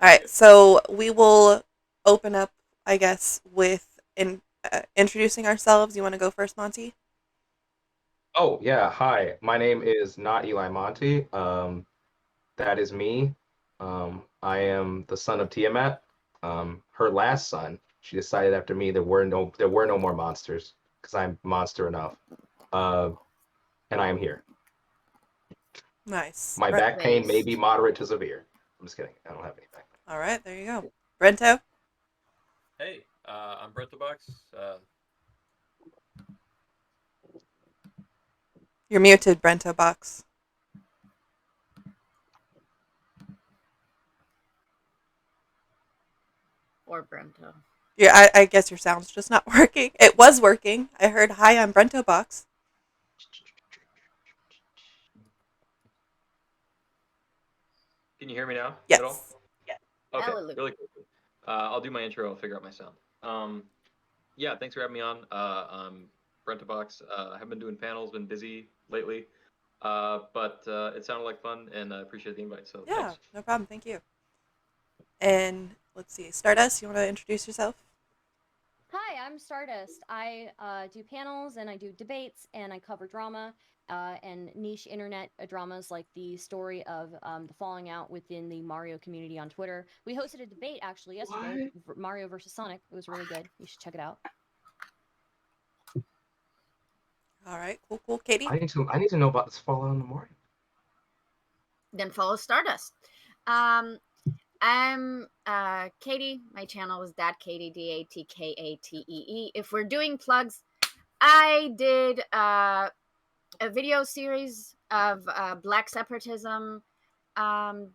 All right, so we will open up, I guess, with introducing ourselves. You want to go first, Monty? Oh, yeah. Hi. My name is not Eli Monty. That is me. I am the son of Tiamat. Her last son. She decided after me there were no more monsters because I'm monster enough. Uh, and I am here. Nice. My back pain may be Based. moderate to severe. I'm just kidding. I don't have any back All right, there you go. Brento, Hey, I'm Brent the Box. you're muted, Brento Box. Or Brento. Yeah, I guess your sound's just not working. It was working. I heard, hi, I'm Brento Box. Can you hear me now at all? Yes. Okay, Hallelujah. really quickly. I'll do my intro. I'll figure out my sound. Yeah, thanks for having me on. I'm Brent the Box. I haven't been doing panels, been busy lately, but it sounded like fun, and I appreciate the invite. So Yeah, thanks. no problem. Thank you. And let's see, Stardust, you want to introduce yourself? Hi, I'm Stardust. I do panels and I do debates and I cover drama and niche internet dramas like the story of the falling out within the Mario community on Twitter. We hosted a debate actually yesterday, What? Mario versus Sonic. It was really good. You should check it out. All right, cool, cool. Katie? I need to know about this Fallout in the morning. Then follow Stardust. Um, I'm Katie. My channel is DatKatie, DATKATEE. If we're doing plugs, I did a video series of Black separatism um,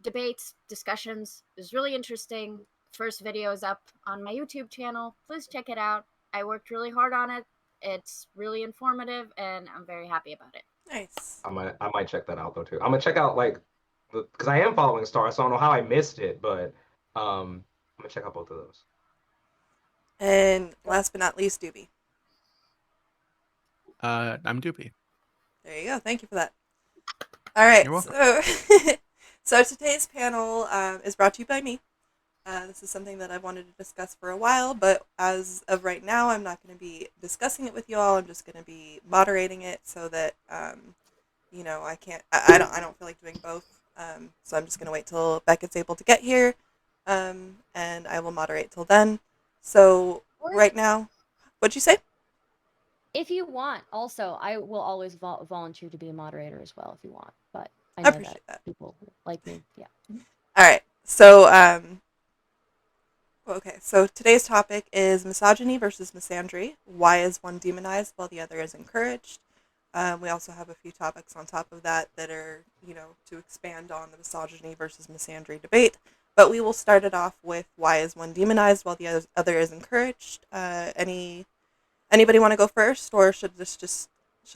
debates, discussions. It was really interesting. First video is up on my YouTube channel. Please check it out. I worked really hard on it. It's really informative, and I'm very happy about it. Nice. I might check that out though too. I'm gonna check out like because I am following Star, so I don't know how I missed it, but I'm gonna check out both of those. And last but not least, Doobie. I'm Doopy. There you go. Thank you for that. All right, You're welcome. so so today's panel is brought to you by me. This is something that I've wanted to discuss for a while, but as of right now, I'm not going to be discussing it with you all. I'm just going to be moderating it so that I can't. I don't feel like doing both. So I'm just going to wait till Beckett's able to get here, and I will moderate till then. So Or right now, what'd you say? if you want, also, I will always volunteer to be a moderator as well if you want. But I I know that appreciate that. people like me. Yeah. All right. So okay, so today's topic is misogyny versus misandry. Why is one demonized while the other is encouraged? We also have a few topics on top of that that are, to expand on the misogyny versus misandry debate. But we will start it off with why is one demonized while the other is encouraged. Anybody want to go first, or should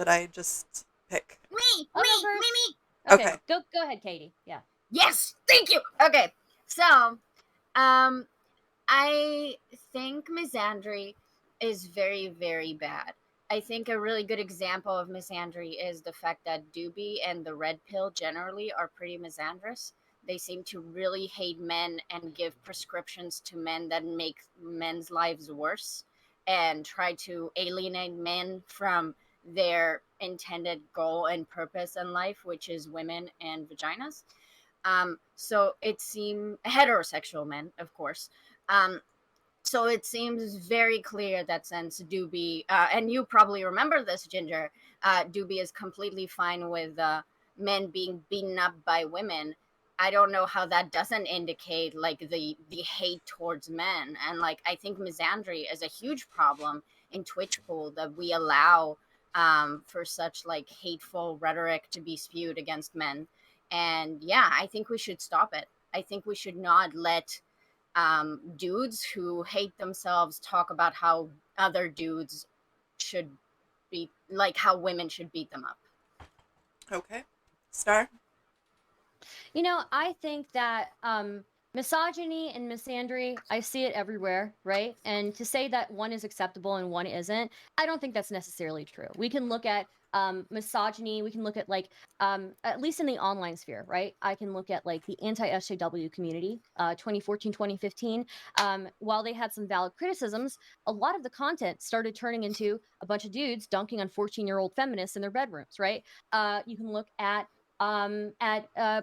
I just pick? Me, I'll go me, me, first. me. Okay, Okay. go ahead, Katie. Yeah. Yes, thank you. Okay, so um, I think misandry is very, very bad. I think a really good example of misandry is the fact that Doobie and the Red Pill generally are pretty misandrous. They seem to really hate men and give prescriptions to men that make men's lives worse and try to alienate men from their intended goal and purpose in life, which is women and vaginas. So it seems heterosexual men, of course. Um, so it seems very clear that since Doobie, and you probably remember this, Ginger, Doobie is completely fine with men being beaten up by women. I don't know how that doesn't indicate like the hate towards men, and like I think misandry is a huge problem in Twitch pool that we allow for such like hateful rhetoric to be spewed against men. And yeah, I think we should stop it. I think we should not let dudes who hate themselves talk about how other dudes should be like how women should beat them up. Okay. Star. I think that misogyny and misandry, I see it everywhere, right? And to say that one is acceptable and one isn't, I don't think that's necessarily true. We can look at Misogyny, we can look at like at least in the online sphere, right? I can look at like the anti-SJW community, 2014, 2015. While they had some valid criticisms, a lot of the content started turning into a bunch of dudes dunking on 14-year-old feminists in their bedrooms, right? You can look at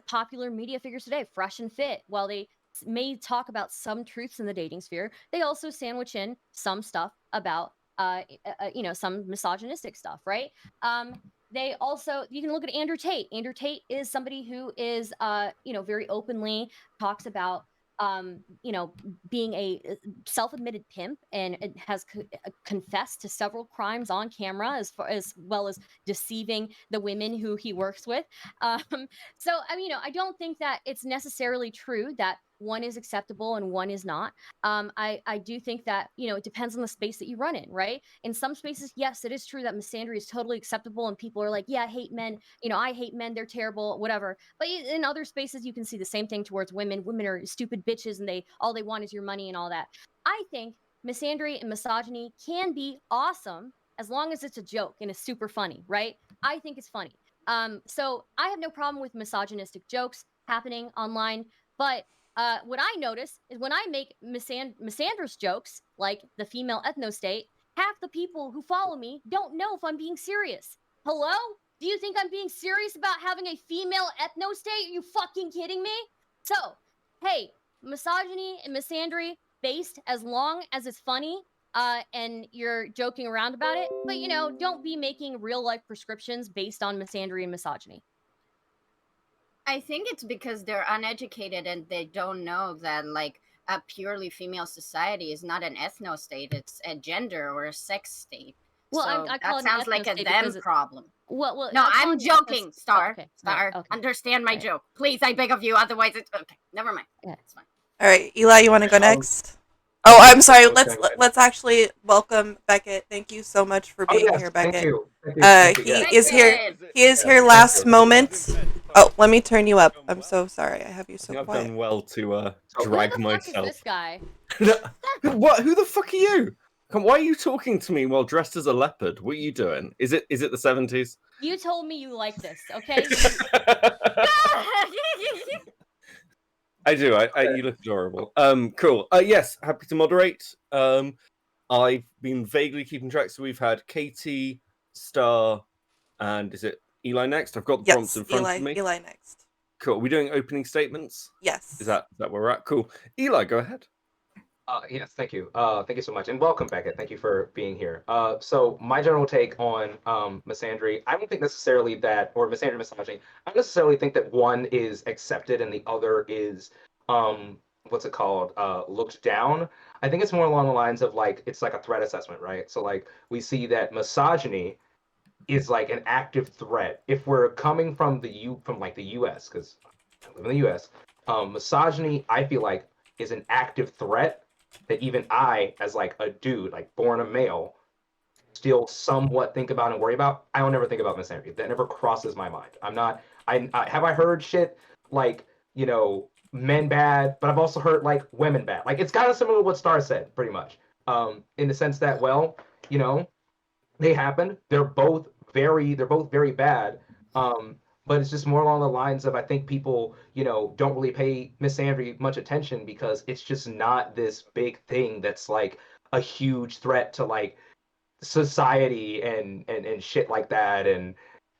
popular media figures today, Fresh and Fit. While they may talk about some truths in the dating sphere, they also sandwich in some stuff about some misogynistic stuff, right? They also, you can look at Andrew Tate. Andrew Tate is somebody who is very openly talks about being a self-admitted pimp, and it has confessed to several crimes on camera, as well as deceiving the women who he works with. So I mean, I don't think that it's necessarily true that one is acceptable and one is not. I do think that it depends on the space that you run in, right? In some spaces, yes, it is true that misandry is totally acceptable, and people are like, yeah, I hate men. I hate men. They're terrible, whatever. But in other spaces, you can see the same thing towards women. Women are stupid bitches, and all they want is your money and all that. I think misandry and misogyny can be awesome as long as it's a joke and it's super funny, right? I think it's funny. So I have no problem with misogynistic jokes happening online, but what I notice is when I make misandrous jokes, like the female ethnostate, half the people who follow me don't know if I'm being serious. Hello? Do you think I'm being serious about having a female ethnostate? Are you fucking kidding me? So, hey, misogyny and misandry based as long as it's funny, and you're joking around about it, but don't be making real life prescriptions based on misandry and misogyny. I think it's because they're uneducated and they don't know that like a purely female society is not an ethno state; it's a gender or a sex state. Well, so I call that it an sounds like a ethno-state them because problem. well, No, I call I'm it an joking, Star. okay, Star, okay, understand my right. joke, please. I beg of you. Otherwise, it's okay. Never mind. Yeah. It's fine. All right, Eli, you want to go next? I Oh, was I'm gonna- sorry. I was Let's gonna go let's actually welcome Beckett. Thank you so much for Oh being yes, here, thank Beckett. you. Thank you. He Yes. is here. Beckett! He is Yeah, here thank last you. moment. Oh, let me turn you up. I'm so sorry. I have you I so think I've quiet. done well to So- drag Who the fuck myself. is this guy? What? Who the fuck are you? Why are you talking to me while dressed as a leopard? What are you doing? Is it the 70s? You told me you like this, okay? I do. You look adorable. Cool. Yes, happy to moderate. I've been vaguely keeping track. So we've had Katie, Star, and is it Eli next? I've got the prompts Yes, in front of me. Eli next. Cool. Are we doing opening statements? Yes. Is that where we're at? Cool. Eli, go ahead. Yes, thank you. Thank you so much, and welcome, Beckett. Thank you for being here. So my general take on misandry, I don't think necessarily that, or misandry, misogyny, I don't necessarily think that one is accepted and the other is, what's it called, looked down. I think it's more along the lines of like, it's like a threat assessment, right? So like, we see that misogyny is like an active threat. If we're coming from the U.S., because I live in the U.S., misogyny, I feel like, is an active threat that even I, as like a dude, like born a male, still somewhat think about and worry about. I don't ever think about misandry. That never crosses my mind. I'm not. I heard shit like men bad, but I've also heard like women bad. Like it's kind of similar to what Star said, pretty much. In the sense that you know, they happen. They're both very bad. But it's just more along the lines of I think people, don't really pay misandry much attention because it's just not this big thing that's like a huge threat to like society and shit like that. And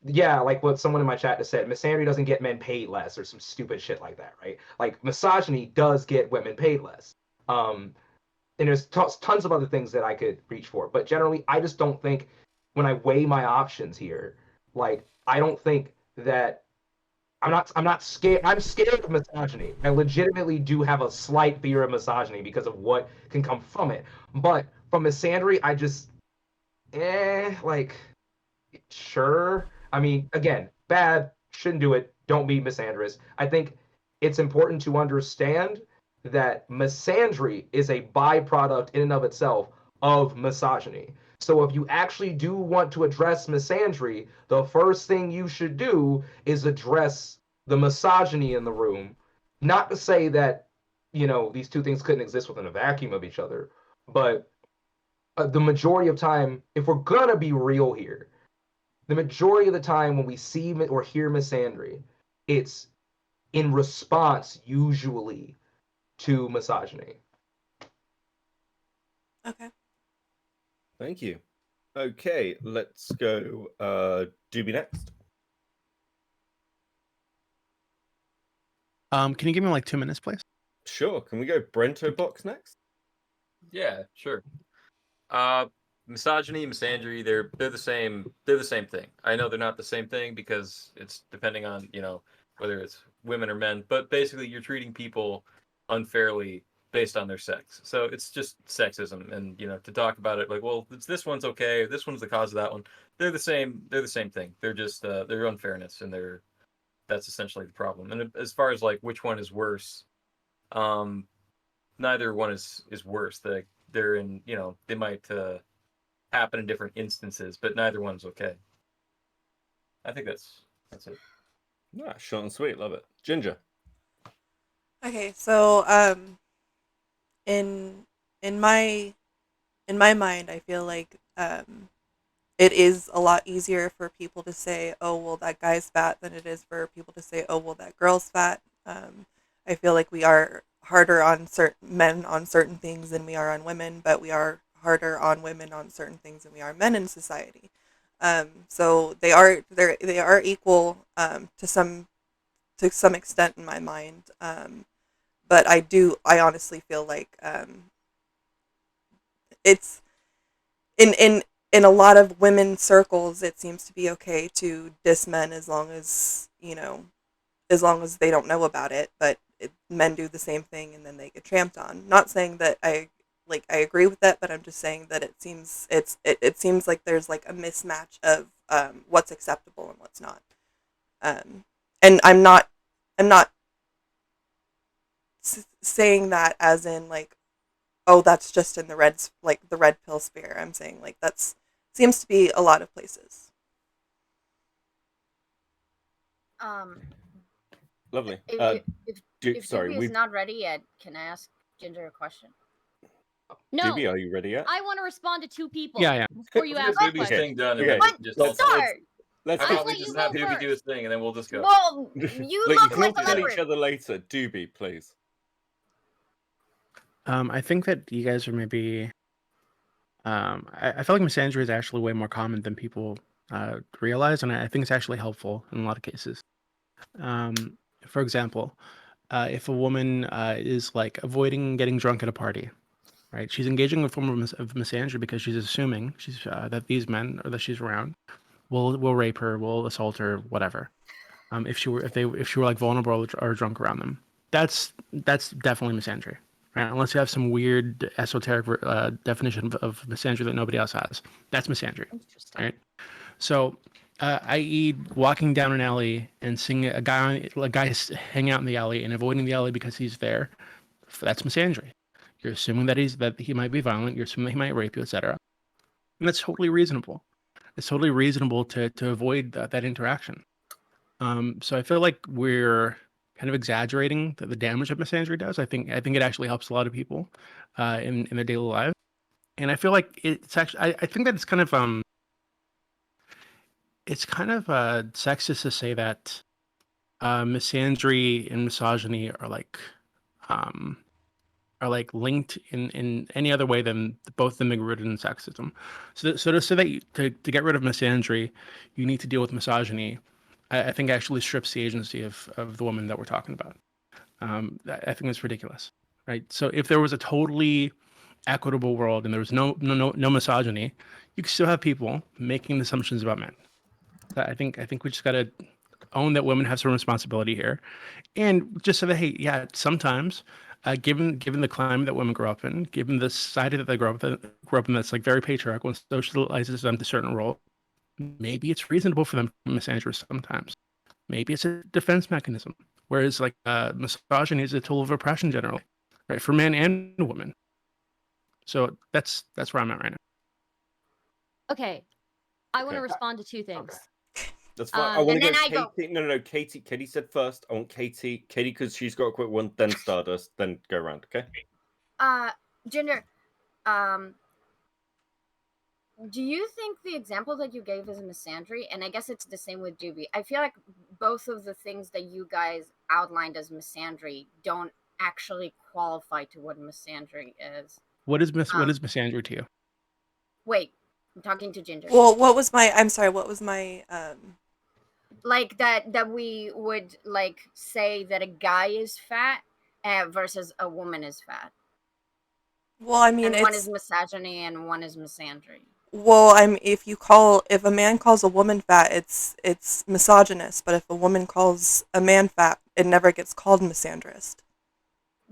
yeah, like what someone in my chat just said, misandry doesn't get men paid less or some stupid shit like that, right? Like misogyny does get women paid less. And there's tons of other things that I could reach for, but generally, I just don't think when I weigh my options here, like I don't think that I'm not scared. I'm scared of misogyny. I legitimately do have a slight fear of misogyny because of what can come from it. But from misandry, I just like sure. I mean, again, bad, shouldn't do it. Don't be misandrous. I think it's important to understand that misandry is a byproduct in and of itself of misogyny. So if you actually do want to address misandry, the first thing you should do is address the misogyny in the room. Not to say that, these two things couldn't exist within a vacuum of each other, but the majority of time, if we're gonna be real here, the majority of the time when we see or hear misandry, it's in response usually to misogyny. Okay. Thank you. Okay, let's go. Doobie next. Can you give me like 2 minutes, please? Sure. Can we go Brento Box next? Yeah, sure. Misogyny, misandry, they're the same. They're the same thing. I know they're not the same thing because it's depending on whether it's women or men. But basically, you're treating people unfairly based on their sex. So it's just sexism, and to talk about it like, well, this one's okay, this one's the cause of that one. They're the same. They're the same thing. They're just they're unfairness, and that's essentially the problem. And as far as like which one is worse, neither one is worse. They're in they might happen in different instances, but neither one's okay. I think that's it. Yeah, short and sweet. Love it. Ginger. Okay, so in in my mind, I feel like it is a lot easier for people to say, "Oh, well, that guy's fat," than it is for people to say, "Oh, well, that girl's fat." I feel like we are harder on certain men on certain things than we are on women, but we are harder on women on certain things than we are men in society. So they are equal to some extent in my mind. But I honestly feel like it's in a lot of women's circles, it seems to be okay to diss men as long as as long as they don't know about it. But men do the same thing, and then they get tramped on. Not saying that I agree with that, but I'm just saying that it seems like there's like a mismatch of what's acceptable and what's not. And I'm not saying that as in like, oh, that's just in the the red pill sphere. I'm saying like that's seems to be a lot of places. Lovely. If Sorry, Doobie is not ready yet, can I ask Ginger a question? No, Doobie, are you ready yet? I want to respond to 2 people. Yeah. Before you Let's ask get the Doobie's question. thing done, and Okay. then we can just Let's Start. let's How I'll about we let you just go have Doobie do his first. thing, and then we'll just go. Well, you Look, look you like can the tell each leopard. other later. Doobie, please. I think that you guys are maybe. I feel like misandry is actually way more common than people realize, and I think it's actually helpful in a lot of cases. For example, if a woman is like avoiding getting drunk at a party, right? She's engaging in a form of misandry because she's assuming that these men or that she's around will rape her, will assault her, whatever. If she were like vulnerable or drunk around them, that's definitely misandry, right? Unless you have some weird esoteric definition of misandry that nobody else has, that's misandry, Interesting. right? So, i.e., walking down an alley and seeing a guy hang out in the alley and avoiding the alley because he's there, that's misandry. You're assuming that he might be violent. You're assuming that he might rape you, etc. And that's totally reasonable. It's totally reasonable to avoid that interaction. So I feel like we're kind of exaggerating the damage that misandry does. I think it actually helps a lot of people in their daily lives. And I feel like it's actually I think that it's kind of sexist to say that misandry and misogyny um, are like linked in any other way than both of them being rooted in sexism. So to say that to get rid of misandry, you need to deal with misogyny. I think actually strips the agency of the woman that we're talking about. I think that's ridiculous, right? So if there was a totally equitable world and there was no misogyny, you could still have people making assumptions about men. I think we just got to own that women have some responsibility here, and just say that hey, yeah, sometimes, given the climate that women grow up in, given the society that they grow up in that's like very patriarchal and socializes them to certain roles, maybe it's reasonable for them to be misandrous sometimes. Maybe it's a defense mechanism. Whereas like misogyny is a tool of oppression generally, right, for men and women. So that's where I'm at right now. Okay, I want to Okay. respond to 2 things. That's fine. I want And to then go I go. Katie. No. Katie. Katie said first. I want Katie. Katie, because she's got a quick one. Then Stardust. Then go around. Okay. Ginger, um, Do you think the example that you gave is misandry? And I guess it's the same with Doobie. I feel like both of the things that you guys outlined as misandry don't actually qualify to what misandry is. What is misandry to you? Wait, I'm talking to Ginger. Well, what was my? I'm sorry. What was my? Like that we would like say that a guy is fat versus a woman is fat. Well, I mean, And one is it's misogyny and one is misandry. well. If a man calls a woman fat, it's misogynist. But if a woman calls a man fat, it never gets called misandrist.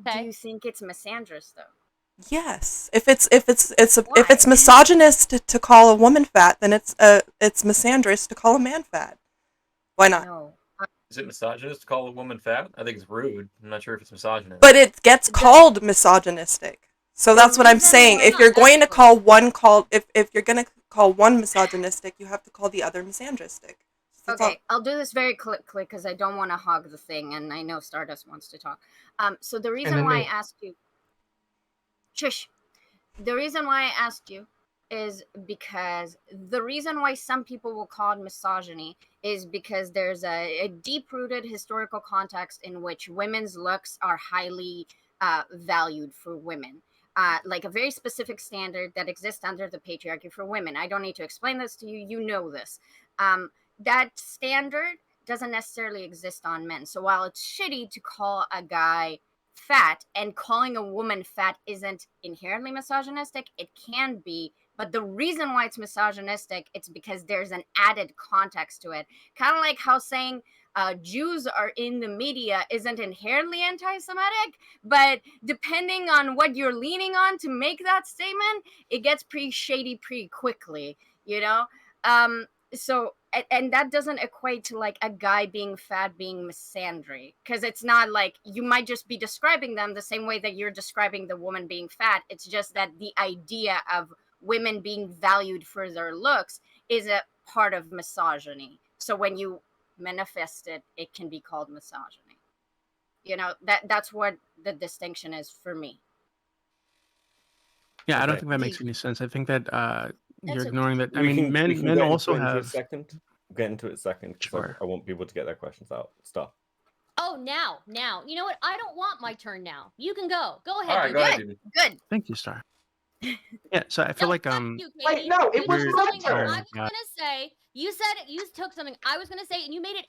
Do you think it's misandrist though? Yes. If it's misogynist to call a woman fat, then it's misandrist to call a man fat. Why not? No. Is it misogynist to call a woman fat? I think it's rude. I'm not sure if it's misogynist. But it gets called misogynistic. So that's what I'm saying. If you're going to call if you're going to call one misogynistic, you have to call the other misandristic. Okay, I'll do this very quickly because I don't want to hog the thing, and I know Stardust wants to talk. So the reason why I asked you, shush. The reason why I asked you is because the reason why some people will call it misogyny is because there's a deep-rooted historical context in which women's looks are highly valued for women. Like a very specific standard that exists under the patriarchy for women. I don't need to explain this to you. You know this. That standard doesn't necessarily exist on men. So while it's shitty to call a guy fat, and calling a woman fat isn't inherently misogynistic, it can be. But the reason why it's misogynistic, it's because there's an added context to it. Kind of like how saying Jews are in the media isn't inherently anti-Semitic, but depending on what you're leaning on to make that statement, it gets pretty shady pretty quickly, you know? So and that doesn't equate to like a guy being fat being misandry, because it's not like you might just be describing them the same way that you're describing the woman being fat. It's just that the idea of women being valued for their looks is a part of misogyny. So when you manifest it, it can be called misogyny. You know, that's what the distinction is for me. Yeah, I don't think that makes any sense. I think that you're ignoring that. I We mean, can men get also into it in a have. second. We'll get into it in a second because Sure. I want people to get their questions out. Stop. Oh, now. You know what? I don't want my turn now. You can go. Go ahead. All right, dude. go ahead, dude. Good. Thank you, Star. Yeah, so I feel like You, Wait, no, it was took my something that turn. I was gonna say. You said it. You took something I was gonna say, and you made it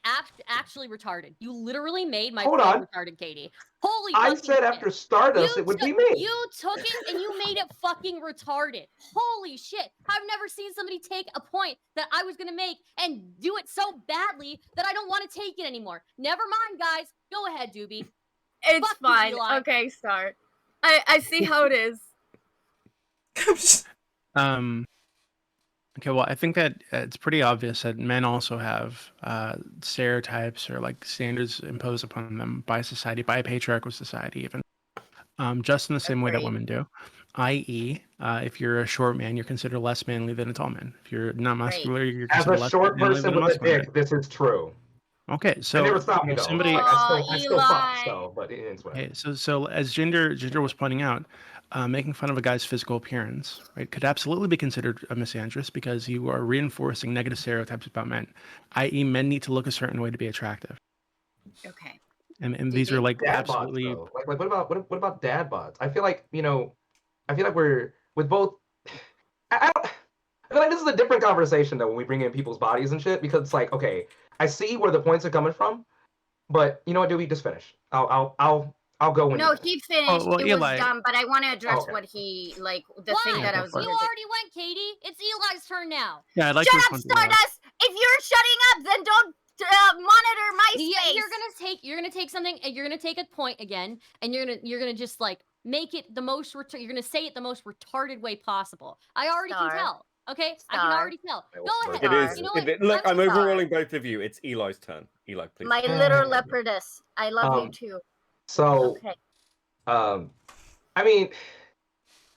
actually retarded. You literally made my Hold point on. retarded, Katie. Holy I fucking said shit. after Stardust it would be me. You took it and you made it fucking retarded. Holy shit. I've never seen somebody take a point that I was gonna make and do it so badly that I don't want to take it anymore. Never mind, guys. Go ahead, Doobie. It's Fuck you, fine. Eli. Okay, start. I see how it is. Okay, well, I think that it's pretty obvious that men also have stereotypes or like standards imposed upon them by society, by a patriarchal society, even just in the same way that women do. I.e., if you're a short man, you're considered less manly than a tall man. If you're not muscular, you're As considered a less short manly person than a with a muscular dick, this is true. man. Okay, so I never stopped me if though. somebody, Like, I still fuck, so, but it is whatever. okay, so as Ginger was pointing out, making fun of a guy's physical appearance, right, could absolutely be considered a misandrist because you are reinforcing negative stereotypes about men, i.e., men need to look a certain way to be attractive. Okay. And these are like dad absolutely. bots, though. Like what about dad bots? I feel like we're with both. I feel like this is a different conversation though when we bring in people's bodies and shit, because it's like, okay, I see where the points are coming from, but you know what? Do we just finish? I'll go when. No, he finished. Oh, well, it Eli. was dumb, but I want to address okay. what he like the Why? thing that I go was for You gonna say. already went, Katie. It's Eli's turn now. Yeah, I'd like to Shut up, respond to Eli. Stardust! If you're shutting up, then don't monitor my space. You're gonna take something, and you're gonna take a point again, and you're gonna just like make it the most. You're gonna say it the most retarded way possible. I already can tell. Okay, I can already tell. Go ahead. It is. You know what? Look, I'm overruling both of you. It's Eli's turn. Eli, please. My little leopardess. I love you too. So, Okay. I mean,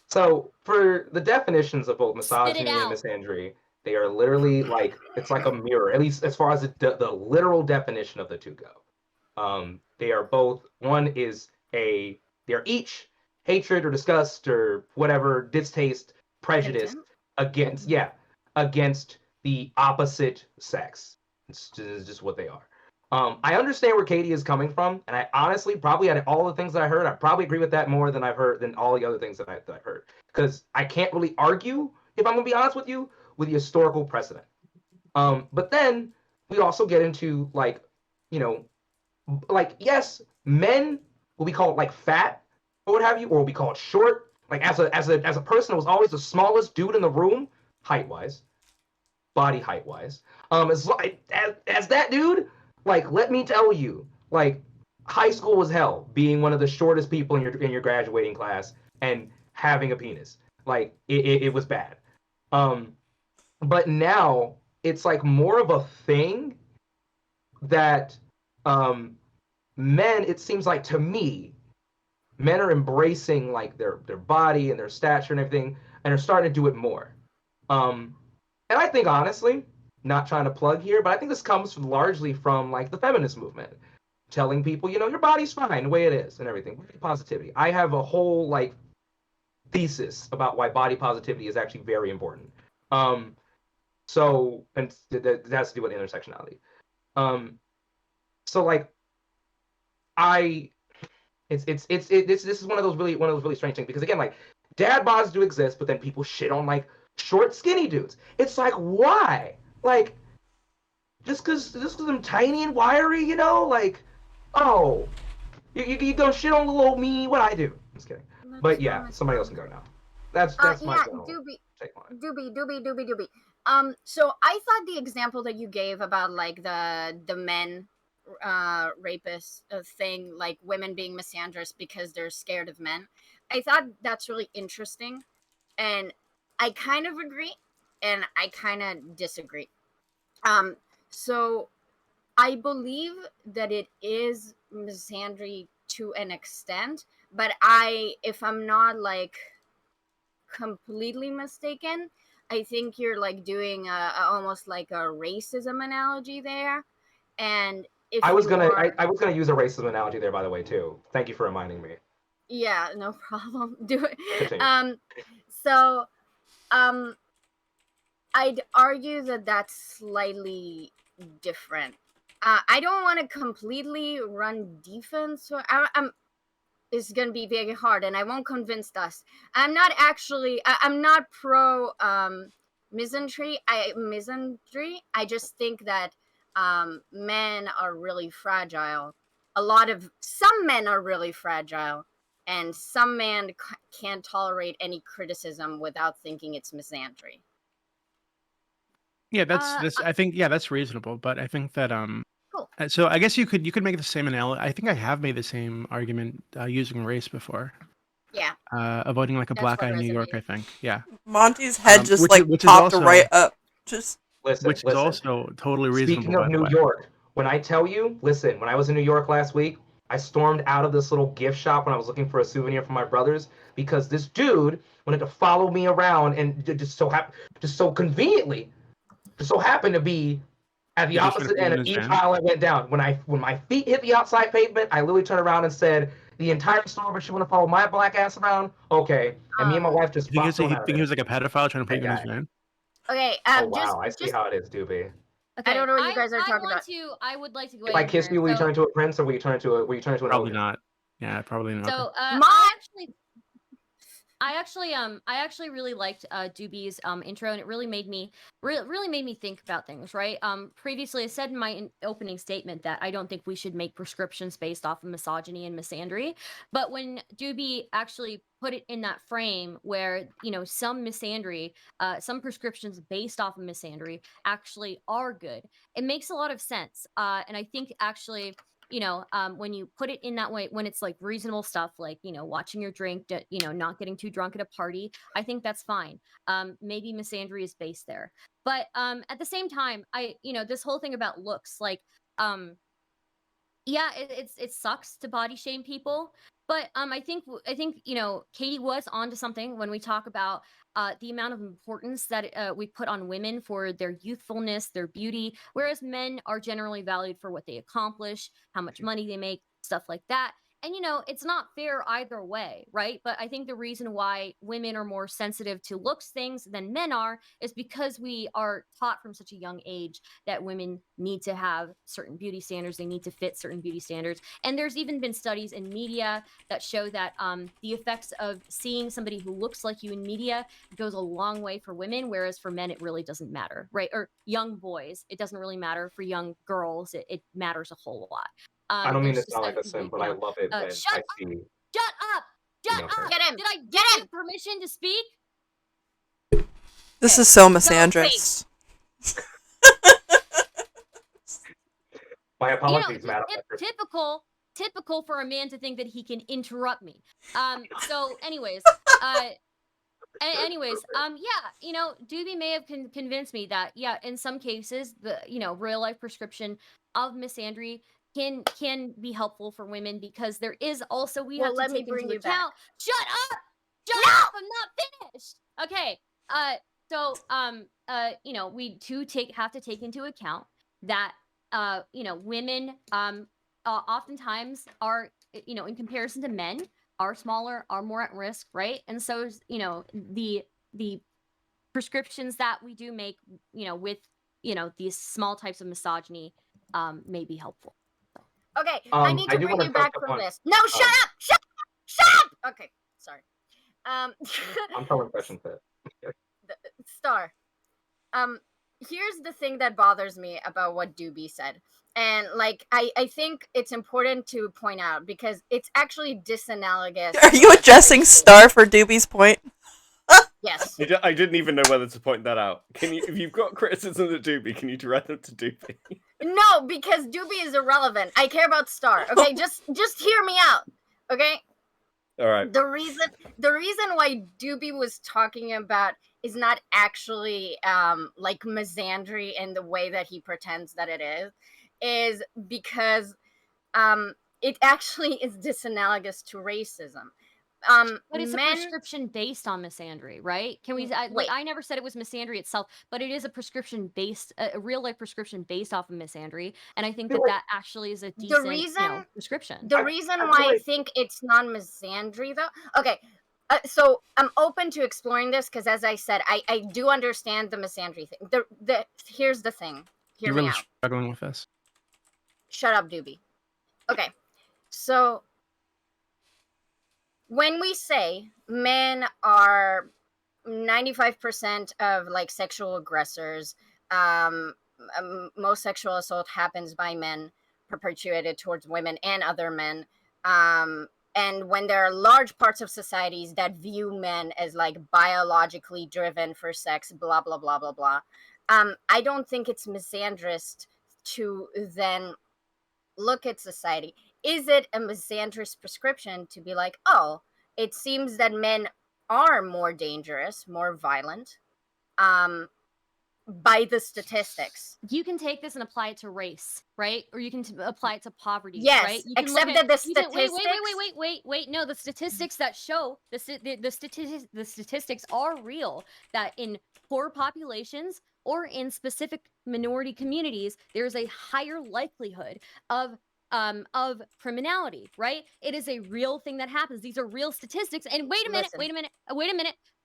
so for the definitions of both misogyny and out. misandry, they are literally like, it's like a mirror, at least as far as the literal definition of the two go. They are both, they're each hatred or disgust or whatever, distaste, prejudice against against the opposite sex. It's just what they are. I understand where Katie is coming from, and I honestly probably out of all the things that I heard, I probably agree with that more than I've heard than all the other things that I've heard. Because I can't really argue, if I'm gonna be honest with you, with the historical precedent. But then we also get into like, you know, like yes, men will be called like fat or what have you, or will be called short. Like as a person who was always the smallest dude in the room, height wise, body height wise. As that dude, like let me tell you, like high school was hell. Being one of the shortest people in your graduating class and having a penis, like it was bad. Um, but now it's like more of a thing that men. It seems like to me, men are embracing like their body and their stature and everything, and are starting to do it more. Um, and I think honestly, not trying to plug here, but I think this comes largely from like the feminist movement, telling people, you know, your body's fine the way it is and everything. Positivity. I have a whole like thesis about why body positivity is actually very important. Um, so and that has to do with intersectionality. Um, so like I this is one of those really strange things because again like dad bods do exist, but then people shit on like short skinny dudes. It's like why? Like just cause I'm tiny and wiry, you know? Like oh you gonna shit on little old me? What I do? Just kidding. But yeah, somebody else can go now. That's my yeah, general Doobie, take on it. Doobie. So I thought the example that you gave about like the men rapist thing, like women being misandrous because they're scared of men, I thought that's really interesting, and I kind of agree and I kind of disagree. So I believe that it is misandry to an extent, but if I'm not like completely mistaken, I think you're like doing almost like a racism analogy there. And if you are, I was gonna use a racism analogy there by the way too. Thank you for reminding me. yeah, no problem. Do it. Continue. So I'd argue that that's slightly different. I don't want to completely run defense. So I'm It's gonna be very hard, and I won't convince us. I'm not actually. I'm not pro misandry. I just think that men are really fragile. Some men are really fragile, and some men can't tolerate any criticism without thinking it's misandry. Yeah, that's I think that's reasonable, but I think that Cool. so I guess you could make the same analogy. I think I have made the same argument using race before. Yeah. Avoiding like a That's black what guy in New York, I resonated. think. Yeah. Monty's head just which like which is popped also right up. Just which is also totally reasonable, Speaking of by the New way. York, when I tell you, listen, when I was in New York last week, I stormed out of this little gift shop when I was looking for a souvenir for my brothers because this dude wanted to follow me around and just so conveniently, just so happened to be at the He just tried to opposite put you end in of his each van. aisle I went down. When my feet hit the outside pavement, I literally turned around and said, "The entire store, but you want to follow my black ass around? Okay." And me and my wife just You bopped on out of think he there. was like a pedophile trying to put you in his That guy. van? Okay. Oh wow, I see how it is, Doobie. I don't know what you guys are talking about. I would like to go If I in kiss here. you, will you So, turn into a prince, or will you turn into an Probably ogre? not. Yeah, probably not. so I actually really liked Doobie's intro, and it really made me think about things, right? Previously I said in my opening statement that I don't think we should make prescriptions based off of misogyny and misandry, but when Doobie actually put it in that frame where, you know, some misandry, some prescriptions based off of misandry actually are good, it makes a lot of sense. And I think actually, you know, when you put it in that way, when it's like reasonable stuff, like, you know, watching your drink, you know, not getting too drunk at a party, I think that's fine. Maybe misandry is based there, but at the same time, you know, this whole thing about looks, like, yeah, it sucks to body shame people, but I think, you know, Katie was onto something when we talk about the amount of importance that we put on women for their youthfulness, their beauty, whereas men are generally valued for what they accomplish, how much money they make, stuff like that. And it's not fair either way, right? But I think the reason why women are more sensitive to looks things than men are is because we are taught from such a young age that women need to have certain beauty standards, they need to fit certain beauty standards. And there's even been studies in media that show that the effects of seeing somebody who looks like you in media goes a long way for women, whereas for men it really doesn't matter, right? Or young boys, it doesn't really matter. For young girls, it matters a whole lot. I don't mean to There's sound like a just simp, but I love it when shut I up! see Shut up! Shut female up! Get him! Did I Get give you him! permission to speak? This Okay. is so misandrist. My apologies, Just madam. typical for a man to think that he can interrupt me. So anyways, Doobie may have convinced me that, in some cases, the real life prescription of misandry can be helpful for women, because there is also, we Well, have to let me take bring into you back. account. Shut up! Shut No! up! I'm not finished. Okay. So we have to take into account that women oftentimes are, in comparison to men, are smaller, are more at risk, right? And so the prescriptions that we do make, with these small types of misogyny, may be helpful. Okay, I need I to do bring wanna you back touch from upon- this. No, shut up! Shut up! Okay, sorry. I'm telling question fit. Star. Here's the thing that bothers me about what Doobie said. And I think it's important to point out, because it's actually disanalogous. Are you addressing Star for Doobie's point? Yes. I didn't even know whether to point that out. Can you, if you've got criticism of Doobie, can you direct them to Doobie? No, because Doobie is irrelevant. I care about Star. Okay, just hear me out. Okay. All right. The reason why Doobie was talking about is not actually like misandry in the way that he pretends that it is because it actually is disanalogous to racism. But it's a Men, prescription based on misandry, right? Can we wait. I never said it was misandry itself, but it is a prescription based, a real life prescription based off of misandry, and I think that actually is a decent prescription. The reason why I think it's not misandry, though. Okay, so I'm open to exploring this, because, as I said, I do understand the misandry thing. Here's the thing. Hear You're me really out. struggling with this. Shut up, Doobie. Okay, so when we say men are 95% of like sexual aggressors, most sexual assault happens by men, perpetuated towards women and other men. And when there are large parts of societies that view men as like biologically driven for sex, blah blah blah blah blah, I don't think it's misandrist to then look at society. Is it a misandrist prescription to be like, oh, it seems that men are more dangerous, more violent, by the statistics? You can take this and apply it to race, right? Or you can apply it to poverty, Yes, right? You can except that the statistics. Wait. No, the statistics that show the statistics are real, that in poor populations or in specific minority communities, there's a higher likelihood of criminality, right? It is a real thing that happens. These are real statistics. And wait a minute.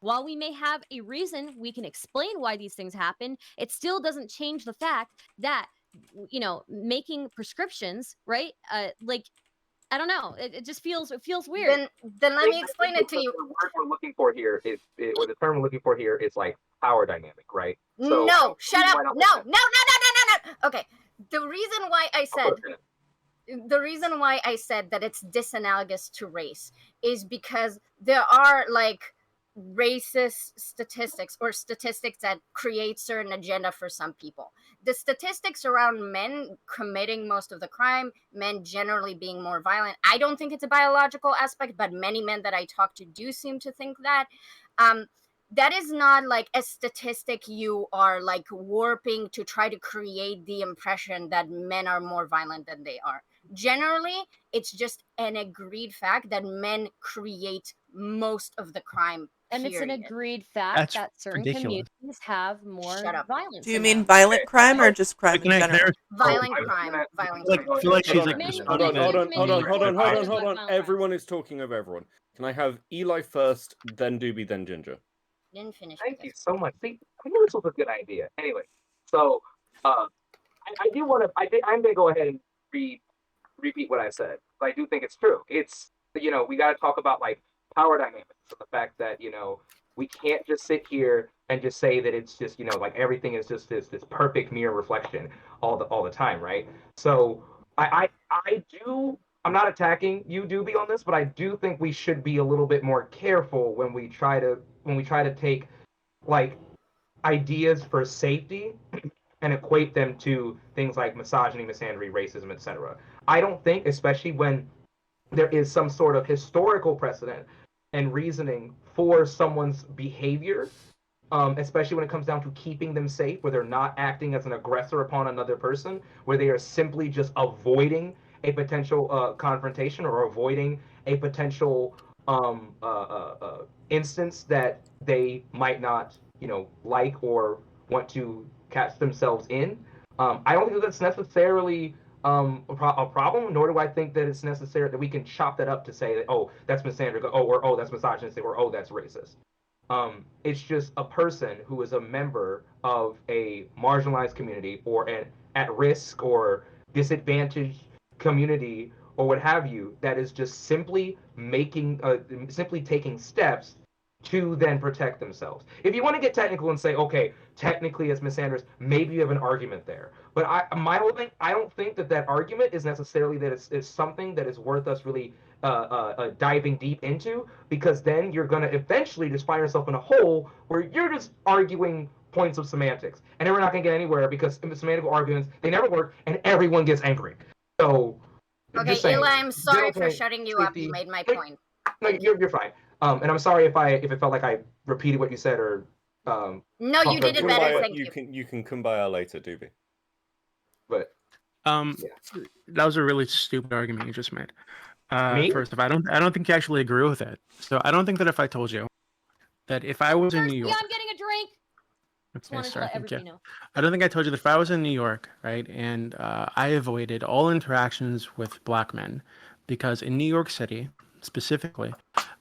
While we may have a reason, we can explain why these things happen, it still doesn't change the fact that making prescriptions, right? Like, I don't know, it just feels weird. Then let me explain it to you. The word we're looking for here is, or the term we're looking for here is like power dynamic, right? So, no, shut up. No. Okay. The reason why I said that it's disanalogous to race is because there are like racist statistics or statistics that create certain agenda for some people. The statistics around men committing most of the crime, men generally being more violent, I don't think it's a biological aspect, but many men that I talk to do seem to think that. That is not like a statistic you are like warping to try to create the impression that men are more violent than they are. Generally, it's just an agreed fact that men create most of the crime And it's an Period. agreed fact That's that certain ridiculous. communities have more Shut up. violence. Do you in mean them. violent crime or just crime Can in I general? Violent I'm crime. gonna- Violent Like, crime. I feel like she's like Many- responding many to- communities hold on. violent crimes. Everyone is talking over everyone. Can I have Eli first, then Doobie, then Ginger? Didn't finish. Thank you so much. See, I knew this was a good idea. Anyway, so I do want to. I'm gonna go ahead and repeat what I said. I do think it's true. It's we got to talk about like power dynamics and the fact that we can't just sit here and just say that it's just like everything is just this perfect mirror reflection all the time, right? So I do. I'm not attacking you, Doobie, on this, but I do think we should be a little bit more careful when we try to take like ideas for safety and equate them to things like misogyny, misandry, racism, etc. I don't think, especially when there is some sort of historical precedent and reasoning for someone's behavior, especially when it comes down to keeping them safe, where they're not acting as an aggressor upon another person, where they are simply just avoiding a potential confrontation or avoiding a potential instance that they might not, like or want to catch themselves in. I don't think that's necessarily a problem, nor do I think that it's necessary that we can chop that up to say that, oh, that's misandry, or oh, that's misogynistic, or oh, that's racist. It's just a person who is a member of a marginalized community or an at risk or disadvantaged community or what have you that is just simply simply taking steps to then protect themselves. If you want to get technical and say, okay, technically as Miss Sanders, maybe you have an argument there. But my whole thing, I don't think that argument is necessarily that it's something that is worth us really diving deep into, because then you're going to eventually just find yourself in a hole where you're just arguing points of semantics. And then we're not going to get anywhere because semantic arguments, they never work and everyone gets angry. So, Okay, Eli, I'm sorry for shutting you up. You made my point. No, you're fine. And I'm sorry if it felt like I repeated what you said or. No, you did it better. Thank you. You can kumbaya later, Doobie. But that was a really stupid argument you just made. Me? First, I don't think you actually agree with it. So I don't think that if I told you that if I was in New York, Yeah, I'm getting a drink. Okay, Wanted to let everybody know. I don't think I told you that if I was in New York, right, and I avoided all interactions with black men, because in New York City, specifically,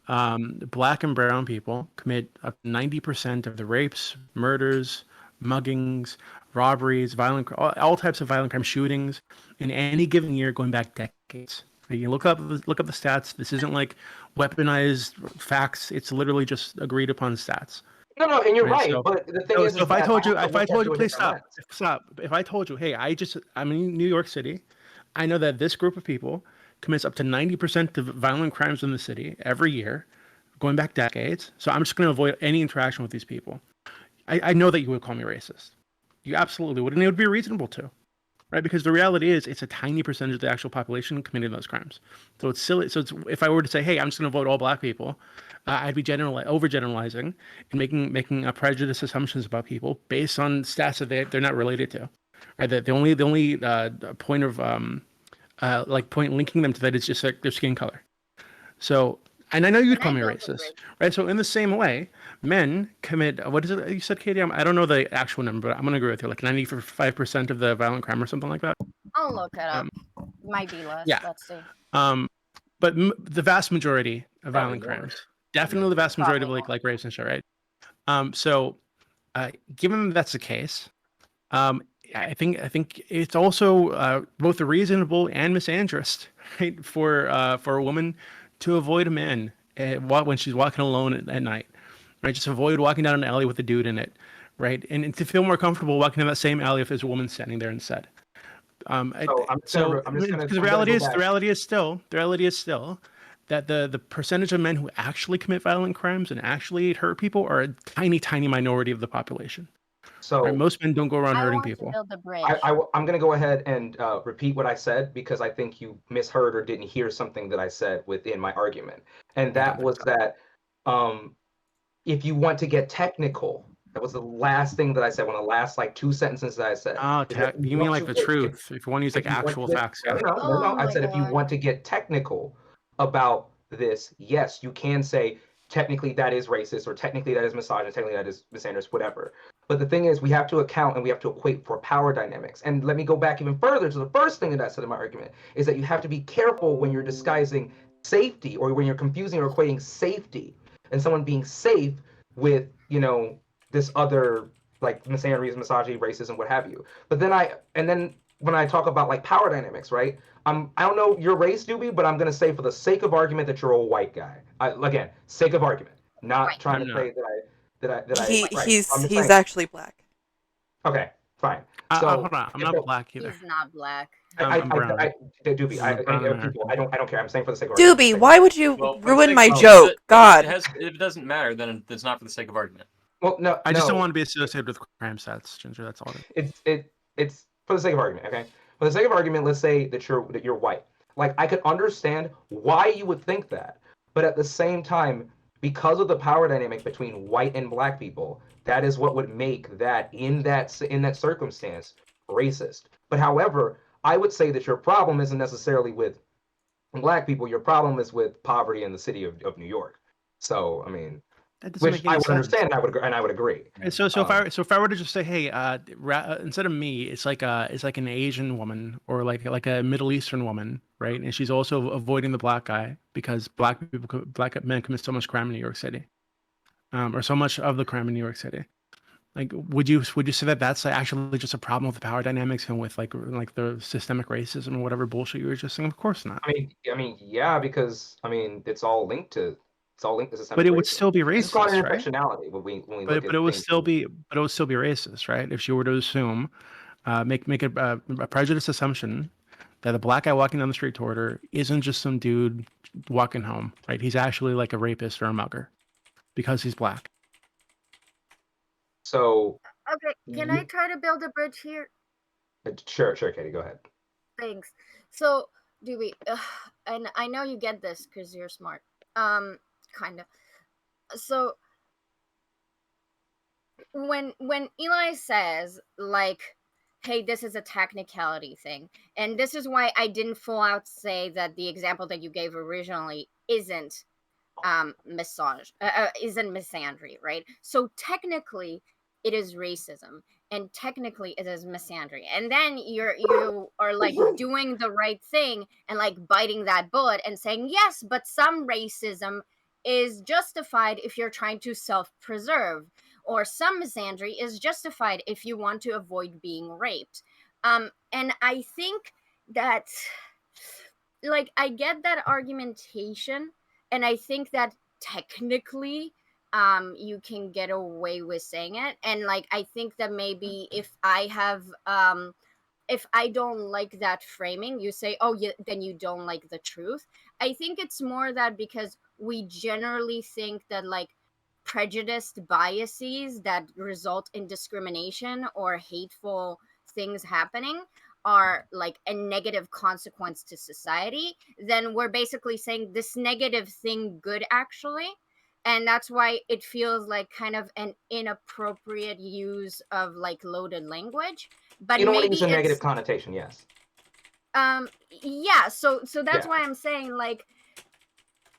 black and brown people commit up to 90% of the rapes, murders, muggings, robberies, all types of violent crime, shootings in any given year going back decades. You look up the stats. This isn't like weaponized facts. It's literally just agreed upon stats. No, and you're right. So, but the thing is, if I told you, please stop. If I told you, hey, I'm in New York City, I know that this group of people commits up to 90% of violent crimes in the city every year, going back decades. So I'm just going to avoid any interaction with these people. I know that you would call me racist. You absolutely would, and it would be reasonable to, right? Because the reality is, it's a tiny percentage of the actual population committing those crimes. So it's silly. So if I were to say, hey, I'm just going to avoid all black people, I'd be overgeneralizing and making prejudiced assumptions about people based on stats that they're not related to. Right? That the only point of point linking them to that is just like their skin color. So, and I know you'd call me racist, right? So in the same way, men commit, what is it you said, Katie? I don't know the actual number, but I'm going to agree with you, like 95% of the violent crime or something like that. I'll look it up. Might be less. Yeah. Let's see. But the vast majority of violent crimes, definitely the vast majority of like rapes and shit, right? So, given that that's the case, I think it's also both reasonable and misandrist, right, for a woman to avoid a man when she's walking alone at night, right? Just avoid walking down an alley with a dude in it, right? And to feel more comfortable walking down that same alley if there's a woman standing there instead. Because the reality is still that the percentage of men who actually commit violent crimes and actually hurt people are a tiny minority of the population. So right? Most men don't go around hurting people. I'm going to go ahead and repeat what I said, because I think you misheard or didn't hear something that I said within my argument. And that was that if you want to get technical, that was the last thing that I said, one of the last like two sentences that I said. Oh, you mean like the truth? If you want to use like actual facts. No. I said if you want to get technical about this, yes, you can say technically that is racist, or technically that is misogynist, technically that is misandrous, whatever. But the thing is, we have to account and we have to equate for power dynamics. And let me go back even further to the first thing that I said in my argument, is that you have to be careful when you're disguising safety, or when you're confusing or equating safety and someone being safe with, this other, like, misandry, misogyny, racism, what have you. But then when I talk about like power dynamics, right? I don't know your race, Doobie, but I'm gonna say for the sake of argument that you're a white guy. Again, sake of argument, not Right. trying I'm to not. say that I right. I'm just He's saying. actually black. Okay, fine. So Hold on. I'm not black either. He's not black. I'm brown. Doobie, I'm a brown people, American. I don't care. I'm saying for the sake of argument. Doobie, why would you Well, for the ruin sake my of- joke? God. If it doesn't matter, then it's not for the sake of argument. Well, no, I just don't want to be associated with crime stats, Ginger. That's all. It's for the sake of argument, okay? For the sake of argument, let's say that you're white. Like, I could understand why you would think that, but at the same time, because of the power dynamic between white and black people, that is what would make that in that circumstance racist. But however, I would say that your problem isn't necessarily with black people. Your problem is with poverty in the city of New York. So, I mean, That doesn't which make any I would sense. understand, and I would agree. And so if I were to just say, hey, instead of me, it's like an Asian woman or like a Middle Eastern woman, right? And she's also avoiding the black guy because black men commit so much crime in New York City, or so much of the crime in New York City. Like, would you say that that's actually just a problem with the power dynamics and with like the systemic racism or whatever bullshit you were just saying? Of course not. I mean, yeah, because it's all linked to systemic But it would racism. still be It's called racist, right? intersectionality when we But look at it would things. still be racist, right? If you were to assume, make a prejudiced assumption that a black guy walking down the street toward her isn't just some dude walking home, right? He's actually like a rapist or a mugger because he's black. So Okay, can I try to build a bridge here? Sure, Katie, go ahead. Thanks. So, Dewey, and I know you get this because you're smart. Kind of. So, when Eli says like, "Hey, this is a technicality thing," and this is why I didn't full out say that the example that you gave originally isn't isn't misandry, right? So technically, it is racism, and technically it is misandry, and then you are like doing the right thing and like biting that bullet and saying yes, but some racism is justified if you're trying to self-preserve, or some misandry is justified if you want to avoid being raped. And I think that, like, I get that argumentation, and I think that technically you can get away with saying it, and like I think that maybe if I don't like that framing, you say, oh, yeah, then you don't like the truth. I think it's more that because we generally think that like prejudiced biases that result in discrimination or hateful things happening are like a negative consequence to society, then we're basically saying this negative thing good actually. And that's why it feels like kind of an inappropriate use of like loaded language. But You don't want to maybe use a it's negative connotation, yes. yeah, so that's Yeah. why I'm saying like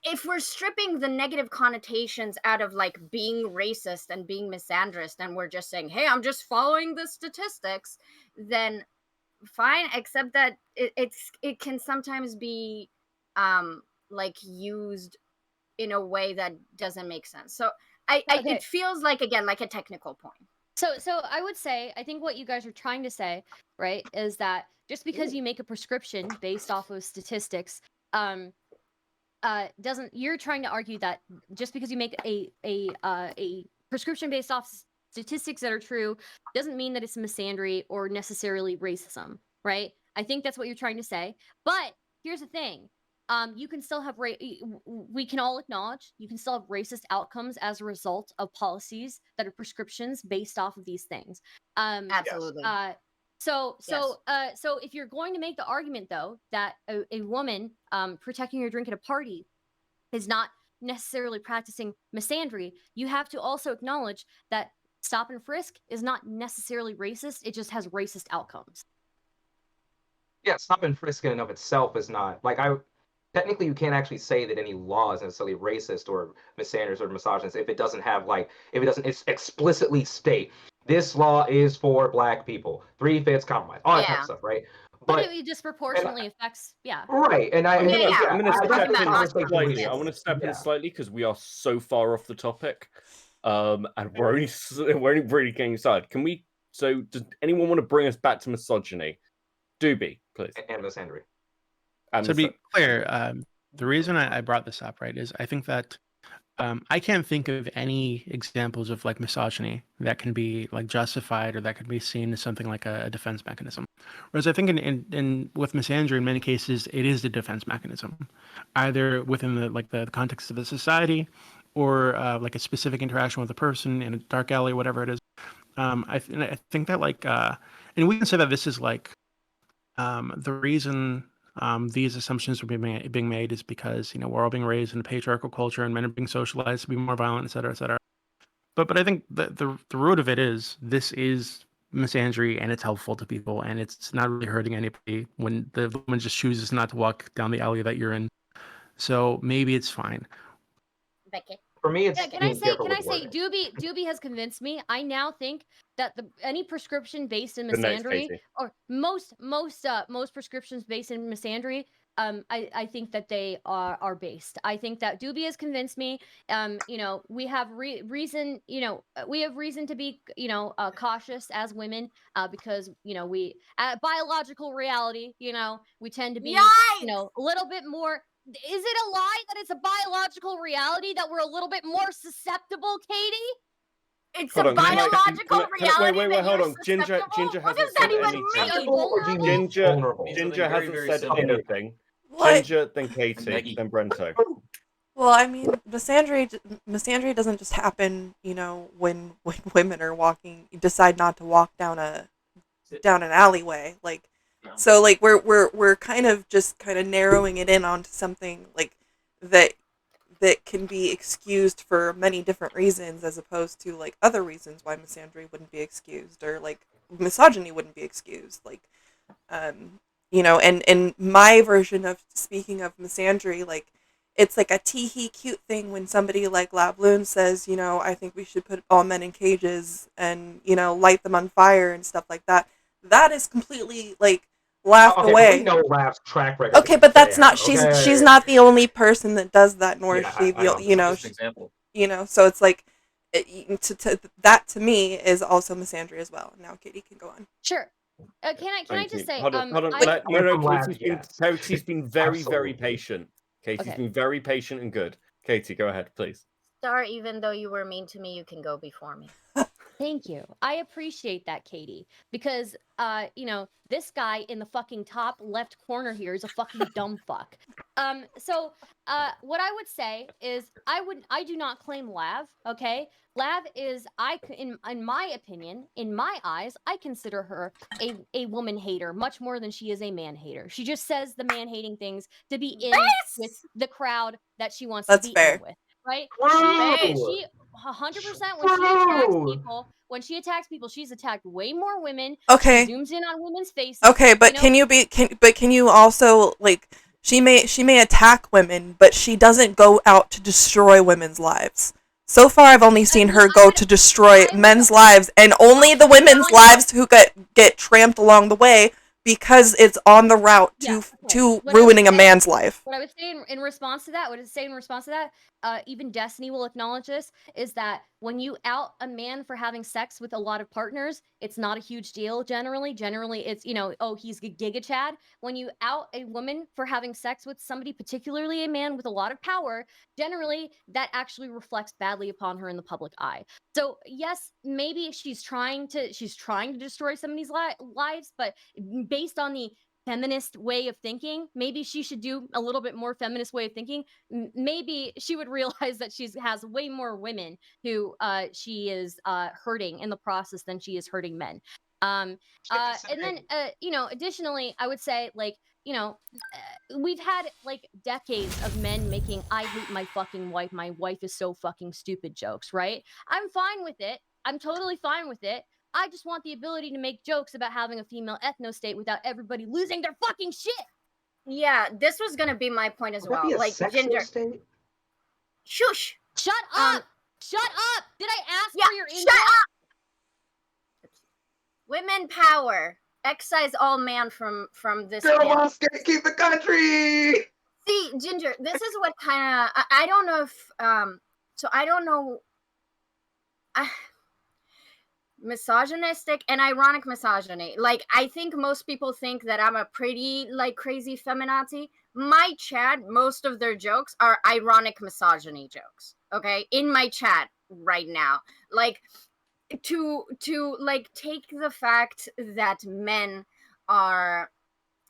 if we're stripping the negative connotations out of like being racist and being misandrist, and we're just saying, hey, I'm just following the statistics, then fine, except that it can sometimes be like used in a way that doesn't make sense. So Okay. it feels like, again, like a technical point. So I would say, I think what you guys are trying to say, right, is that just because you make a prescription based off of statistics, doesn't, you're trying to argue that just because you make a prescription based off statistics that are true doesn't mean that it's misandry or necessarily racism, right? I think that's what you're trying to say. But here's the thing. You can still have we can all acknowledge you can still have racist outcomes as a result of policies that are prescriptions based off of these things. Absolutely. So if you're going to make the argument though that a woman protecting your drink at a party is not necessarily practicing misandry, you have to also acknowledge that stop and frisk is not necessarily racist. It just has racist outcomes. Yeah, stop and frisk in and of itself is not like technically you can't actually say that any law is necessarily racist or misandrous or misogynist if it doesn't have like if it doesn't explicitly state this law is for black people, 3/5 compromise, all that type of stuff, right? But But it disproportionately affects, right, and I'm yeah, gonna I step think the in conversation slightly. I was want to step in yeah. slightly because we are so far off the topic, and we're only really getting started. Can we? So, does anyone want to bring us back to misogyny? Doobie, please. And Misandry. So to be clear, the reason I brought this up, right, is I think that I can't think of any examples of like misogyny that can be like justified or that can be seen as something like a defense mechanism. Whereas I think in with misandry, in many cases, it is the defense mechanism, either within the context of the society, or like a specific interaction with a person in a dark alley, whatever it is. I think that and we can say that this is like the reason these assumptions are being made is because we're all being raised in a patriarchal culture and men are being socialized to be more violent, et cetera, et cetera. But I think the root of it is this is misandry and it's helpful to people and it's not really hurting anybody when the woman just chooses not to walk down the alley that you're in. So maybe it's fine. Beckett. For me, it's Can I say, Doobie has convinced me. I now think that any prescription based in misandry, or most prescriptions based in misandry, I think that they are based. I think that Doobie has convinced me. We have reason. We have reason to be cautious as women, because we biological reality. We tend to be a little bit more. Is it a lie that it's a biological reality that we're a little bit more susceptible, Katie? It's a biological reality. Wait, hold on. Ginger hasn't said anything. Ginger hasn't said anything. Ginger, then Katie, then Brento. Well, I mean, misandry doesn't just happen, when women are decide not to walk down an alleyway, like. So like we're kind of narrowing it in onto something like that can be excused for many different reasons, as opposed to like other reasons why misandry wouldn't be excused, or like misogyny wouldn't be excused, like and my version of speaking of misandry, like it's like a tee-hee cute thing when somebody like Lavloon says, I think we should put all men in cages and light them on fire and stuff like that. That is completely like laughed away. We know Lav's track record. Okay, but that's not she's not the only person that does that, nor is she the just an example. So it's like that to me is also misandry as well. Now Katie can go on. Sure. Can I just say hold on. Katie's been very patient. Katie's been very patient and good. Katie, go ahead, please. Star, even though you were mean to me, you can go before me. Thank you. I appreciate that, Katie, because this guy in the fucking top left corner here is a fucking dumb fuck. So what I would say is I do not claim Lav, okay? Lav is in my opinion, in my eyes, I consider her a woman hater much more than she is a man hater. She just says the man hating things to be in with the crowd that she wants to be in with. Right? She 100% when she attacks people, she's attacked way more women. Okay. She zooms in on women's faces. Okay, but can you also like she may attack women, but she doesn't go out to destroy women's lives. So far I've only seen her go to destroy men's lives, and only the women's lives who get tramped along the way, because it's on the route to ruining a man's life. What I would say in response to that, even Destiny will acknowledge this, is that when you out a man for having sex with a lot of partners, it's not a huge deal generally. Generally, it's, he's Giga Chad. When you out a woman for having sex with somebody, particularly a man with a lot of power, generally that actually reflects badly upon her in the public eye. So yes, maybe she's trying to destroy somebody's lives, but based on the feminist way of thinking, maybe she should do a little bit more feminist way of thinking. Maybe she would realize that she has way more women who she is hurting in the process than she is hurting men. And then additionally, I would say we've had like decades of men making "I hate my fucking wife, my wife is so fucking stupid" jokes, right? I'm fine with it. I'm totally fine with it. I just want the ability to make jokes about having a female ethno-state without everybody losing their fucking shit. Yeah, this was gonna be my point as Would that well. be a Like sexual Ginger, state? shush. Shut up! Shut up! Did I ask Yeah, for your shut input? up. Women power. Excise all man from this Girl panel. boss can't keep the country. See, Ginger, this is what kind of I don't know if so I don't know. Misogynistic and ironic misogyny. Like, I think most people think that I'm a pretty, like, crazy feminazi. My chat, most of their jokes are ironic misogyny jokes. Okay, in my chat right now, like, to like take the fact that men are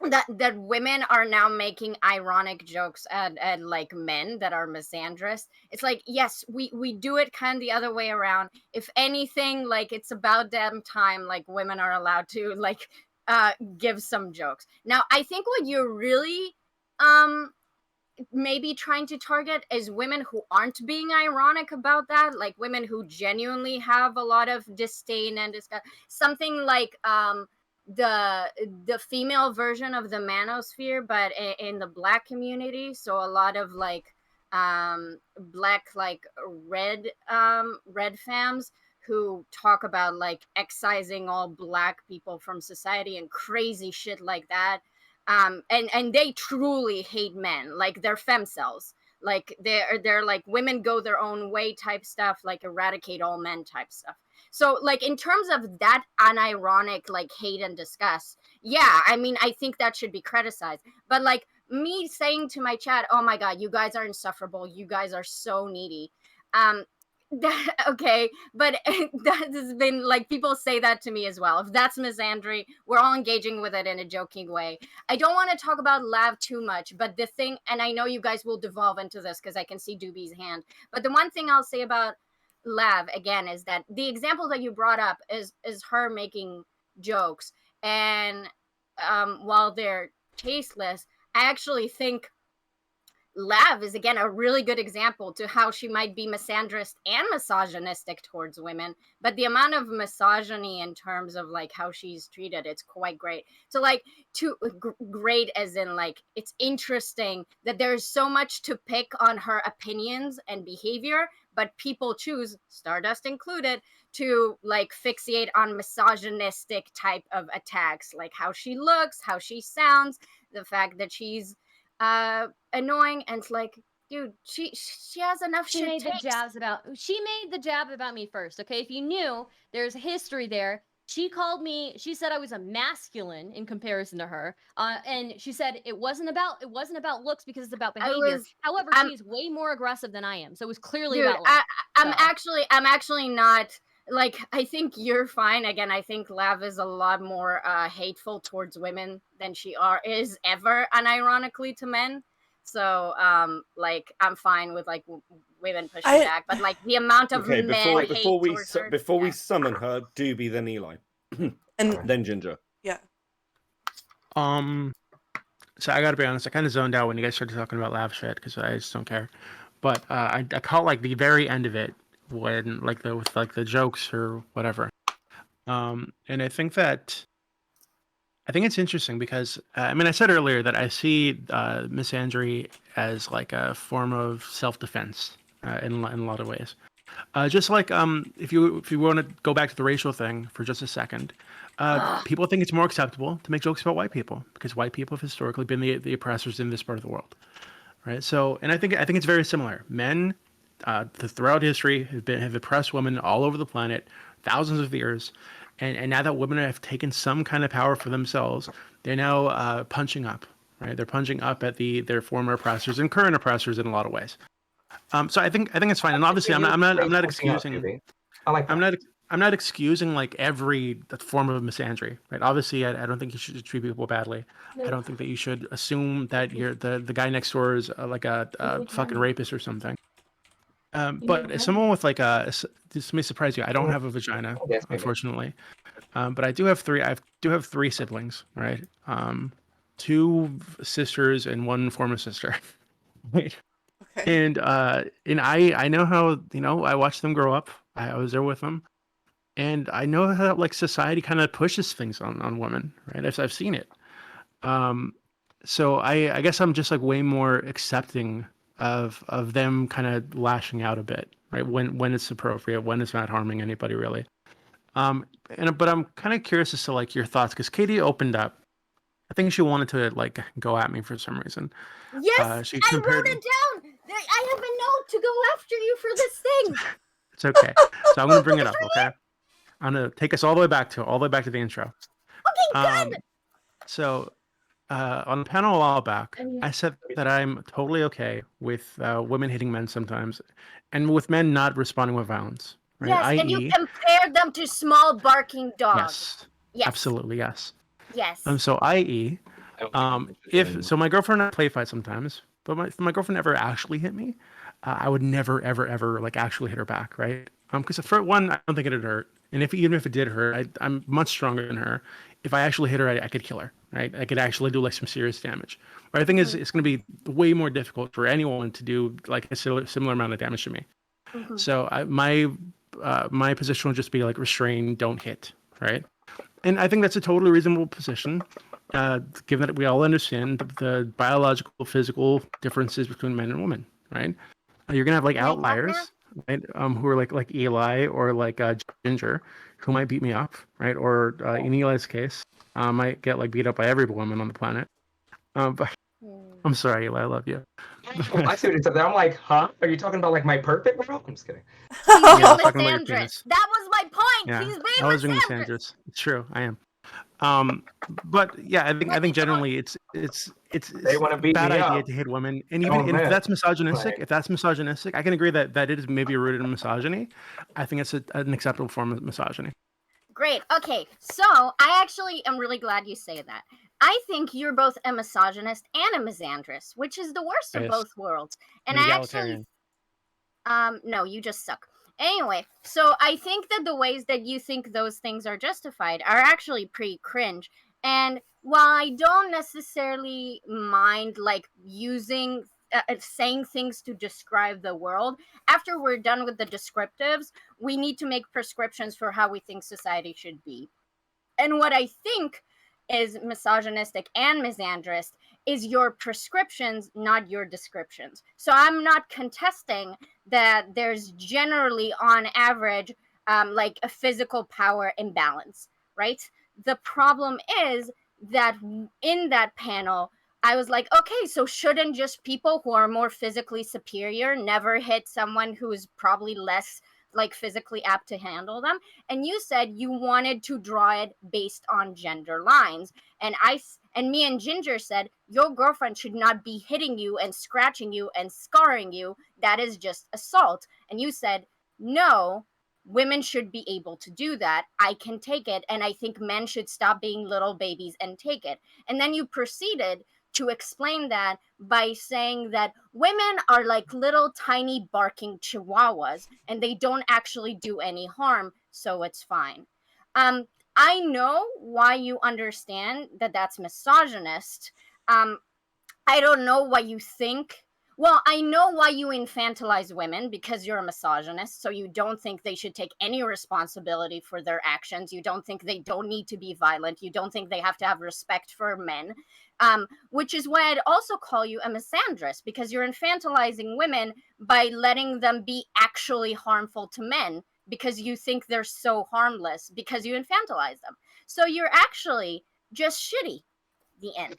that women are now making ironic jokes at like men that are misandrous. It's like, yes, we do it kind of the other way around. If anything, like, it's about damn time like women are allowed to like give some jokes. Now I think what you're really maybe trying to target is women who aren't being ironic about that, like women who genuinely have a lot of disdain and disgust. Something like the female version of the manosphere, but in the black community. So a lot of like black, like red femmes who talk about like excising all black people from society and crazy shit like that. And they truly hate men, like they're femcells, like they're like women go their own way type stuff, like eradicate all men type stuff. So like in terms of that unironic like hate and disgust, yeah, I mean, I think that should be criticized. But like me saying to my chat, oh my god, you guys are insufferable, you guys are so needy, um okay, but that has been like, people say that to me as well. If that's misandry, we're all engaging with it in a joking way. I don't want to talk about Lav too much, but the thing, and I know you guys will devolve into this because I can see Doobie's hand, but the one thing I'll say about Lav again is that the example that you brought up is her making jokes, and while they're tasteless, I actually think Lav is again a really good example to how she might be misandrist and misogynistic towards women, but the amount of misogyny in terms of like how she's treated, it's quite great. So like, great as in like, it's interesting that there's so much to pick on her opinions and behavior, but people choose, Stardust included, to like fixate on misogynistic type of attacks, like how she looks, how she sounds, the fact that she's annoying, and it's like, dude, she has enough She shit made the takes. she made the jab about me first. Okay, if you knew, there's a history there. She called me, she said I was a masculine in comparison to her, and she said it wasn't about looks because it's about behavior. However, she's way more aggressive than I am, so it was clearly Dude, about looks. I'm actually not, like, I think you're fine. Again, I think Lav is a lot more hateful towards women than she is ever, unironically, to men. So like, I'm fine with like women pushing back, but like the amount of men hate towards her. Before we summon her, Doobie, then Eli, And then Ginger. yeah, So I gotta be honest, I kind of zoned out when you guys started talking about laugh shit because I just don't care. But I caught like the very end of it when like with like the jokes or whatever. And I think it's interesting because I mean, I said earlier that I see misandry as like a form of self-defense in a lot of ways. Just like if you want to go back to the racial thing for just a second, people think it's more acceptable to make jokes about white people because white people have historically been the oppressors in this part of the world, right? So, and I think it's very similar. Men, throughout history, have oppressed women all over the planet, thousands of years, and now that women have taken some kind of power for themselves, they're now punching up, right? They're punching up at their former oppressors and current oppressors in a lot of ways. So I think it's fine, and obviously I'm not excusing. I like that. I'm not excusing like every form of misandry, right? Obviously, I don't think you should treat people badly. I don't think that you should assume that you're the guy next door is like a fucking rapist or something. But as someone with like this may surprise you, I don't have a vagina, unfortunately. But I do have three. I do have three siblings, right? Two sisters and one former sister. Right. okay. And I know how, I watched them grow up. I was there with them, and I know how like society kind of pushes things on women, right? I've seen it. so I guess I'm just like way more accepting of them kind of lashing out a bit, right? When it's appropriate, when it's not harming anybody really. But I'm kind of curious as to like your thoughts because Katie opened up. I think she wanted to like go at me for some reason. Yes, She I wrote compared. it down. I have a note to go after you for this thing. It's okay. So I'm gonna bring it It's up. right Okay. I'm gonna take us all the way back to the intro. Okay, good. So on the panel a while back, I said that I'm totally okay with women hitting men sometimes, and with men not responding with violence. Right? Yes, and you I.e., compared them to small barking dogs. yes, Yes. absolutely yes. Yes. So I.e., I don't think I'm interested if anymore. so, my girlfriend and I play fight sometimes, but if my girlfriend ever actually hit me, I would never, ever, ever like actually hit her back, right? Because for one, I don't think it'd hurt, and even if it did hurt, I'm much stronger than her. If I actually hit her, I could kill her, right? I could actually do like some serious damage. But I think it's going to be way more difficult for anyone to do like a similar amount of damage to me. So my position would just be like restrain, don't hit, right? And I think that's a totally reasonable position, given that we all understand the biological, physical differences between men and women, right? You're gonna have like Wait, what now? outliers, right? Who are like Eli or like Ginger, who might beat me up, right? Or in Eli's case, might get like beat up by every woman on the planet. But I'm sorry, Eli, I love you. I see what you said there. I'm like, huh? Are you talking about like my perfect world? I'm just kidding. He's Yeah, I being was talking about your misandrous. penis. That was my point. Yeah, He's I being was doing misandrous. Misandrous. It's true, I am. But yeah, I think generally it's They want to a beat bad me idea up. to hit women, and Oh, if man. that's misogynistic, Like- I can agree that it is maybe rooted in misogyny. I think it's an acceptable form of misogyny. Great. Okay, so I actually am really glad you say that. I think you're both a misogynist and a misandrist, which is the worst of Yes. both worlds. And I'm I actually, no, you just suck. Anyway, so I think that the ways that you think those things are justified are actually pretty cringe. And while I don't necessarily mind like using saying things to describe the world, after we're done with the descriptives, we need to make prescriptions for how we think society should be. And what I think is misogynistic and misandrist is your prescriptions, not your descriptions. So I'm not contesting that there's generally, on average, like a physical power imbalance, right? The problem is that in that panel, I was like, okay, so shouldn't just people who are more physically superior never hit someone who's probably less like physically apt to handle them? And you said you wanted to draw it based on gender lines, and me and Ginger said your girlfriend should not be hitting you and scratching you and scarring you. That is just assault. And you said no, women should be able to do that. I can take it, and I think men should stop being little babies and take it. And then you proceeded to explain that by saying that women are like little tiny barking chihuahuas and they don't actually do any harm, so it's fine. I know why you understand that that's misogynist. I don't know why you think. Well, I know why you infantilize women, because you're a misogynist, so you don't think they should take any responsibility for their actions. You don't think they don't need to be violent. You don't think they have to have respect for men. Which is why I'd also call you a misandrist, because you're infantilizing women by letting them be actually harmful to men, because you think they're so harmless because you infantilize them. So you're actually just shitty. The end.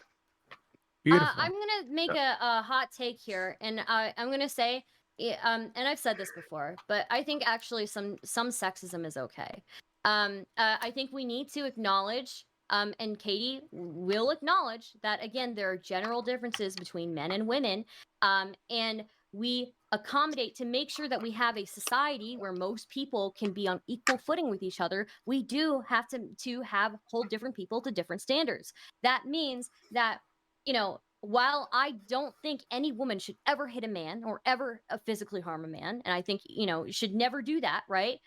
Beautiful. I'm gonna make a hot take here, and I'm gonna say, and I've said this before, but I think actually some sexism is okay. I think we need to acknowledge, and Katie will acknowledge that again there are general differences between men and women, and we accommodate to make sure that we have a society where most people can be on equal footing with each other. We do have to have hold different people to different standards. That means that, while I don't think any woman should ever hit a man or ever physically harm a man, and I think, should never do that, right?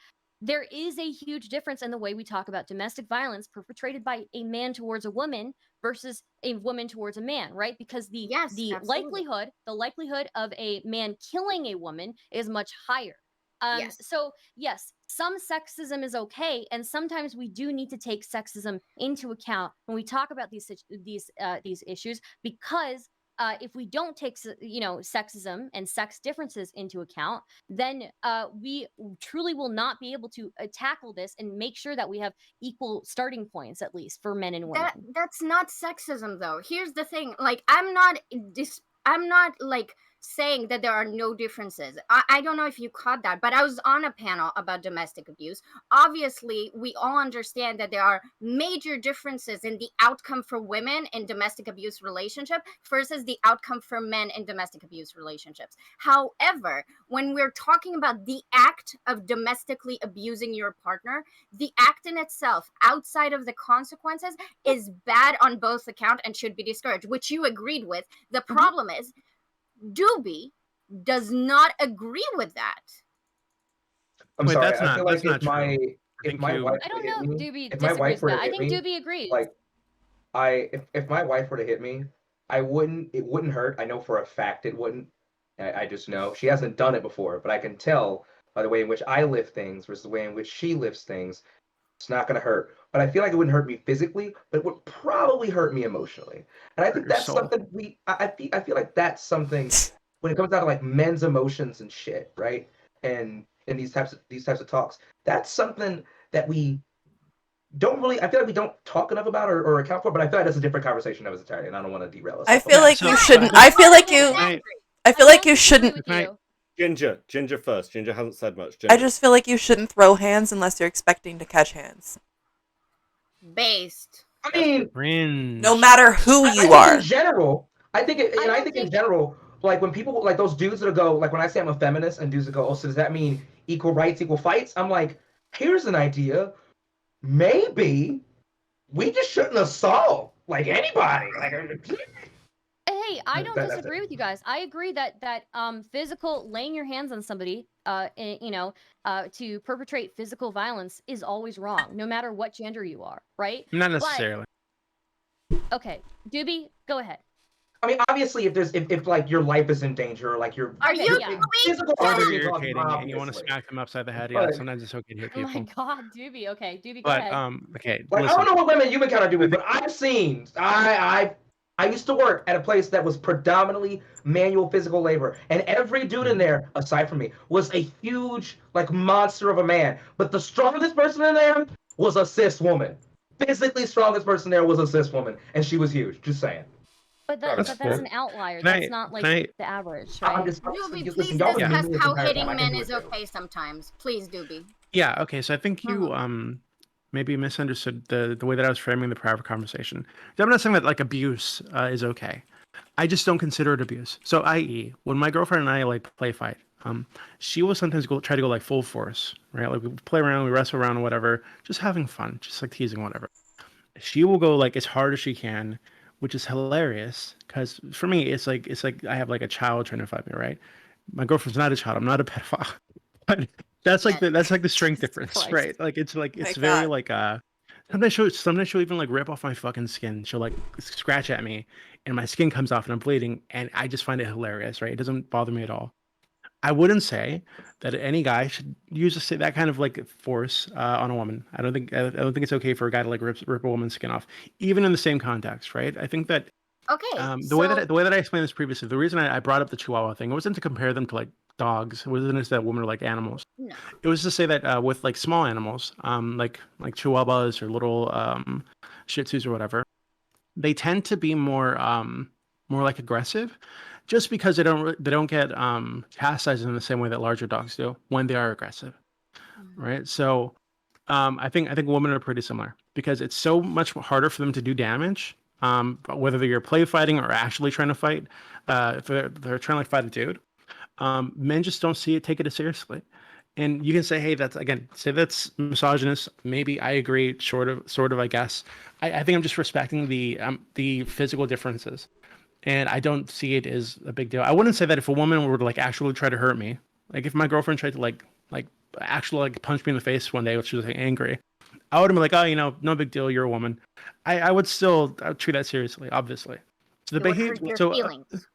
There is a huge difference in the way we talk about domestic violence perpetrated by a man towards a woman versus a woman towards a man, right? Because the Yes, absolutely. likelihood of a man killing a woman is much higher. Yes. So yes, some sexism is okay, and sometimes we do need to take sexism into account when we talk about these issues, because if we don't take sexism and sex differences into account, then we truly will not be able to tackle this and make sure that we have equal starting points, at least for men and women. That's not sexism, though. Here's the thing: like, I'm not like saying that there are no differences. I don't know if you caught that, but I was on a panel about domestic abuse. Obviously, we all understand that there are major differences in the outcome for women in domestic abuse relationship versus the outcome for men in domestic abuse relationships. However, when we're talking about the act of domestically abusing your partner, the act in itself, outside of the consequences, is bad on both accounts and should be discouraged, which you agreed with. The problem is, Doobie does not agree with that. I'm Wait, sorry. that's I feel like not true. if my wife I were don't to hit know if me, Doobie if my wife disagrees with were to that. I hit think me, Doobie agrees. like if my wife were to hit me, it wouldn't hurt. I know for a fact it wouldn't. I just know. She hasn't done it before, but I can tell by the way in which I lift things versus the way in which she lifts things. It's not gonna hurt. But I feel like it wouldn't hurt me physically, but it would probably hurt me emotionally. And I Hurt think your that's soul. something I feel like that's something when it comes down to like men's emotions and shit, right? And in these types of talks, that's something that we don't really I feel like we don't talk enough about or account for, but I feel like that's a different conversation of entirely, and I don't want to derail us I off of feel Yeah, that. like so you so shouldn't. I I feel like Can you. I- I feel like you shouldn't. With Can I- you. Ginger first. Ginger hasn't said much. I Ginger. just feel like you shouldn't throw hands unless you're expecting to catch hands. Based. I mean, cringe. No matter who I you think are. in general, I don't in think- general, like when people like those dudes that go like when I say I'm a feminist and dudes that go, oh, so does that mean equal rights, equal fights? I'm like, here's an idea. Maybe we just shouldn't assault like anybody. Like Hey, I don't that's disagree it. with you guys. I agree that physical laying your hands on somebody, to perpetrate physical violence is always wrong, no matter what gender you are, right? Not necessarily. Okay, Doobie, go ahead. I mean, obviously, if like your life is in danger, or like Are Okay, you yeah. physical Or harm they're is on, irritating and you want to obviously. smack them upside the head. Yeah, But- sometimes it's okay to hit Oh my people. god, Doobie. Okay, Doobie, go But ahead. okay, Like I listen. don't know what women you've encountered, Doobie, but I've seen. I used to work at a place that was predominantly manual physical labor, and every dude in there, aside from me, was a huge like monster of a man. But the strongest person in there was a cis woman. Physically strongest person there was a cis woman, and she was huge. Just saying. But That's that's fair. an outlier. Can I- That's not like can I- the average, I'm right? just Doobie, listen, please y'all been discuss mean this how entire hitting time. I can men do is it too. okay sometimes. Please, Doobie. Yeah, okay. So I think you maybe misunderstood the way that I was framing the private conversation. I'm not saying that like abuse is okay. I just don't consider it abuse. So, i.e., when my girlfriend and I like play fight, she will sometimes try to go like full force, right? Like we play around, we wrestle around, whatever, just having fun, just like teasing, whatever. She will go like as hard as she can, which is hilarious because for me, it's like I have like a child trying to fight me, right? My girlfriend's not a child. I'm not a pedophile, but that's like the strength difference, Christ. right? Like it's My very God. like sometimes she'll even like rip off my fucking skin. She'll like scratch at me, and my skin comes off, and I'm bleeding, and I just find it hilarious, right? It doesn't bother me at all. I wouldn't say that any guy should use that kind of like force on a woman. I don't think it's okay for a guy to like rip a woman's skin off, even in the same context, right? I think that Okay. the way that I explained this previously, the reason I brought up the Chihuahua thing, it wasn't to compare them to like dogs. It wasn't to say that women are like animals. No. It was to say that with like small animals, like Chihuahuas or little Shih Tzus or whatever, they tend to be more like aggressive, just because they don't get chastised in the same way that larger dogs do when they are aggressive, right? So I think women are pretty similar because it's so much harder for them to do damage. Whether you're play fighting or actually trying to fight, if they're trying to like fight a dude, men just don't take it as seriously. And you can say, hey, that's misogynist. Maybe I agree, sort of, I guess. I think I'm just respecting the physical differences, and I don't see it as a big deal. I wouldn't say that if a woman were to like actually try to hurt me, like if my girlfriend tried to like actually like punch me in the face one day, which was like angry, I would have been like, oh, no big deal, you're a woman. I would treat that seriously, obviously. So It would hurt your feelings.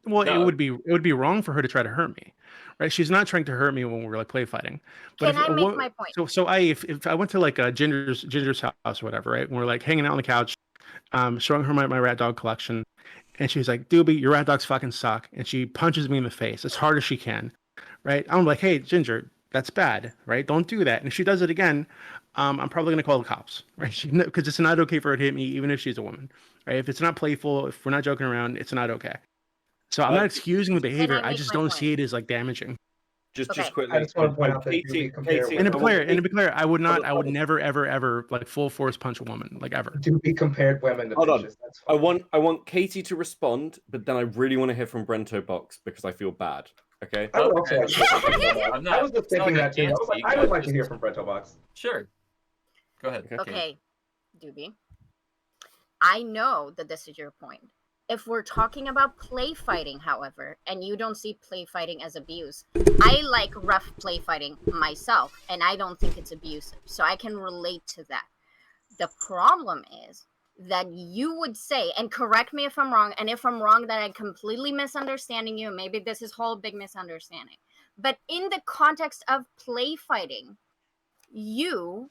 Well, No. it would be wrong for her to try to hurt me, right? She's not trying to hurt me when we're like play fighting. But Can I make my point? so if I went to like a Ginger's house or whatever, right? And we're like hanging out on the couch, showing her my rat dog collection, and she's like, "Doobie, your rat dogs fucking suck," and she punches me in the face as hard as she can, right? I'm like, "Hey, Ginger, that's bad, right? Don't do that." And if she does it again, I'm probably gonna call the cops, right? Because it's not okay for her to hit me, even if she's a woman, right? If it's not playful, if we're not joking around, it's not okay. So I'm not excusing the behavior. I make just my don't point? see it as like damaging. Just Okay. quickly. I just want to point on out that Katie, Doobie compared Katie, And to women. be clear, I would Hold on. never, ever, like full force punch a woman, like ever. Doobie compared women to Hold on. bitches. That's I fine. want Katie to respond, but then I really want to hear from Brento Box because I feel bad. Okay. I would also Okay. like to hear from Brento Box. I'm not- I was just it's not thinking like that too. I was like, antique, I would I like to hear just- from Brento Box. Sure. Go ahead. Okay, Doobie. I know that this is your point. If we're talking about play fighting, however, and you don't see play fighting as abuse, I like rough play fighting myself, and I don't think it's abusive. So I can relate to that. The problem is that you would say, and correct me if I'm wrong, and if I'm wrong, that I'm completely misunderstanding you, maybe this is whole big misunderstanding. But in the context of play fighting, you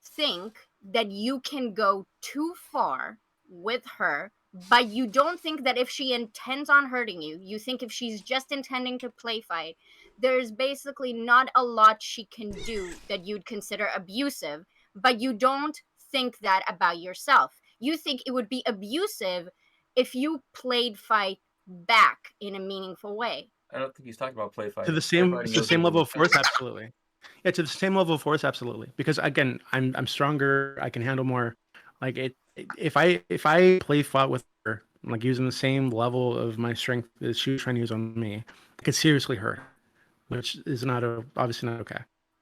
think that you can go too far with her, but you don't think that if she intends on hurting you, you think if she's just intending to play fight, there's basically not a lot she can do that you'd consider abusive, but you don't think that about yourself. You think it would be abusive if you played fight back in a meaningful way. I don't think he's talking about play fighting. To the Play same fighting to the is same in level of force, defense. absolutely. Yeah, to the same level of force, absolutely. Because again, I'm stronger. I can handle more. Like if I play fought with her, like using the same level of my strength as she was trying to use on me, I could seriously hurt, which is obviously not okay.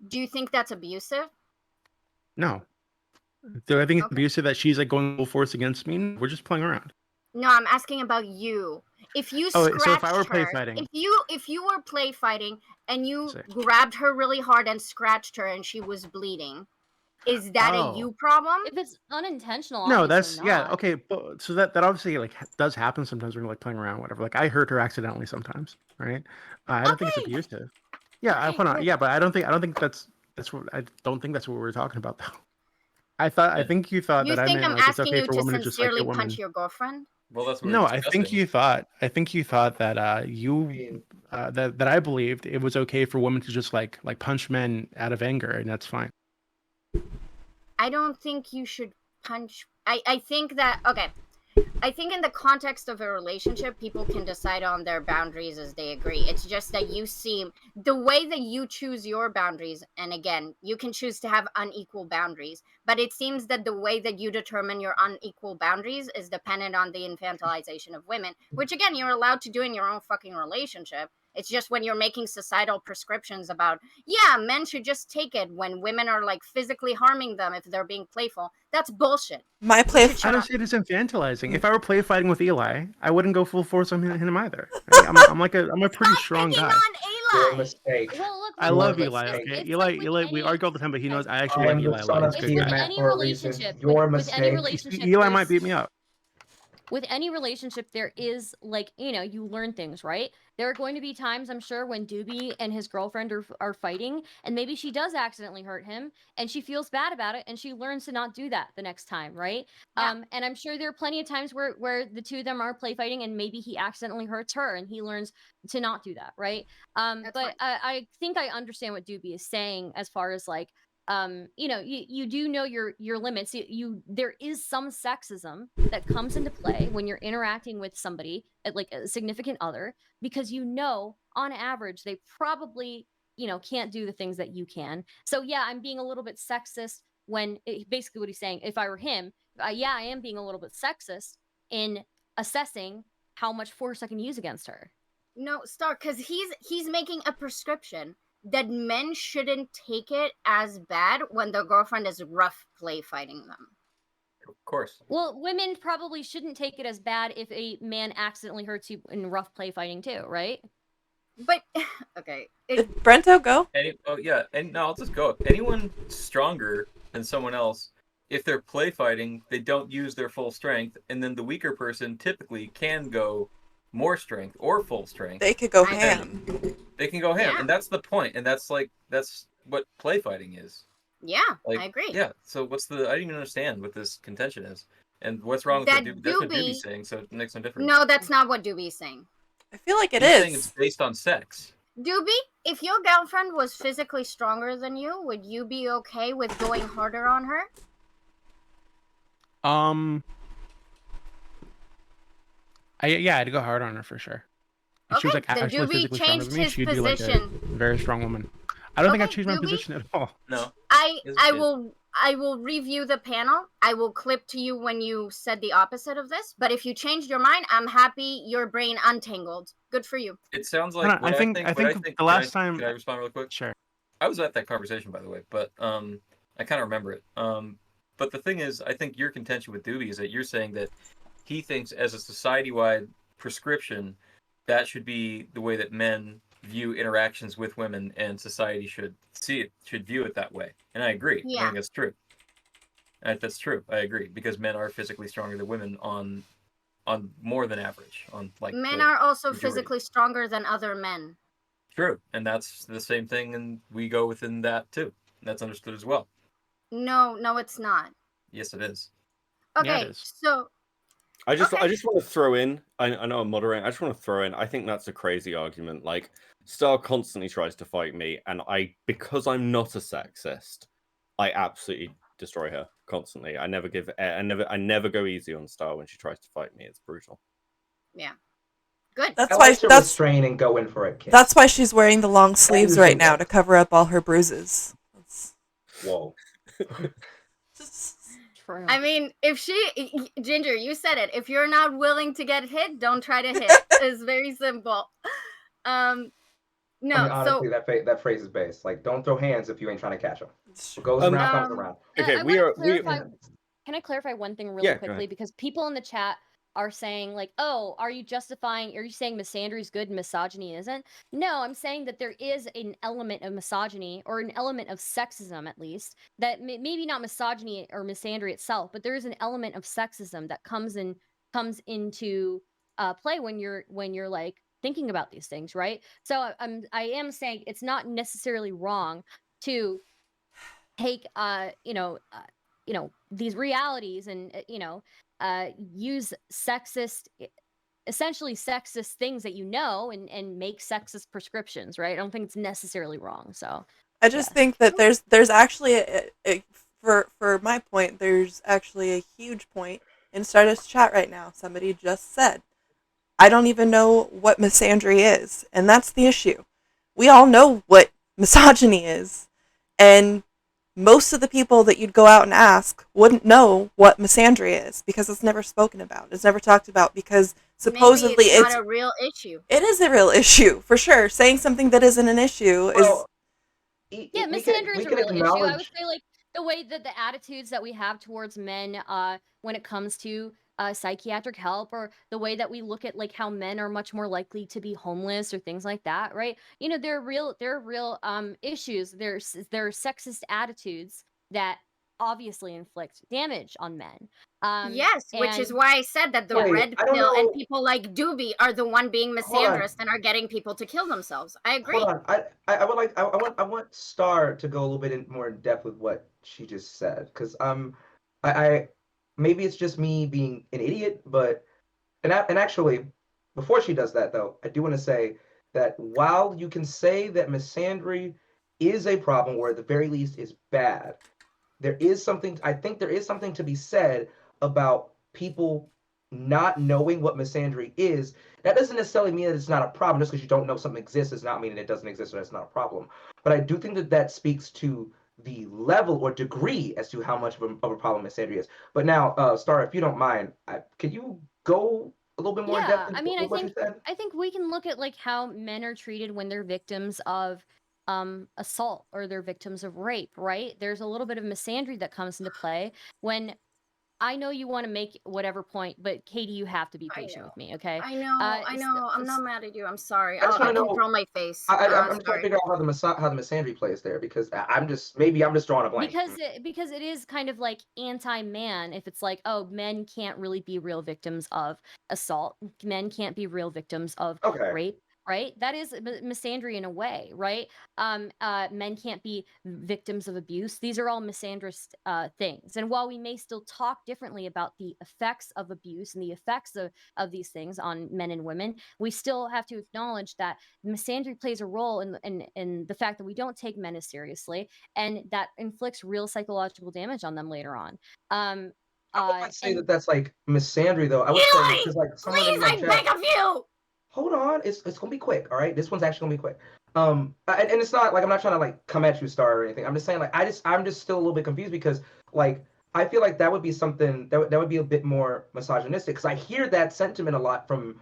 Do you think that's abusive? No. Do I think it's Okay. abusive that she's like going full force against me? We're just playing around. No, I'm asking about you. If you Oh, scratched so if I were play her, fighting, if you were play fighting and you Sick. grabbed her really hard and scratched her and she was bleeding, is that a Oh. you problem? If it's unintentional, No, obviously that's not. okay. But so that obviously like does happen sometimes when you're like playing around, whatever. Like I hurt her accidentally sometimes, right? I don't think it's Okay. abusive. Yeah, Okay, hold on. good. Yeah, but I don't think that's what I don't think that's what we're talking about though. I think you thought You that I think meant I'm like it's asking okay you for to women to just like sincerely hit women. punch your girlfriend? Well, that's what No, we're I discussing. think you thought that you that I believed it was okay for women to just like punch men out of anger, and that's fine. I don't think you should punch. I think that, okay. I think in the context of a relationship, people can decide on their boundaries as they agree. It's just that you seem, the way that you choose your boundaries, and again, you can choose to have unequal boundaries, but it seems that the way that you determine your unequal boundaries is dependent on the infantilization of women, which again, you're allowed to do in your own fucking relationship. It's just when you're making societal prescriptions about, yeah, men should just take it when women are like physically harming them if they're being playful. That's bullshit. My You play should I shut don't up. see it as infantilizing. If I were play fighting with Eli, I wouldn't go full force on him either. Right? I'm a pretty Stop strong picking guy. on Your Eli. mistake. Well, look, I Your love it's Eli. just- mistake. Okay, it's Eli, like with Eli. We any- argue all the time, but he knows I actually I like am the Eli a son lot. of He's a It's good with guy. any for a reason. relationship. Your with any mistake. relationship, Eli might there's- beat me up. with any relationship, there is like, you learn things, right? There are going to be times, I'm sure, when Doobie and his girlfriend are fighting, and maybe she does accidentally hurt him, and she feels bad about it, and she learns to not do that the next time, right? Yeah. And I'm sure there are plenty of times where the two of them are play fighting, and maybe he accidentally hurts her, and he learns to not do that, right? That's But fine. I think I understand what Doobie is saying as far as like, you do know your limits. There is some sexism that comes into play when you're interacting with somebody like a significant other, because on average they probably can't do the things that you can. So yeah, I'm being a little bit sexist when basically what he's saying, if I were him, yeah, I am being a little bit sexist in assessing how much force I can use against her. No, Star, because he's making a prescription that men shouldn't take it as bad when their girlfriend is rough play fighting them. Of course. Well, women probably shouldn't take it as bad if a man accidentally hurts you in rough play fighting too, right? But okay, Brento, go. And no, I'll just go. Anyone stronger than someone else, if they're play fighting, they don't use their full strength, and then the weaker person typically can go more strength or full strength, They could go I ham. they can go ham, Yeah. and that's the point. And that's what play fighting is. Yeah, Like, I agree. yeah. So I didn't even understand what this contention is, and what's wrong with That what That's what Doobie- Doobie's saying. So it makes no difference. No, that's not what Doobie's saying. I feel like it He's saying it's is. based on sex. Doobie, if your girlfriend was physically stronger than you, would you be okay with going harder on her? I'd go hard on her for sure. If she was Okay, like then actually Doobie physically stronger changed than me, his she'd be like a position. very strong woman. I don't think I've Okay, changed my Doobie? position at all. No. I Is a kid. will review the panel. I will clip to you when you said the opposite of this. But if you changed your mind, I'm happy your brain untangled. Good for you. It sounds Hold like on, what I think the last time. Can I respond real quick? Sure. I was at that conversation, by the way, but I kind of remember it. But the thing is, I think your contention with Doobie is that you're saying that he thinks as a society-wide prescription, that should be the way that men view interactions with women, and society should view it that way. And I agree. I Yeah. think that's true. That's true. I agree, because men are physically stronger than women on more than average. Men are also majority. physically stronger than other men. True, and that's the same thing, and we go within that too. That's understood as well. No, it's not. Yes, it is. Okay, Yeah, it is. so I just Okay. want to throw in. I know I'm moderating. I just want to throw in. I think that's a crazy argument. Like, Star constantly tries to fight me, and because I'm not a sexist, I absolutely destroy her constantly. I never go easy on Star when she tries to fight me. It's brutal. yeah, good. That's I why like to restrain and go in for a kiss. that's why she's wearing the long sleeves right now that. to cover up all her bruises. Whoa. True. I mean, if Ginger, you said it. If you're not willing to get hit, don't try to hit. It's very simple. No, I mean, honestly, that phrase is based. Like, don't throw hands if you ain't trying to catch them. What goes around comes around. Okay, Can I clarify one thing really Yeah, go quickly? ahead. Because people in the chat are saying like, "Oh, are you saying misandry is good and misogyny isn't?" No, I'm saying that there is an element of misogyny or an element of sexism, at least, that maybe not misogyny or misandry itself, but there is an element of sexism that comes into play when you're like thinking about these things, right? So I am saying it's not necessarily wrong to take these realities and use essentially sexist things that and make sexist prescriptions, right? I don't think it's necessarily wrong. So I just think that there's actually for my point, there's actually a huge point in Stardust chat right now. Somebody just said, I don't even know what misandry is, and that's the issue. We all know what misogyny is, and most of the people that you'd go out and ask wouldn't know what misandry is because it's never spoken about. It's never talked about because supposedly maybe it's not a real issue. It is a real issue for sure. Saying something that isn't an issue is misandry is a real issue. I would say like the way that the attitudes that we have towards men when it comes to psychiatric help, or the way that we look at like how men are much more likely to be homeless or things like that, right? There are real issues. There are sexist attitudes that obviously inflict damage on men. Yes, which is why I said that the red pill and people like Doobie are the one being misandrous and are getting people to kill themselves. I agree. Hold on. I want Star to go a little bit more in depth with what she just said, because I maybe it's just me being an idiot, but and actually before she does that though, I do want to say that while you can say that misandry is a problem, or at the very least is bad, I think there is something to be said about people not knowing what misandry is. That doesn't necessarily mean that it's not a problem. Just because you don't know something exists does not mean that it doesn't exist or that's not a problem. But I do think that speaks to the level or degree as to how much of a problem misandry is. But now, Star, if you don't mind, can you go a little bit more in depth into what you said? I think we can look at like how men are treated when they're victims of assault or they're victims of rape, right? There's a little bit of misandry that comes into play when I know you want to make whatever point, but Katie, you have to be patient with me, okay? I know. I'm not mad at you. I'm sorry. I just I'll want to know. control my face. I'm trying to Sorry. figure out how the misandry plays there because I'm just drawing a blank. Because it is kind of like anti-man if it's like, oh, men can't really be real victims of assault, men can't be real victims of Okay. rape, right? That is misandry in a way, right? Men can't be victims of abuse. These are all misandrous things, and while we may still talk differently about the effects of abuse and the effects of these things on men and women, we still have to acknowledge that misandry plays a role in the fact that we don't take men as seriously, and that inflicts real psychological damage on them later on. I would not say And that that's like misandry though. I would say because like someone in Please, my I beg chat. of you. Hold on, it's gonna be quick. All right, this one's actually gonna be quick. And it's not like I'm not trying to like come at you, Star, or anything. I'm just saying like I'm just still a little bit confused because like I feel like that would be something that would be a bit more misogynistic because I hear that sentiment a lot from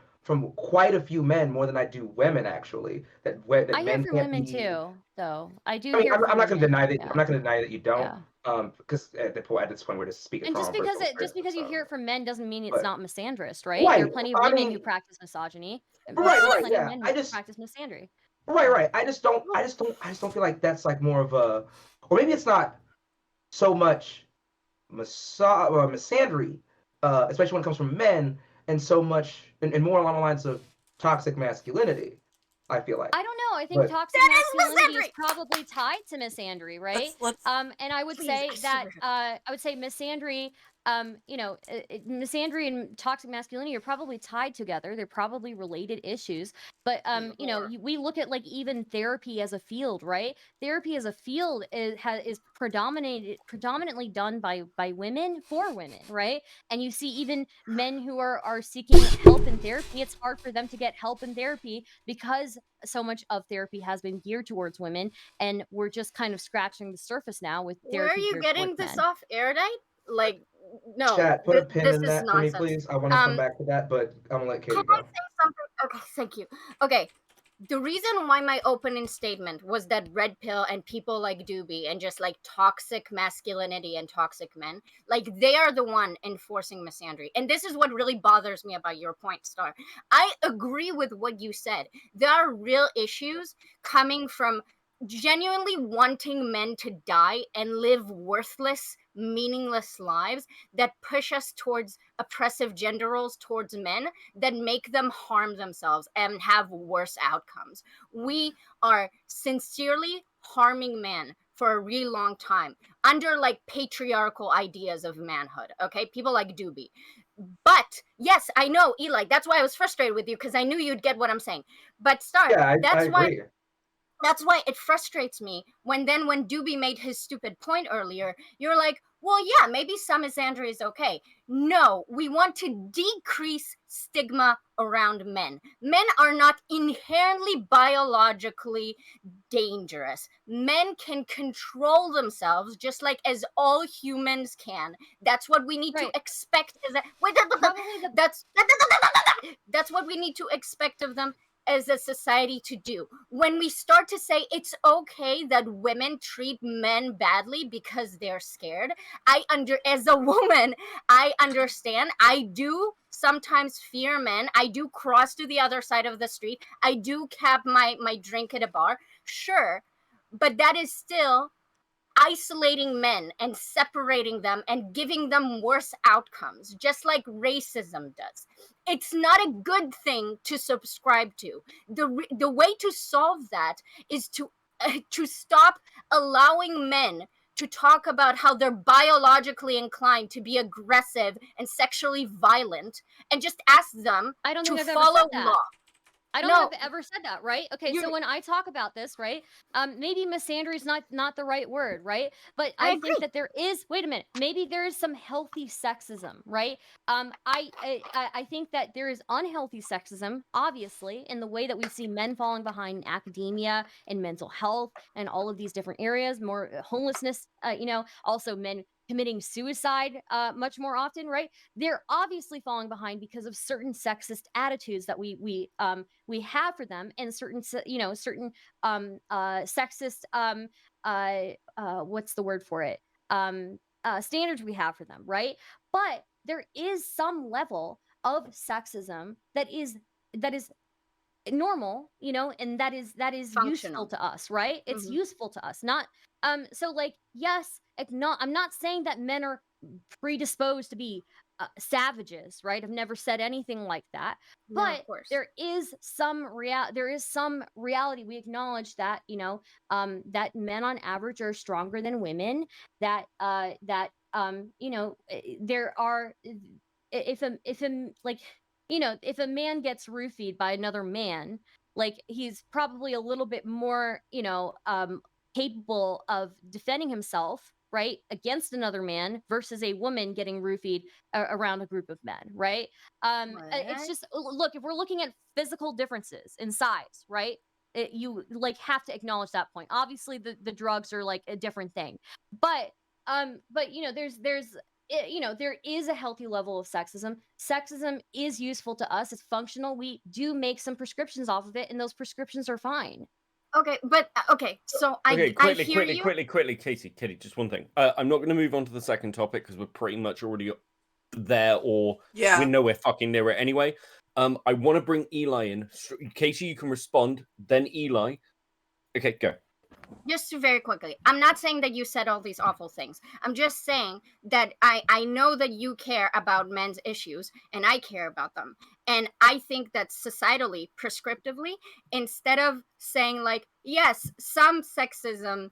quite a few men more than I do women actually. That I hear men from can't women be. too, though. I do I mean, hear I'm from not going to women. deny that. Yeah. I'm not going to deny that you don't, Yeah. because at this point we're just speaking And from just our because personal just because you experiences, hear it from men doesn't mean it's but not misandrist, right? There are right. plenty of I women who mean, practice misogyny, and right, plenty of yeah. men who practice misandry. Right. I just don't feel like that's like more of a, or maybe it's not so much misandry, especially when it comes from men, and so much and more along the lines of toxic masculinity. I feel like, I don't know. I think but toxic That is masculinity is misandry. probably tied to misandry, right? Let's And I would Please, say I that swear to I would say misandry, misandry and toxic masculinity are probably tied together. They're probably related issues. But we look at like even therapy as a field, right? Therapy as a field is predominantly done by women for women, right? And you see even men who are seeking help in therapy, it's hard for them to get help in therapy because so much of therapy has been geared towards women, and we're just kind of scratching the surface now with Where are therapy you geared getting towards this men. off, Erudite? Like, no, chat, put a pin this in is that for me, nonsense. please. I want to come back to that, but I'm gonna let Can Katie I go. say something? Okay, thank you. Okay, the reason why my opening statement was that red pill and people like Doobie and just like toxic masculinity and toxic men, like they are the one enforcing misandry. And this is what really bothers me about your point, Star. I agree with what you said. There are real issues coming from genuinely wanting men to die and live worthless, meaningless lives that push us towards oppressive gender roles towards men that make them harm themselves and have worse outcomes. We are sincerely harming men for a really long time under like patriarchal ideas of manhood. Okay, people like Doobie. But yes, I know, Eli. That's why I was frustrated with you because I knew you'd get what I'm saying. But Star, Yeah, I that's why agree. that's why it frustrates me when Doobie made his stupid point earlier, you're like, well, yeah, maybe some misandry is okay. No, we want to decrease stigma around men. Men are not inherently biologically dangerous. Men can control themselves just like as all humans can. That's what we need to Right. expect. That's what we need to expect of them as a society to do. When we start to say it's okay that women treat men badly because they're scared, as a woman, I understand. I do sometimes fear men. I do cross to the other side of the street. I do cap my drink at a bar. Sure, but that is still isolating men and separating them and giving them worse outcomes, just like racism does. It's not a good thing to subscribe to. The way to solve that is to stop allowing men to talk about how they're biologically inclined to be aggressive and sexually violent, and just ask them I don't to think I've ever follow said that. law. I don't No, think I've ever said that, right? Okay, you. so when I talk about this, right, maybe misandry is not the right word, right? But I I think agree. that there is. Wait a minute, maybe there is some healthy sexism, right? I think that there is unhealthy sexism, obviously, in the way that we see men falling behind in academia and mental health and all of these different areas, more homelessness, also men committing suicide much more often, right? They're obviously falling behind because of certain sexist attitudes that we have for them, and certain sexist what's the word for it, standards we have for them, right? But there is some level of sexism that is normal, and that is useful Functional. to us, right? It's Mhm. useful to us. Not so like, yes, I'm not saying that men are predisposed to be savages, right? I've never said anything like that. No, of But course. there is some reality. We acknowledge that, that men on average are stronger than women, that there are, if a like, if a man gets roofied by another man, like, he's probably a little bit more, capable of defending himself, right, against another man versus a woman getting roofied around a group of men, right? It's Right. just, look, if we're looking at physical differences in size, right? You like have to acknowledge that point. Obviously, the drugs are like a different thing, but there is a healthy level of sexism. Sexism is useful to us. It's functional. We do make some prescriptions off of it, and those prescriptions are fine. Okay, but okay, so Okay, I hear you. quickly, Katie, just one thing. I'm not going to move on to the second topic because we're pretty much already there, or Yeah. we're nowhere fucking near it anyway. I want to bring Eli in. Katie, you can respond, then Eli. Okay, go. Just very quickly, I'm not saying that you said all these awful things. I'm just saying that I know that you care about men's issues and I care about them. And I think that societally, prescriptively, instead of saying like, yes, some sexism,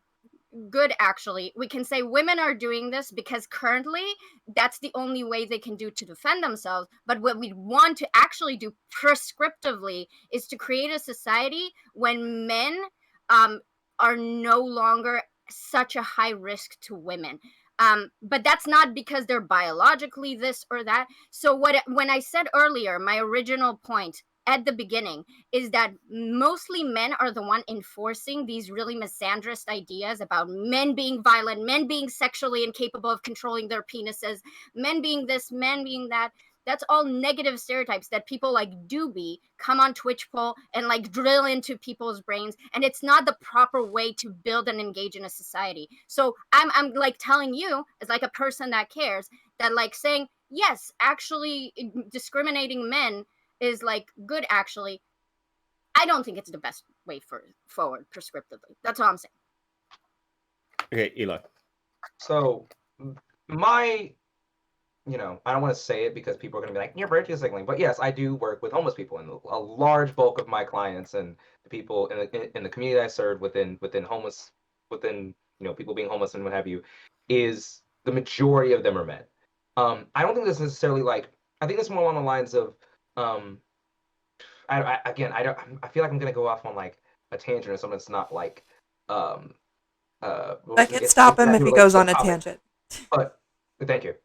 good, actually, we can say women are doing this because currently that's the only way they can do to defend themselves. But what we want to actually do prescriptively is to create a society when men um, are no longer such a high risk to women. But that's not because they're biologically this or that. So when I said earlier, my original point at the beginning is that mostly men are the one enforcing these really misandrist ideas about men being violent, men being sexually incapable of controlling their penises, men being this, men being that. That's all negative stereotypes that people like Doobie come on Twitch poll and like drill into people's brains, and it's not the proper way to build and engage in a society. So I'm like telling you, as like a person that cares, that like saying yes, actually discriminating men is like good. Actually, I don't think it's the best way forward prescriptively. That's all I'm saying. Okay, Eli. So my, I don't want to say it because people are going to be like, you're virtue signaling. But yes, I do work with homeless people, and a large bulk of my clients and the people in the community I serve within people being homeless and what have you, is the majority of them are men. I don't think this necessarily like. I think it's more along the lines of, again, I feel like I'm going to go off on like a tangent or something that's not like, I can stop him if he goes on a topic. tangent. But thank you.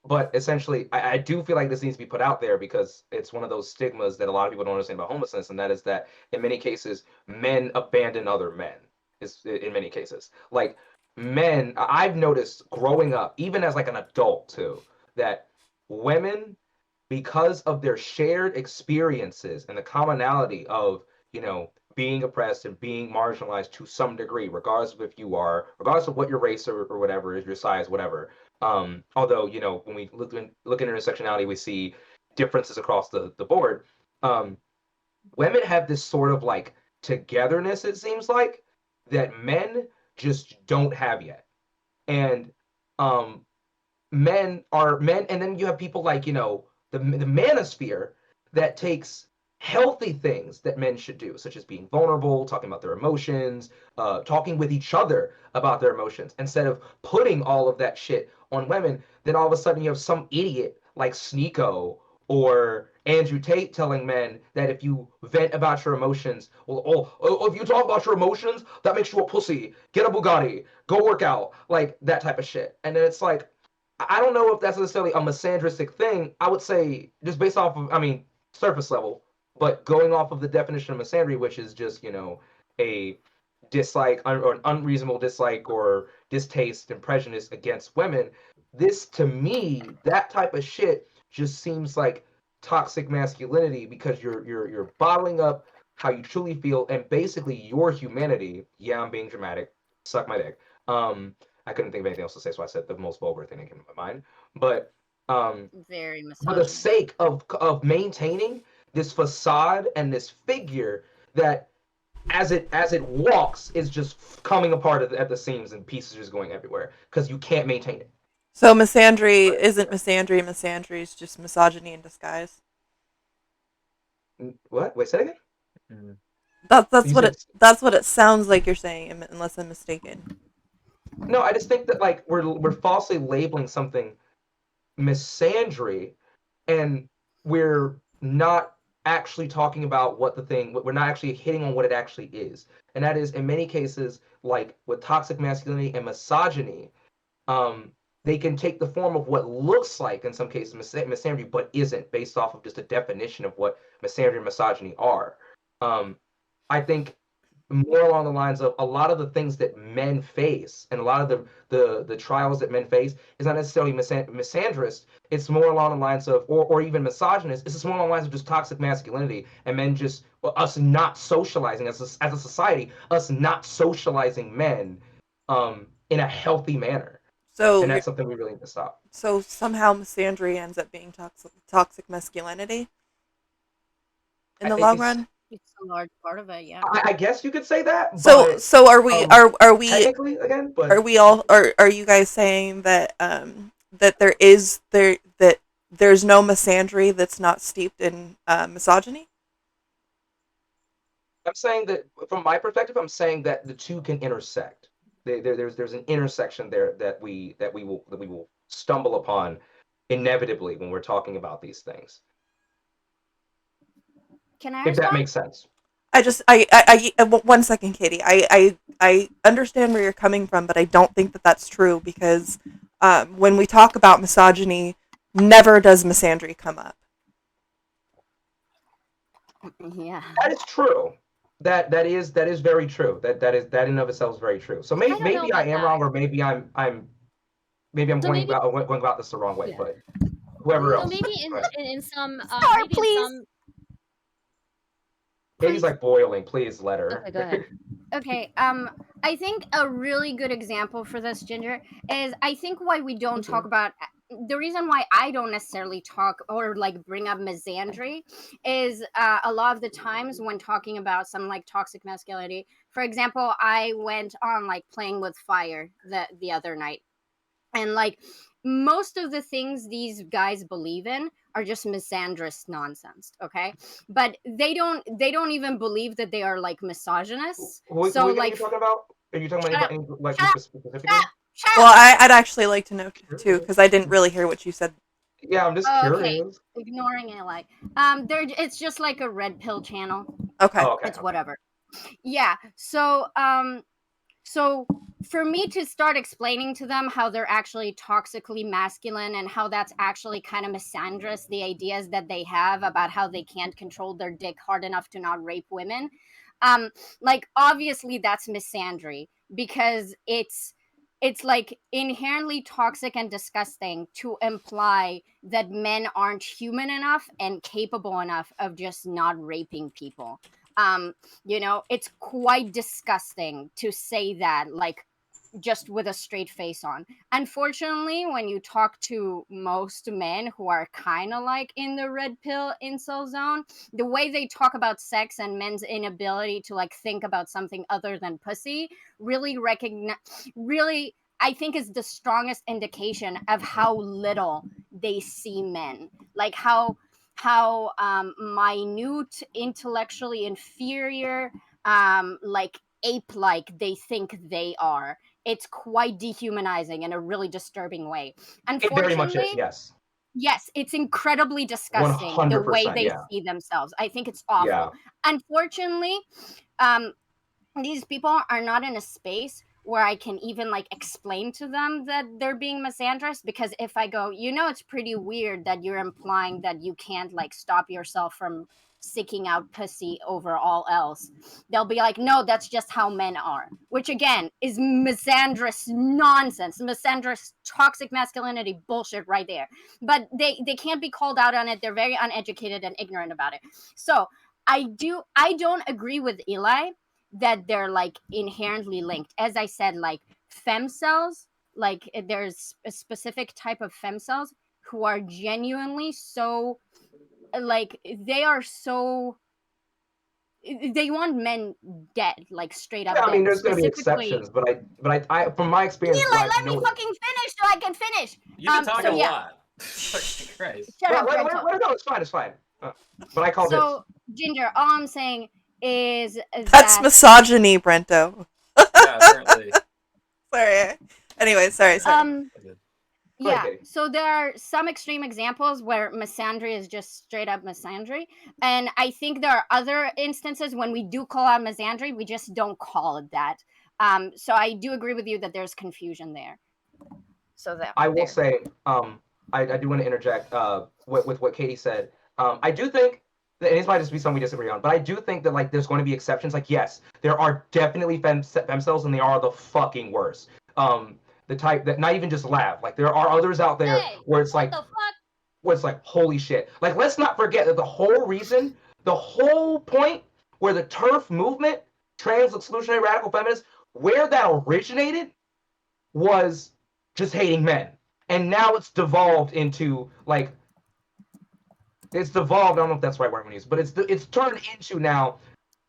But essentially, I do feel like this needs to be put out there because it's one of those stigmas that a lot of people don't understand about homelessness, and that is that in many cases, men abandon other men. Is in many cases, like men. I've noticed growing up, even as like an adult too, that women, because of their shared experiences and the commonality of being oppressed and being marginalized to some degree, regardless of if you are, regardless of what your race or whatever is, your size, whatever. Although when we look at intersectionality, we see differences across the board. Women have this sort of like togetherness, it seems like, that men just don't have yet, and um, men are men, and then you have people like the manosphere that takes healthy things that men should do, such as being vulnerable, talking about their emotions, talking with each other about their emotions, instead of putting all of that shit on women. Then all of a sudden you have some idiot like Sneeko or Andrew Tate telling men that if you vent about your emotions, well, if you talk about your emotions, that makes you a pussy. Get a Bugatti, go work out, like that type of shit. And then it's like, I don't know if that's necessarily a misandristic thing. I would say just based off of, surface level, but going off of the definition of misandry, which is just, a dislike or an unreasonable dislike or distaste and prejudice against women. This, to me, that type of shit just seems like toxic masculinity because you're bottling up how you truly feel and basically your humanity. Yeah, I'm being dramatic. Suck my dick. I couldn't think of anything else to say, so I said the most vulgar thing that came to my mind. But Very for the misogynist. sake of maintaining this facade and this figure that as it walks is just coming apart at the seams and pieces just going everywhere because you can't maintain it. So misandry Right. isn't misandry. Misandry is just misogyny in disguise. What? Wait, say that again? That's You what said that's what it sounds like you're saying, unless I'm mistaken. no. I just think that like we're falsely labeling something misandry, and we're not actually talking about what the thing. We're not actually hitting on what it actually is, and that is in many cases like with toxic masculinity and misogyny. They can take the form of what looks like in some cases misandry, but isn't based off of just a definition of what misandry and misogyny are. I think more along the lines of a lot of the things that men face and a lot of the trials that men face is not necessarily misandrist. It's more along the lines of or even misogynist. It's just more along the lines of just toxic masculinity and men just us not socializing as a society, us not socializing men in a healthy manner. So And you're, that's something we really need to stop. so somehow misandry ends up being toxic masculinity in the long run. It's a large part of it, yeah. I guess you could say that, So but are we are we technically again, but are we all are you guys saying that that that there's no misandry that's not steeped in misogyny? I'm saying that from my perspective, I'm saying that the two can intersect. There's an intersection there that we will stumble upon inevitably when we're talking about these things. Can I If that respond? makes sense. I just I 1 second, Katie. I understand where you're coming from, but I don't think that that's true because when we talk about misogyny, never does misandry come up. Yeah. That is true. That is very true. That in of itself is very true. So I don't know maybe I about am that. wrong, or maybe I'm So going maybe, about this the wrong way. yeah. But whoever So else, maybe go ahead. in some Star, maybe in please. some. Katie's like boiling. Please let her. Okay, go ahead. Okay, I think a really good example for this, Ginger, is I think why we don't Thank talk you. about the reason why I don't necessarily talk or like bring up misandry is a lot of the times when talking about some like toxic masculinity. For example, I went on like playing with fire the other night, and like most of the things these guys believe in are just misandrist nonsense, okay, but they don't even believe that they are like misogynists. So Who again are like you talking about? Are you talking about shut up, anybody like shut up, specifically? shut Well, up. I'd actually like to know too because I didn't really hear what you said. Yeah, I'm just Oh, okay, curious. ignoring it, like there it's just like a red pill channel. Okay. Oh, okay. It's whatever. Yeah, so for me to start explaining to them how they're actually toxically masculine and how that's actually kind of misandrous, the ideas that they have about how they can't control their dick hard enough to not rape women, like obviously that's misandry because it's like inherently toxic and disgusting to imply that men aren't human enough and capable enough of just not raping people. It's quite disgusting to say that, like, just with a straight face on. Unfortunately, when you talk to most men who are kind of like in the red pill incel zone, the way they talk about sex and men's inability to like think about something other than pussy really, I think, is the strongest indication of how little they see men, like how minute, intellectually inferior, like ape-like they think they are. It's quite dehumanizing in a really disturbing way. It very much Unfortunately, is. Yes. yes, it's incredibly disgusting the way 100%. they Yeah. see themselves. I think it's Yeah. awful. Unfortunately, um, these people are not in a space where I can even like explain to them that they're being misandrous, because if I go, it's pretty weird that you're implying that you can't like stop yourself from seeking out pussy over all else, they'll be like, no, that's just how men are, which again is misandrous nonsense, misandrous toxic masculinity bullshit right there. But they can't be called out on it. They're very uneducated and ignorant about it. So I don't agree with Eli that they're like inherently linked. As I said, like fem cells like there's a specific type of femcells who are genuinely so like they are so they want men dead, like straight up Yeah, I mean, dead. there's going to be Specifically, exceptions, but I from my experience, Eli, what I've let me noticed. fucking finish so I can finish. You've been talking So a yeah, lot. Fucking Christ. shut up, Let Brento. her go. It's fine. It's fine. But I call So Ginger, all I'm saying is That's that misogyny, Brento. Yeah, apparently. Sorry. Anyway, sorry. Go ahead, yeah. Katie. So there are some extreme examples where misandry is just straight up misandry, and I think there are other instances when we do call out misandry, we just don't call it that. So I do agree with you that there's confusion there. So that I will there. say, I do want to interject with what Katie said. I do think that, and this might just be something we disagree on, but I do think that like there's going to be exceptions. Like, yes, there are definitely femcells, and they are the fucking worst. The type that not even just laugh. Like, there are others out there Hey, where it's what like, the fuck? where it's like, holy shit. Like, let's not forget that the whole point where the TERF movement, trans exclusionary radical feminists, where that originated was just hating men. And now it's devolved into like it's devolved. I don't know if that's the right word I'm gonna use, but it's turned into now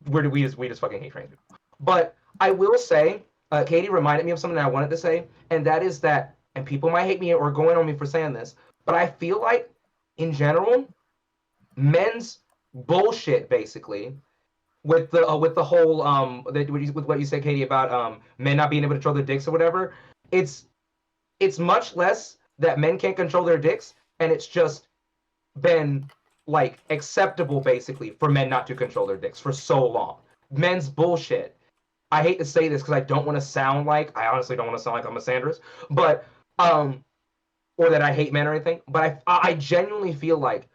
where do we just fucking hate trans people. But I will say, Katie reminded me of something that I wanted to say, and that is that, and people might hate me or go in on me for saying this, but I feel like in general, men's bullshit basically with the whole with what you said, Katie, about men not being able to control their dicks or whatever. It's much less that men can't control their dicks, and it's just been like acceptable basically for men not to control their dicks for so long. Men's bullshit. I hate to say this because I don't want to sound like I honestly don't want to sound like I'm a Sanders, but or that I hate men or anything. But I genuinely feel like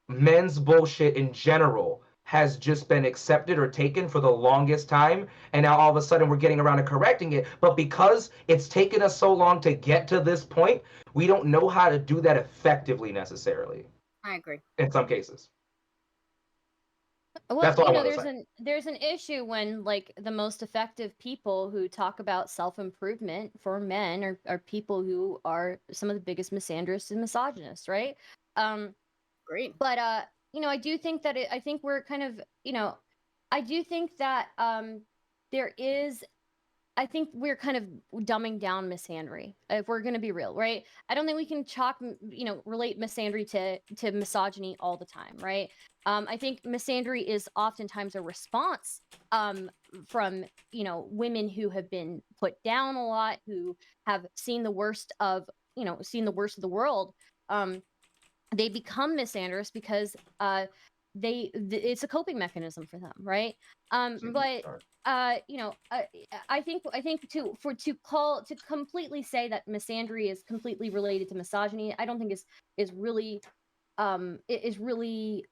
men's bullshit in general has just been accepted or taken for the longest time, and now all of a sudden we're getting around to correcting it. But because it's taken us so long to get to this point, we don't know how to do that effectively necessarily I agree. in some cases. Well, That's all I want to there's say. there's an issue when like the most effective people who talk about self-improvement for men are people who are some of the biggest misandrists and misogynists, right? Great. But I do think that I think we're kind of, I do think that there is I think we're kind of dumbing down misandry, if we're going to be real, right? I don't think we can relate misandry to misogyny all the time, right? I think misandry is oftentimes a response from women who have been put down a lot, who have seen the worst of the world. They become misandrous because it's a coping mechanism for them, right? But I think to completely say that misandry is completely related to misogyny, I don't think is really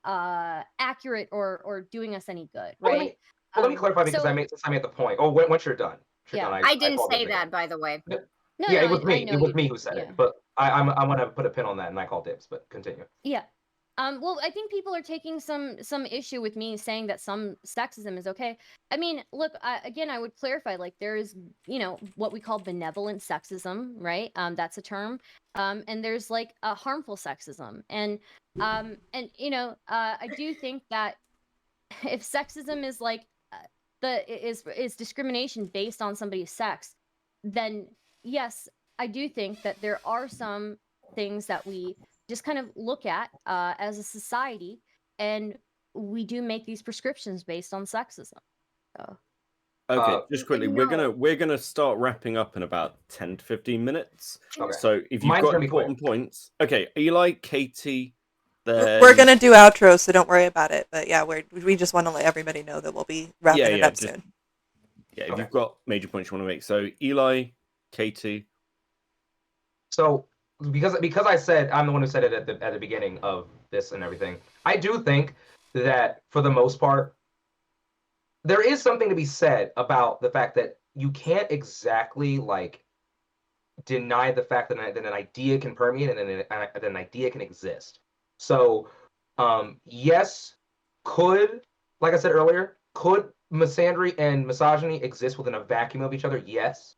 accurate or doing us any good, right? Let me clarify because since I made the point. Oh, once you're done, I didn't say that, by the way. No, yeah, no, it was me. I know It was you me did. who said Yeah. it. But I want to put a pin on that, and I call dibs. But continue. Yeah. Well, I think people are taking some issue with me saying that some sexism is okay. I mean, look, again, I would clarify, like, there is, what we call benevolent sexism, right? That's a term. And there's like a harmful sexism. And I do think that if sexism is like is discrimination based on somebody's sex, then yes, I do think that there are some things that we just kind of look at as a society, and we do make these prescriptions based on sexism. So. Okay, just quickly, No. we're gonna start wrapping up in about 10 to 15 minutes. Okay. So if you've Mine's got gonna be quick. important points, okay, Eli, Katie, then We're gonna do outros, so don't worry about it. But yeah, we just want to let everybody know that we'll be wrapping it up soon. Yeah, if Okay. you've got major points you want to make. So Eli, Katie. So because I said I'm the one who said it at the beginning of this and everything, I do think that for the most part, there is something to be said about the fact that you can't exactly like deny the fact that an idea can permeate and then an idea can exist. So, yes, like I said earlier, could misandry and misogyny exist within a vacuum of each other? Yes.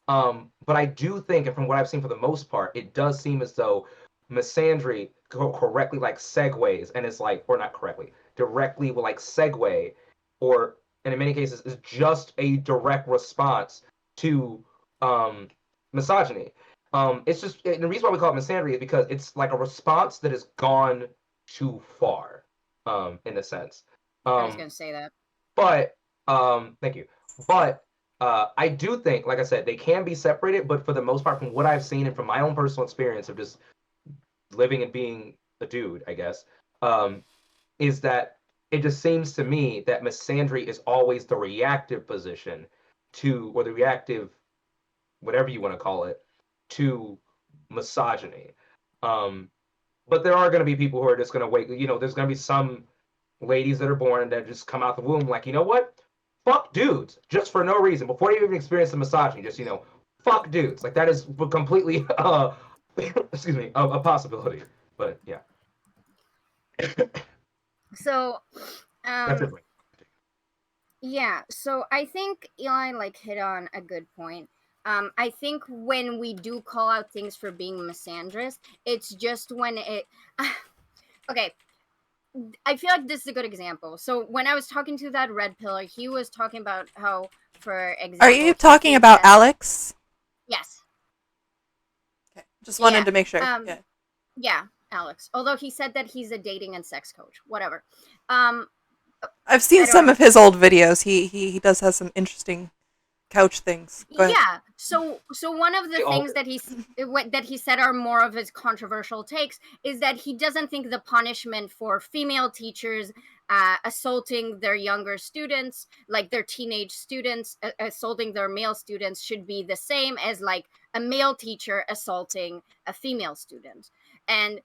But I do think, and from what I've seen for the most part, it does seem as though misandry correctly like segues, and it's like, or not correctly, directly will like segue, or and in many cases is just a direct response to misogyny. It's just and the reason why we call it misandry is because it's like a response that has gone too far, in a sense. I was gonna say that. But thank you. But I do think, like I said, they can be separated. But for the most part, from what I've seen and from my own personal experience of just living and being a dude, I guess, is that it just seems to me that misandry is always the reactive position to, or the reactive, whatever you want to call it, to misogyny. But there are going to be people who are just going to wait. There's going to be some ladies that are born that just come out the womb like, you know what? Fuck dudes, just for no reason. Before you even experience the misogyny, just, fuck dudes. Like, that is completely, excuse me, a possibility. But, yeah. So, That's it. yeah, so I think Eli hit on a good point. I think when we do call out things for being misandrous, it's just when it okay, I feel like this is a good example. So when I was talking to that red pillar, he was talking about how, for example, Are you talking about Alex? Yes. Okay. Just wanted Yeah, to make sure. Yeah, Alex. Although he said that he's a dating and sex coach. Whatever. I've seen some of his old videos. He does have some interesting couch things. Go ahead. Yeah. So one of the things that he said are more of his controversial takes is that he doesn't think the punishment for female teachers assaulting their younger students, like their teenage students, assaulting their male students, should be the same as like a male teacher assaulting a female student. And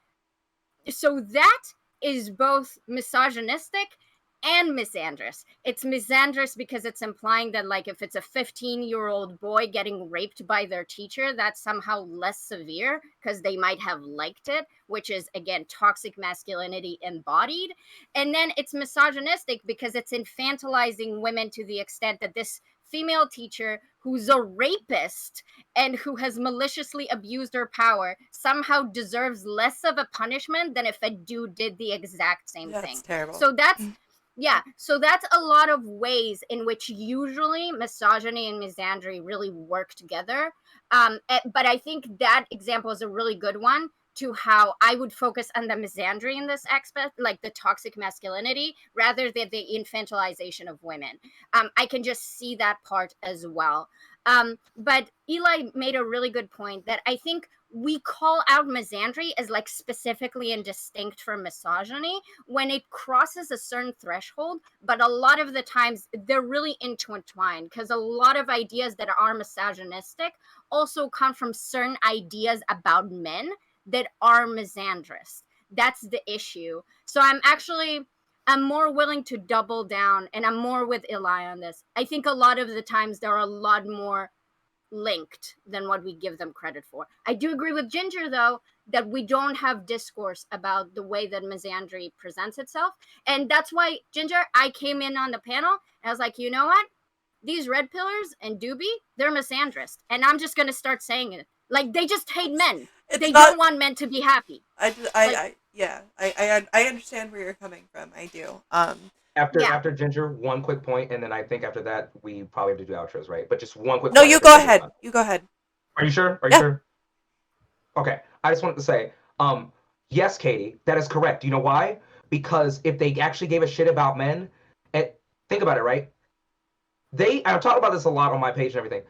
so that is both misogynistic and misandrous. It's misandrous because it's implying that, like, if it's a 15-year-old boy getting raped by their teacher, that's somehow less severe because they might have liked it, which is, again, toxic masculinity embodied. And then it's misogynistic because it's infantilizing women to the extent that this female teacher who's a rapist and who has maliciously abused her power somehow deserves less of a punishment than if a dude did the exact same thing. That's terrible. So that's a lot of ways in which usually misogyny and misandry really work together. But I think that example is a really good one to how I would focus on the misandry in this aspect, like the toxic masculinity, rather than the infantilization of women. I can just see that part as well. But Eli made a really good point that I think we call out misandry as like specifically and distinct from misogyny when it crosses a certain threshold, but a lot of the times they're really intertwined because a lot of ideas that are misogynistic also come from certain ideas about men that are misandrous. That's the issue. So I'm more willing to double down, and I'm more with Eli on this. I think a lot of the times there are a lot more linked than what we give them credit for. I do agree with Ginger, though, that we don't have discourse about the way that misandry presents itself. And that's why, Ginger, I came in on the panel, and I was like, you know what? These red pillars and Doobie, they're misandrous. And I'm just going to start saying it. Like, they just hate men. They don't want men to be happy. I understand where you're coming from. I do. After Ginger, one quick point, and then I think after that we probably have to do outros, right? But just one quick. No, point you go ahead. You go ahead. Are you sure? Are you sure? Okay. I just wanted to say, yes, Katie, that is correct. Do you know why? Because if they actually gave a shit about men, and think about it, right? I've talked about this a lot on my page and everything.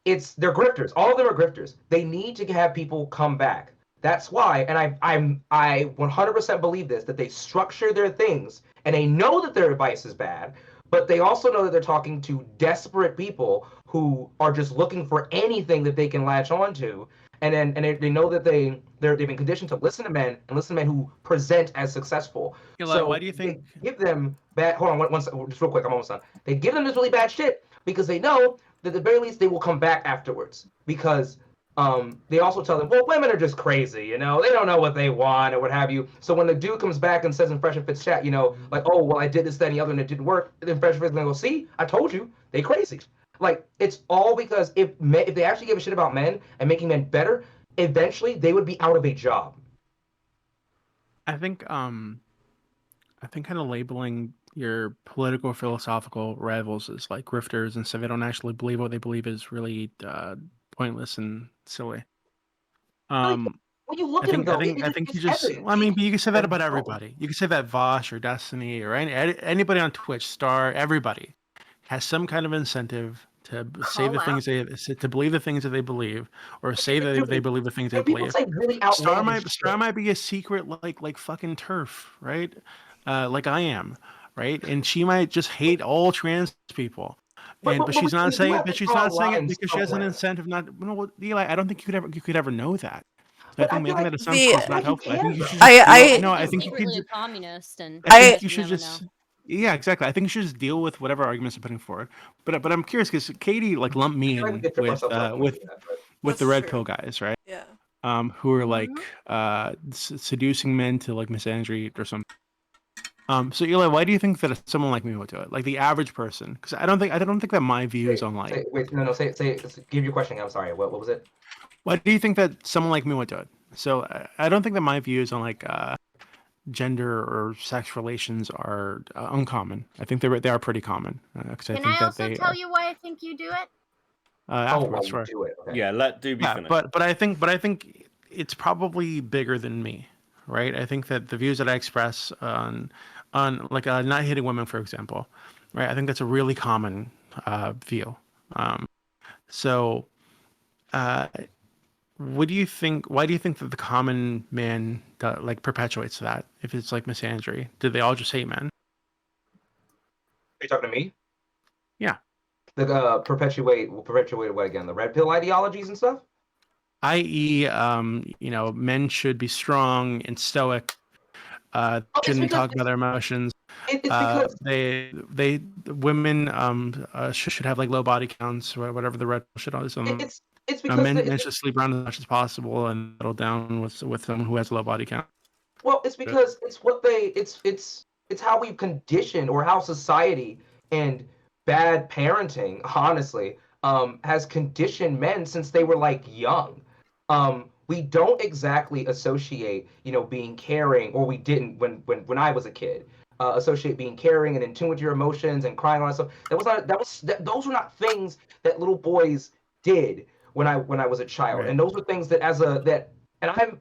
They're grifters. All of them are grifters. They need to have people come back. That's why, and I 100% believe this, that they structure their things, and they know that their advice is bad, but they also know that they're talking to desperate people who are just looking for anything that they can latch on to, and they know that they've been conditioned to listen to men and listen to men who present as successful. Eli, so why do you think they give them bad? Hold on, one second, just real quick. I'm almost done. They give them this really bad shit because they know that at the very least they will come back afterwards, because they also tell them, well, women are just crazy, they don't know what they want or what have you. So when the dude comes back and says in Fresh and Fit's chat, like, oh, well, I did this, that, and the other, and it didn't work, then Fresh and Fit's gonna go, see, I told you, they crazy. Like, it's all because if they actually gave a shit about men and making men better, eventually they would be out of a job. I think kind of labeling your political philosophical rivals as like grifters and so they don't actually believe what they believe is really pointless and silly. When you look I at him, think I though, think I think you it's just. evident. Well, I mean, but you can say that about No. everybody. You can say that Vosh or Destiny or anybody on Twitch, Star, everybody has some kind of incentive to say the things to believe the things that they believe, or say that they believe the things they And people believe. say really outlandish Star might be a secret like fucking turf, right? Like I am, right? And she might just hate all trans people. But she's not saying it. But she's not saying it because she has an incentive not. No, well, Eli, I don't think you could ever know that. So I think making that assumption is not helpful. I think you should just deal. No, I think you could. Secretly a communist, and I think you you should never just. know. Yeah, exactly. I think you should just deal with whatever arguments you're putting forward. But I'm curious because Katie like lumped me in with the red pill guys, right? Yeah. Who are like seducing men to like misandry or something. So Eli, why do you think that someone like me would do it? Like the average person? Because I don't think that my views on like. Give your question. I'm sorry. What was it? Why do you think that someone like me would do it? So I don't think that my views on like gender or sex relations are uncommon. I think they are pretty common. Can I also tell you why I think you do it? Afterwards, sure. Do it. Okay. Yeah, let Doobie finish. But I think it's probably bigger than me, right? I think that the views that I express on like not hitting women, for example, right? I think that's a really common view. So, what do you think? Why do you think that the common man like perpetuates that? If it's like misandry, do they all just hate men? Are you talking to me? Yeah. The perpetuate what again? The red pill ideologies and stuff. I.e., men should be strong and stoic. Shouldn't talk about their emotions. It's because women should have like low body counts or whatever the red pill shit is. It's because men should sleep around as much as possible and settle down with someone who has a low body count. Well, it's because it's how we've conditioned, or how society and bad parenting, honestly, has conditioned men since they were like young. We don't exactly associate, being caring, or we didn't when I was a kid. Associate being caring and in tune with your emotions and crying on stuff. Those were not things that little boys did when I was a child, Right. and those were things that I'm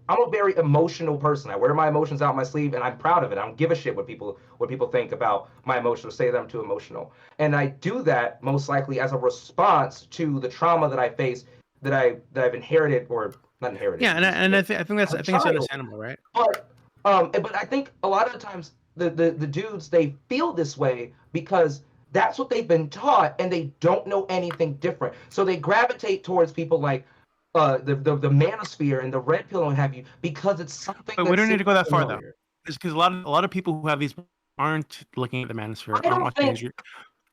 a very emotional person. I wear my emotions out my sleeve, and I'm proud of it. I don't give a shit what people think about my emotions, say that I'm too emotional. And I do that most likely as a response to the trauma that I face, that I've inherited, or not inherited. Yeah, and I think it's understandable, right? But I think a lot of the times the dudes, they feel this way because that's what they've been taught, and they don't know anything different. So they gravitate towards people like the manosphere and the red pill and have you, because it's something. But we don't need to go that far though, because a lot of people who have these aren't looking at the manosphere, aren't watching.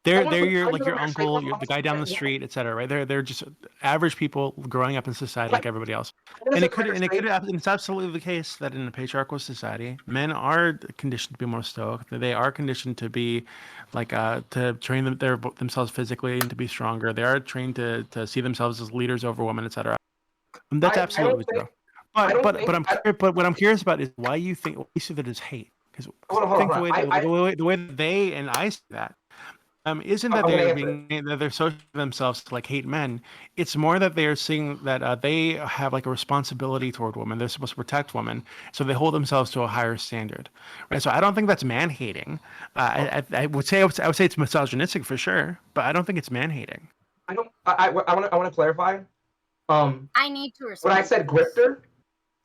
They're your uncle, the guy down the street, etc. Right? They're just average people growing up in society like everybody else. And it's absolutely the case that in a patriarchal society, men are conditioned to be more stoic. They are conditioned to be like to train themselves physically and to be stronger. They are trained to see themselves as leaders over women, etc. And that's absolutely true. But what I'm curious about is why you think that is hate. Because I think the way that they and I see that. Isn't that they're associating themselves to like hate men? It's more that they are seeing that they have like a responsibility toward women. They're supposed to protect women, so they hold themselves to a higher standard, right? So I don't think that's man hating. I would say it's misogynistic for sure, but I don't think it's man hating. I want to clarify. I need to respond. When I said grifter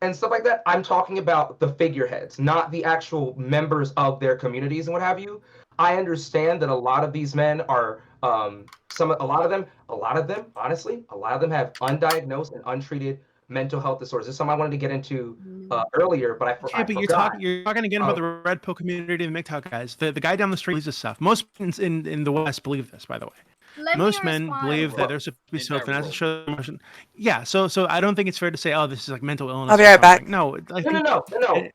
and stuff like that, I'm talking about the figureheads, not the actual members of their communities and what have you. I understand that a lot of these men are a lot of them, honestly, a lot of them have undiagnosed and untreated mental health disorders. This is something I wanted to get into earlier, but I forgot. You're talking again about the red pill community and the MGTOW guys. The guy down the street believes this stuff. Most in the West believe this, by the way. Let me Most men respond. believe that World. they're supposed to be The so entire fantastic world. show emotion. Yeah, so I don't think it's fair to say, oh, this is like mental illness. I'll be or right back. something. No, I think No.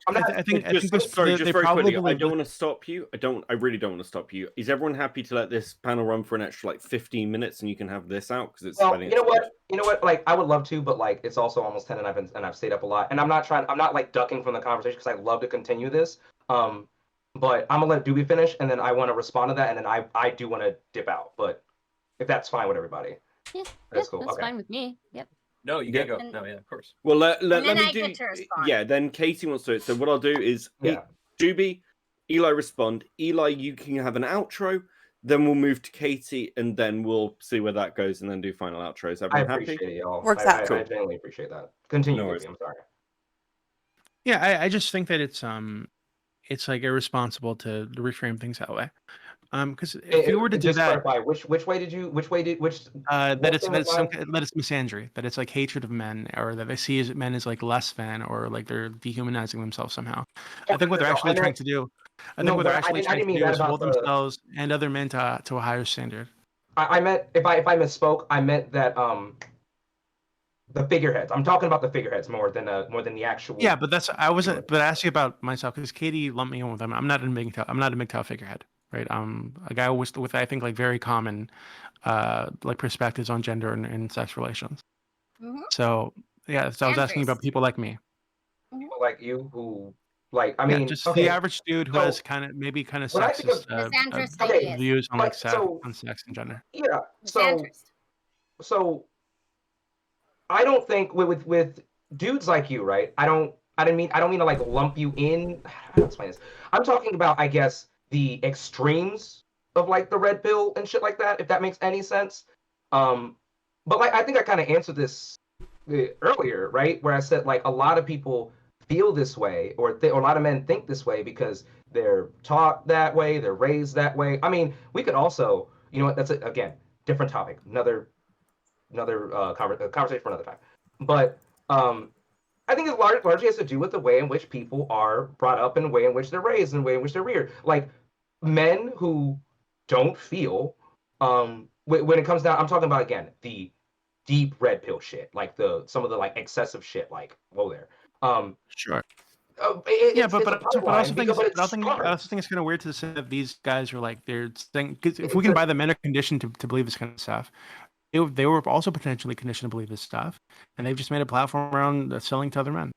I'm not. I think Just there's sorry, they just very probably quickly. I believe don't want to stop you. I really don't want to stop you. Is everyone happy to let this panel run for an extra like 15 minutes and you can have this out because it's? Well, I think you know it's good. what? You know what? Like, I would love to, but like, it's also almost 10, and I've stayed up a lot, and I'm not like ducking from the conversation because I love to continue this. But I'm gonna let Doobie finish, and then I want to respond to that, and then I do want to dip out. But if that's fine with everybody, Yeah, that's cool. That's Okay. fine with me. Yep. No, you can't go. No, yeah, of course. Well, let then me I do. get to respond. Yeah, then Katie wants to do it. So what I'll do is, Yeah. Doobie, Eli respond. Eli, you can have an outro. Then we'll move to Katie, and then we'll see where that goes, and then do final outros. I Everyone appreciate happy? it, y'all. Works I out. genuinely appreciate that. Continue, No Doobie. worries. I'm sorry. Yeah, I just think that it's like irresponsible to reframe things that way. Because if you were to do Just that, clarify, which way did that what it's thing that was it's some mine? that it's misandry, that it's like hatred of men, or that they see as men as like less than, or like they're dehumanizing themselves somehow. I think what they're actually trying to do, I think No, what they're but actually I trying didn't to mean do that is about hold the. themselves and other men to a higher standard. I meant if I misspoke, I meant that the figureheads. I'm talking about the figureheads more than the actual. Yeah, but I wasn't. But I asked you about myself because Katie lumped me in with them. I'm not a MGTOW figurehead, right? A guy with I think like very common, like perspectives on gender and sex relations. Mhm. So yeah, so I was asking Andres. about people like me. People like you who like. I Yeah, mean, just okay. the average dude who So has kind of when I think of sexist Misandrist okay, ideas. views on like but so sex and gender. yeah, Misandrist. so I don't think with dudes like you, right? I don't mean to like lump you in. How do I explain this? I'm talking about, I guess, the extremes of like the red pill and shit like that, if that makes any sense. Um, but like I think I kind of answered this earlier, right? Where I said like a lot of people feel this way, or a lot of men think this way because they're taught that way, they're raised that way. I mean, we could also, you know what? That's again different topic, another conversation for another time. But I think it largely has to do with the way in which people are brought up and the way in which they're raised and the way in which they're reared. Like men who don't feel, when it comes down, I'm talking about again the deep red pill shit, like some of the like excessive shit, like whoa there. Sure. It's, Yeah, but it's a fine I also line think but it I also starts. think it's kind of weird to say that these guys are like they're saying, because if we It's can a, buy the men are conditioned to believe this kind of stuff, they were also potentially conditioned to believe this stuff, and they've just made a platform around selling to other men.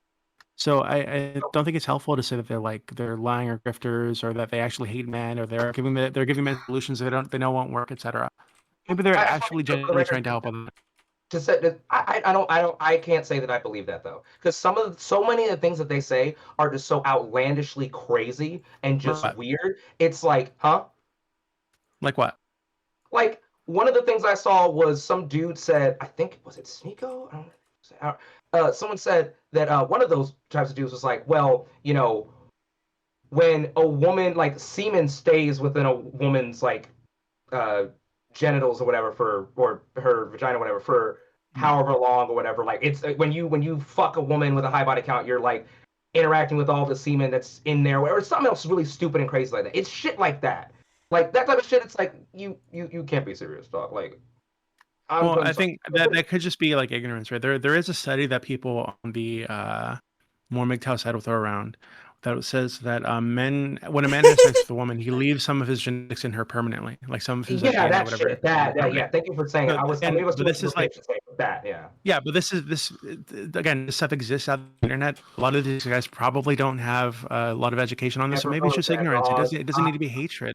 So I don't think it's helpful to say that they're lying or grifters, or that they actually hate men, or they're giving men solutions they know won't work, etc. Maybe they're I just want actually to, for the genuinely trying record, to help others. to say that I can't say that I believe that though, because so many of the things that they say are just so outlandishly crazy and just But weird. It's like, huh? like what? Like one of the things I saw was some dude said, I think was it Sneeko? I don't know. Someone said that one of those types of dudes was like, well, you know, when a woman like semen stays within a woman's like uh genitals or whatever or her vagina or whatever for however long or whatever, like it's when you fuck a woman with a high body count, you're like interacting with all the semen that's in there, or something else really stupid and crazy like that. It's shit like that, like that type of shit. It's like you can't be serious, dog. Like Well, I'm I sorry. think that could just be like ignorance, right? There is a study that people on the more MGTOW side will throw around that says that when a man has sex with a woman, he leaves some of his genetics in her permanently, like some of his Yeah, DNA or that whatever. shit. That yeah. Thank you for saying it. So, Maybe I was too but much this of is a like bitch to say that. Yeah. yeah, but this again, this stuff exists out on the internet. A lot of these guys probably don't have a lot of education on this, so Never maybe it's heard just that, ignorance. dog. It doesn't need to be hatred.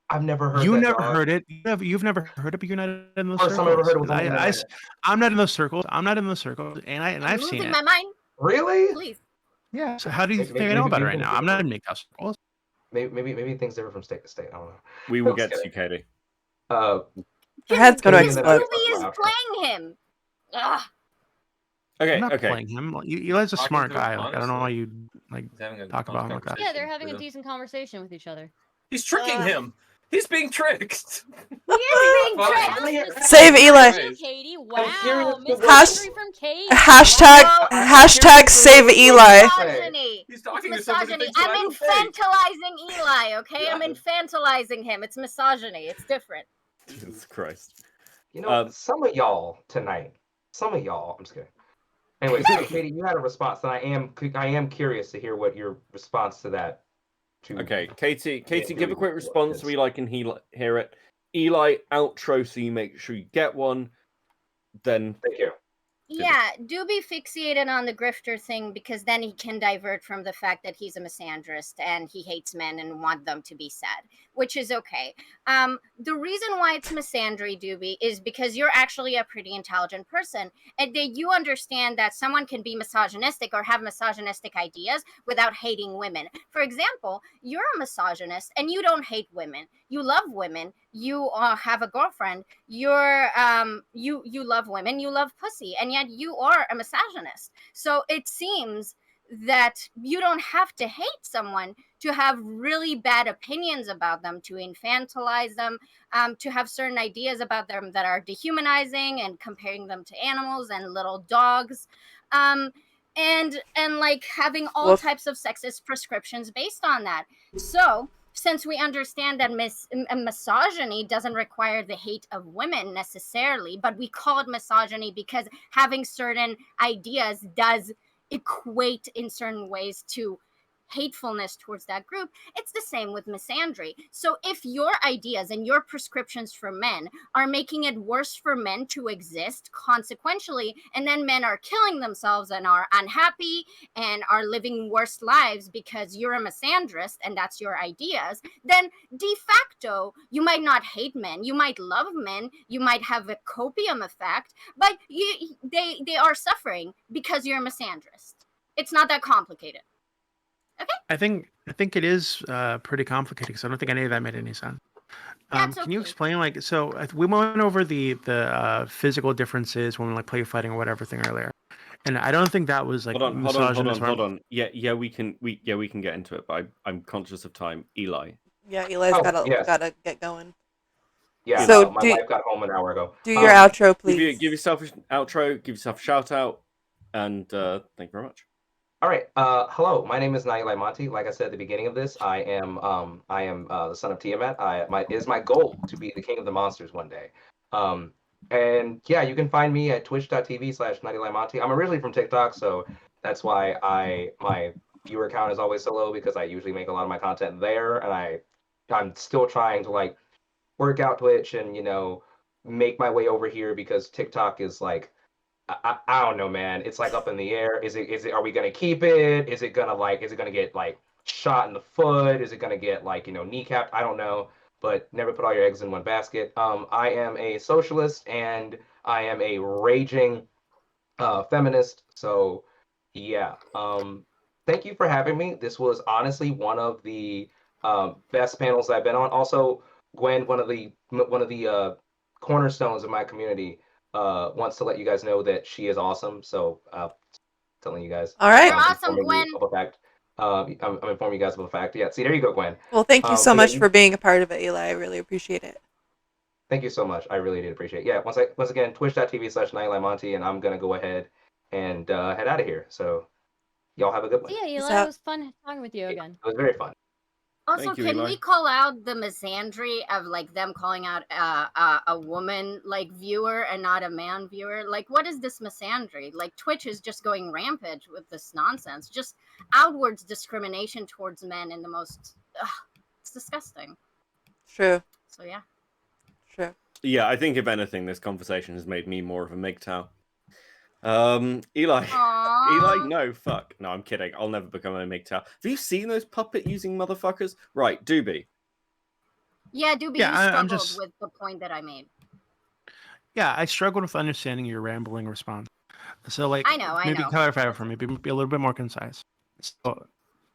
I've never heard You that, never dog. heard it. You've never heard it, but you're not in those First time I ever circles. heard it was on the internet. I'm not in those circles. I'm not in those circles, and I've seen Losing it. my mind. Really? Please. Yeah. So how do you Maybe, think I know about it right things now? I'm differ not in from MGTOW circles. maybe things differ from state to state. I don't know. We will I'm just get to kidding. you, Katie. Your head's gonna Katie, and then I Doobie explode. guess I'll is go after. playing him. Ugh. I'm Okay, not okay. playing him. Eli's a Talking smart to him, guy. Like I don't know why honestly. you like He's having a talk about him like that. conversation Yeah, they're having a with him. decent conversation with each other. He's tricking him. He's being tricked. He is being Fine. tricked. Save Eli. Katie, curious wow, to Miss Hash- Misandry from Katie. Hashtag No. hashtag save Eli. Misogyny. He's It's talking to somebody who misogyny. thinks that I'm I'm fake. infantilizing Eli, okay? I'm Yeah. infantilizing him. It's misogyny. It's different. Jesus Christ. You know, some of y'all tonight, I'm just kidding. Anyways, Katie, you had a response, and I am curious to hear what your response to that. Okay, Katie, give a quick response so Eli can hear it. Eli, outro so you make sure you get one. Then thank you. Yeah, do be fixated on the grifter thing, because then he can divert from the fact that he's a misandrist and he hates men and want them to be sad, which is okay. The reason why it's misandry, Doobie, is because you're actually a pretty intelligent person, and that you understand that someone can be misogynistic or have misogynistic ideas without hating women. For example, you're a misogynist and you don't hate women. You love women. You have a girlfriend. You're you love women. You love pussy, and yet you are a misogynist. So it seems that you don't have to hate someone to have really bad opinions about them, to infantilize them, to have certain ideas about them that are dehumanizing and comparing them to animals and little dogs, and like having all types of sexist prescriptions based on that. So since we understand that misogyny doesn't require the hate of women necessarily, but we call it misogyny because having certain ideas does equate in certain ways to hatefulness towards that group, it's the same with misandry. So if your ideas and your prescriptions for men are making it worse for men to exist consequentially, and then men are killing themselves and are unhappy and are living worse lives because you're a misandrist and that's your ideas, then de facto you might not hate men, you might love men, you might have a copium effect, but they are suffering because you're a misandrist. It's not that complicated. Okay. I think it is pretty complicated, because I don't think any of that made any sense. Can you explain, like, so we went over the physical differences when we like play fighting or whatever thing earlier, and I don't think that was like hold on. Yeah, we can get into it, but I'm conscious of time. Eli. Yeah, Eli's gotta get going. Yeah, so my wife got home an hour ago. Do your outro, please. Give yourself an outro, give yourself a shout out, and thank you very much. All right. Hello, my name is Naila Monti. Like I said at the beginning of this, I am the son of Tiamat. It is my goal to be the king of the monsters one day. And yeah, you can find me at twitch.tv/Naila I'm originally from TikTok, so that's why my viewer count is always so low, because I usually make a lot of my content there, and I'm still trying to like work out Twitch and make my way over here, because TikTok is like, I don't know, man. It's like up in the air. Are we gonna keep it? Is it gonna get like shot in the foot? Is it gonna get like, kneecapped? I don't know. But never put all your eggs in one basket. I am a socialist and I am a raging feminist. So yeah. Thank you for having me. This was honestly one of the best panels I've been on. Also, Gwen, one of the cornerstones of my community, wants to let you guys know that she is awesome. So telling you guys. All right. You're awesome, Gwen. I'm informing you guys of the fact. Yeah, see, there you go, Gwen. Well, thank you so much for being a part of it, Eli. I really appreciate it. Thank you so much. I really did appreciate it. Yeah, once again, twitch.tv/NileMonty, and I'm gonna go ahead and head out of here. So y'all have a good one. Yeah, Eli, it was fun talking with you again. It was very fun. Also, can we call out the misandry of like them calling out a woman like viewer and not a man viewer? Like, what is this misandry? Like, Twitch is just going rampant with this nonsense. Just outwards discrimination towards men in the most. It's disgusting. True. So yeah. True. Yeah, I think if anything, this conversation has made me more of a MGTOW. Eli. Aww. Eli, no, fuck. No, I'm kidding. I'll never become a MGTOW. Have you seen those puppet using motherfuckers? Right, Doobie. Yeah, Doobie, you struggled with the point that I made. Yeah, I struggled with understanding your rambling response. So, like, I know. clarify it for me. Be a little bit more concise. So,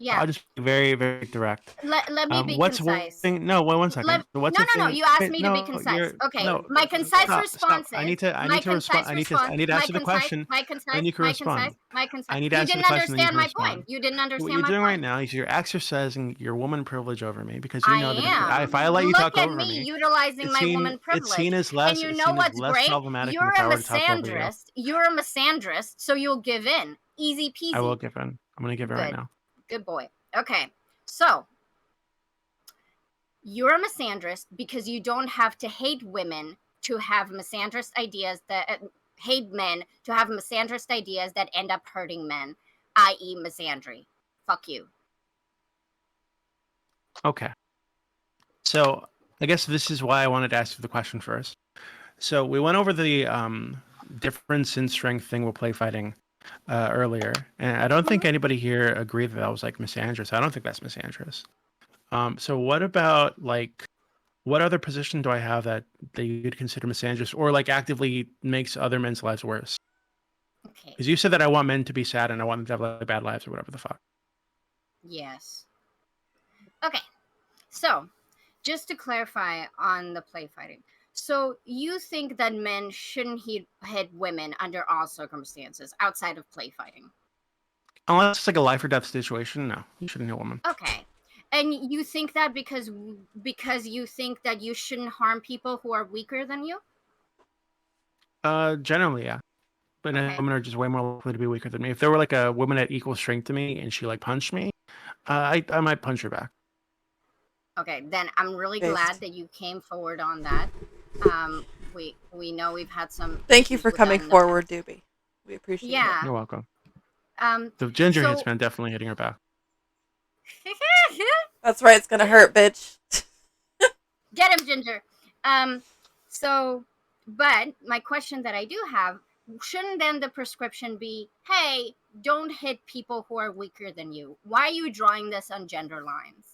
yeah, I'll just be very, very direct. Let me be concise. No, one second. No. You asked me to be concise. Okay, my concise response is. I need to respond. I need to answer the question. Then you can respond. I need to answer the question. You didn't understand my point. You didn't understand my point. What you're doing right now is you're exercising your woman privilege over me, because you know that if I let you talk over me, look at me utilizing my woman privilege. It's seen as less. And you know what's great? You're a misandrist. You're a misandrist, so you'll give in. Easy peasy. I will give in. I'm going to give in right now. Good boy. Okay, so you're a misandrist because you don't have to hate women to have misandrist ideas that hate men to have misandrist ideas that end up hurting men, i.e., misandry. Fuck you. Okay. So I guess this is why I wanted to ask you the question first. So we went over the difference in strength thing with play fighting earlier, and I don't think anybody here agreed that was like misandrous. I don't think that's misandrous. So what about like what other position do I have that you'd consider misandrous or like actively makes other men's lives worse? Okay. Because you said that I want men to be sad and I want them to have like bad lives or whatever the fuck. Yes. Okay. So, just to clarify on the play fighting. So, you think that men shouldn't hit women under all circumstances outside of play fighting? Unless it's like a life or death situation, no, you shouldn't hit a woman. Okay. And you think that because you think that you shouldn't harm people who are weaker than you? Generally, yeah. But Okay. women are just way more likely to be weaker than me. If there were like a woman at equal strength to me and she like punched me, I might punch her back. Okay, then I'm really Based. glad that you came forward on that. We know we've had some. Thank you issues for with that coming in the forward, Doobie. We appreciate Yeah. You're welcome. Um. The ginger so- hitman definitely hitting her back. it. That's right, it's gonna hurt, bitch. Get him, Ginger. So, but my question that I do have, shouldn't then the prescription be, hey, don't hit people who are weaker than you? Why are you drawing this on gender lines?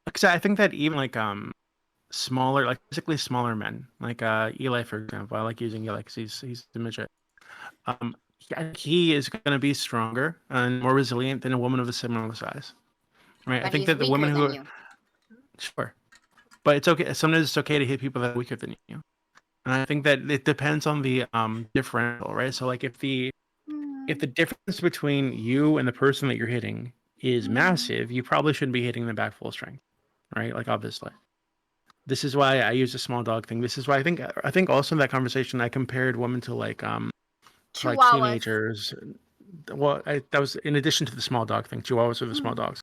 Because I think that even like smaller, like physically smaller men, like Eli for example, I like using Eli because he's a midget. He is going to be stronger and more resilient than a woman of a similar size. Right? But I think he's that the women weaker who than are you. sure, but it's okay. Sometimes it's okay to hit people that are weaker than you. And I think that it depends on the differential, right? So like if the difference between you and the person that you're hitting is massive, you probably shouldn't be hitting them back full strength, right? Like obviously. This is why I use a small dog thing. This is why I think also in that conversation I compared women to like Chihuahuas. teenagers. Well, that was in addition to the small dog thing. Chihuahuas are the small dogs.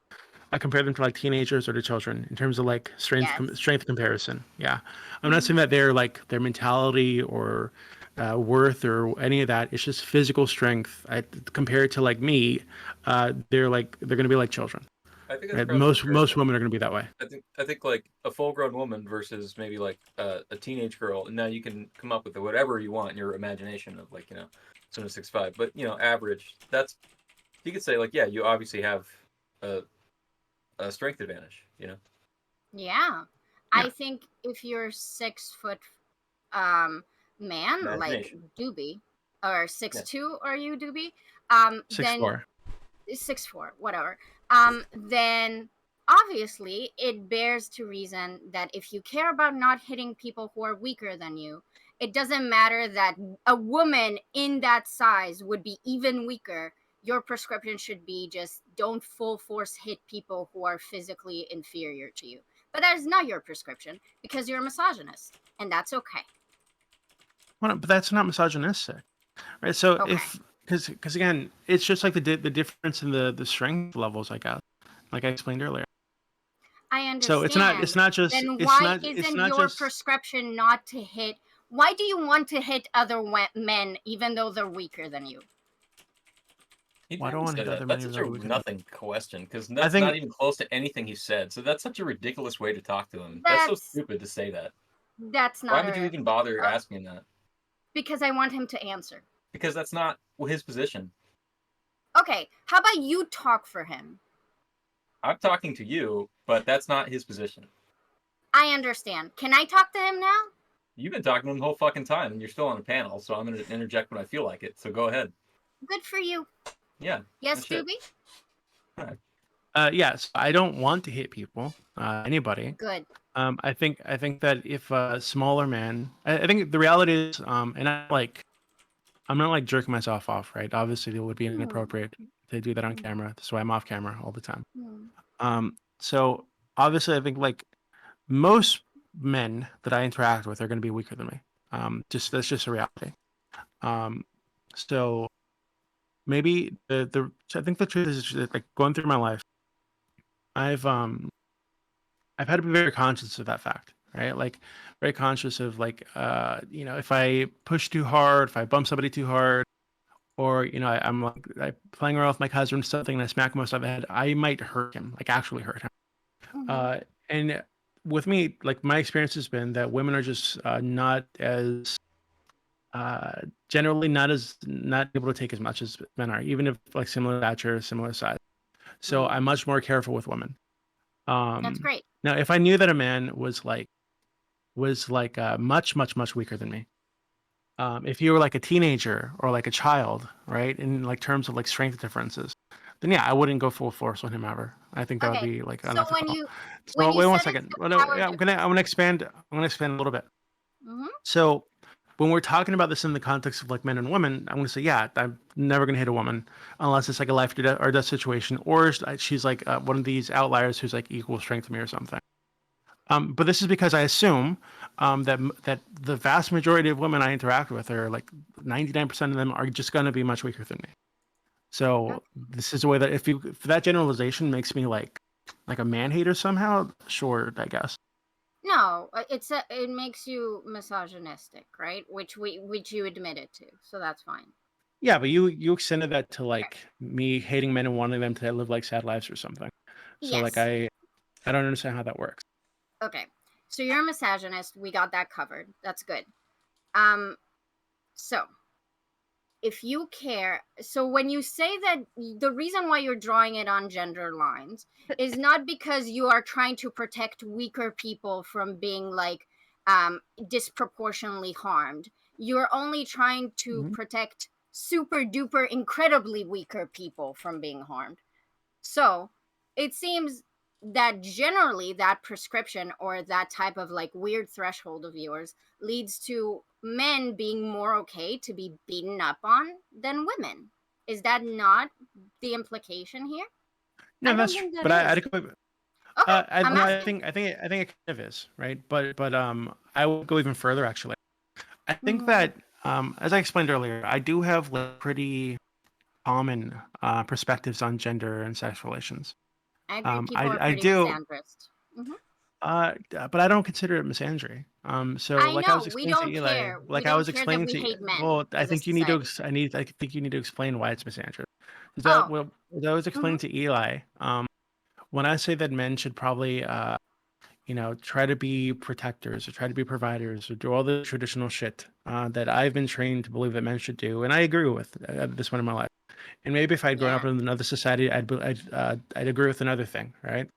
I compare them to like teenagers or to children in terms of like strength Yes. strength comparison. Yeah, I'm not saying that they're like their mentality or worth or any of that. It's just physical strength. Compared to like me, they're gonna be like children. I think that's Right? probably Most fair. women are gonna be that way. I think like a full grown woman versus maybe like a teenage girl. And now you can come up with whatever you want in your imagination of like someone 6'5", but average. That's you could say like yeah, you obviously have a strength advantage. Yeah. I think if you're 6 foot man like Imagination. Doobie, or 6'2", are you Doobie? 6'4". Then 6'4", whatever. Then obviously it bears to reason that if you care about not hitting people who are weaker than you, it doesn't matter that a woman in that size would be even weaker. Your prescription should be just don't full force hit people who are physically inferior to you. But that is not your prescription because you're a misogynist, and that's okay. Well, but that's not misogynistic, right? So Okay. because again, it's just like the difference in the strength levels, like I explained earlier. I understand. So it's not just then it's why not isn't it's not your just prescription not to hit? Why do you want to hit other men even though they're weaker than you? Why don't I want to hit other men That's even such though a we can- nothing question because that's think- not even close to anything he said. So that's such a ridiculous way to talk to him. That's so stupid to say that. That's not. Why would you even bother asking that? Because I want him to answer. Because that's not his position. Okay, how about you talk for him? I'm talking to you, but that's not his position. I understand. Can I talk to him now? You've been talking to him the whole fucking time, and you're still on a panel, so I'm going to interject when I feel like it. So go ahead. Good for you. Yeah. Yes, Doobie? Yes, I don't want to hit people, anybody. Good. I think that if a smaller man, I think the reality is, and I'm not like jerking myself off, right? Obviously, it would be inappropriate to do that on camera. That's why I'm off camera all the time. So obviously, I think like most men that I interact with are going to be weaker than me. That's just a reality. So maybe I think the truth is that, like going through my life, I've had to be very conscious of that fact. right? Like very conscious of like, if I push too hard, if I bump somebody too hard, or I'm like playing around with my cousin or something and I smack him upside the head, I might hurt him, like actually hurt him. And with me, like my experience has been that women are just not as generally not able to take as much as men are, even if like similar stature, similar size. So I'm much more careful with women. That's great. Now, if I knew that a man was like much much weaker than me, if you were like a teenager or like a child, right, in like terms of like strength differences, then yeah, I wouldn't go full force on him ever. I think that would Okay. be like So unethical. when So you wait one said it's second. the Well, no, power yeah, I'm gonna expand. I'm gonna expand a little bit. Mhm. So when we're talking about this in the context of like men and women, I'm gonna say yeah, I'm never gonna hit a woman unless it's like a life or death situation, or she's like one of these outliers who's like equal strength to me or something. But this is because I assume that the vast majority of women I interact with are like 99% of them are just going to be much weaker than me. So this is a way that if that generalization makes me like a man hater somehow, sure, I guess. No, it makes you misogynistic, right? Which you admitted to, so that's fine. Yeah, but you extended that to like me hating men and wanting them to live like sad lives or something. So like Yes. I don't understand how that works. Okay. So you're a misogynist. We got that covered. That's good. So if you care, so when you say that the reason why you're drawing it on gender lines is not because you are trying to protect weaker people from being like disproportionately harmed. You're only trying to protect super duper incredibly weaker people from being harmed. So it seems that generally that prescription or that type of like weird threshold of yours leads to men being more okay to be beaten up on than women. Is that not the implication here? No, I don't that's think that but I is. Okay, I'm no, asking. I think it kind of is, right? But I would go even further actually. I think Mhm. that as I explained earlier, I do have like pretty common perspectives on gender and sex relations. I agree. People are I pretty do, misandrist. Hmm. but I don't consider it misandry. So I like I know was we explaining to don't Eli, care. We like I don't was care that explaining we to, hate men well, I as a think you need to, society. I think you need to explain why it's misandry. Oh. Well, as I was Hmm. explaining to Eli, when I say that men should probably try to be protectors or try to be providers or do all the traditional shit that I've been trained to believe that men should do, and I agree with at this point in my life. And maybe if I'd grown Yeah. up in another society, I'd agree with another thing, right?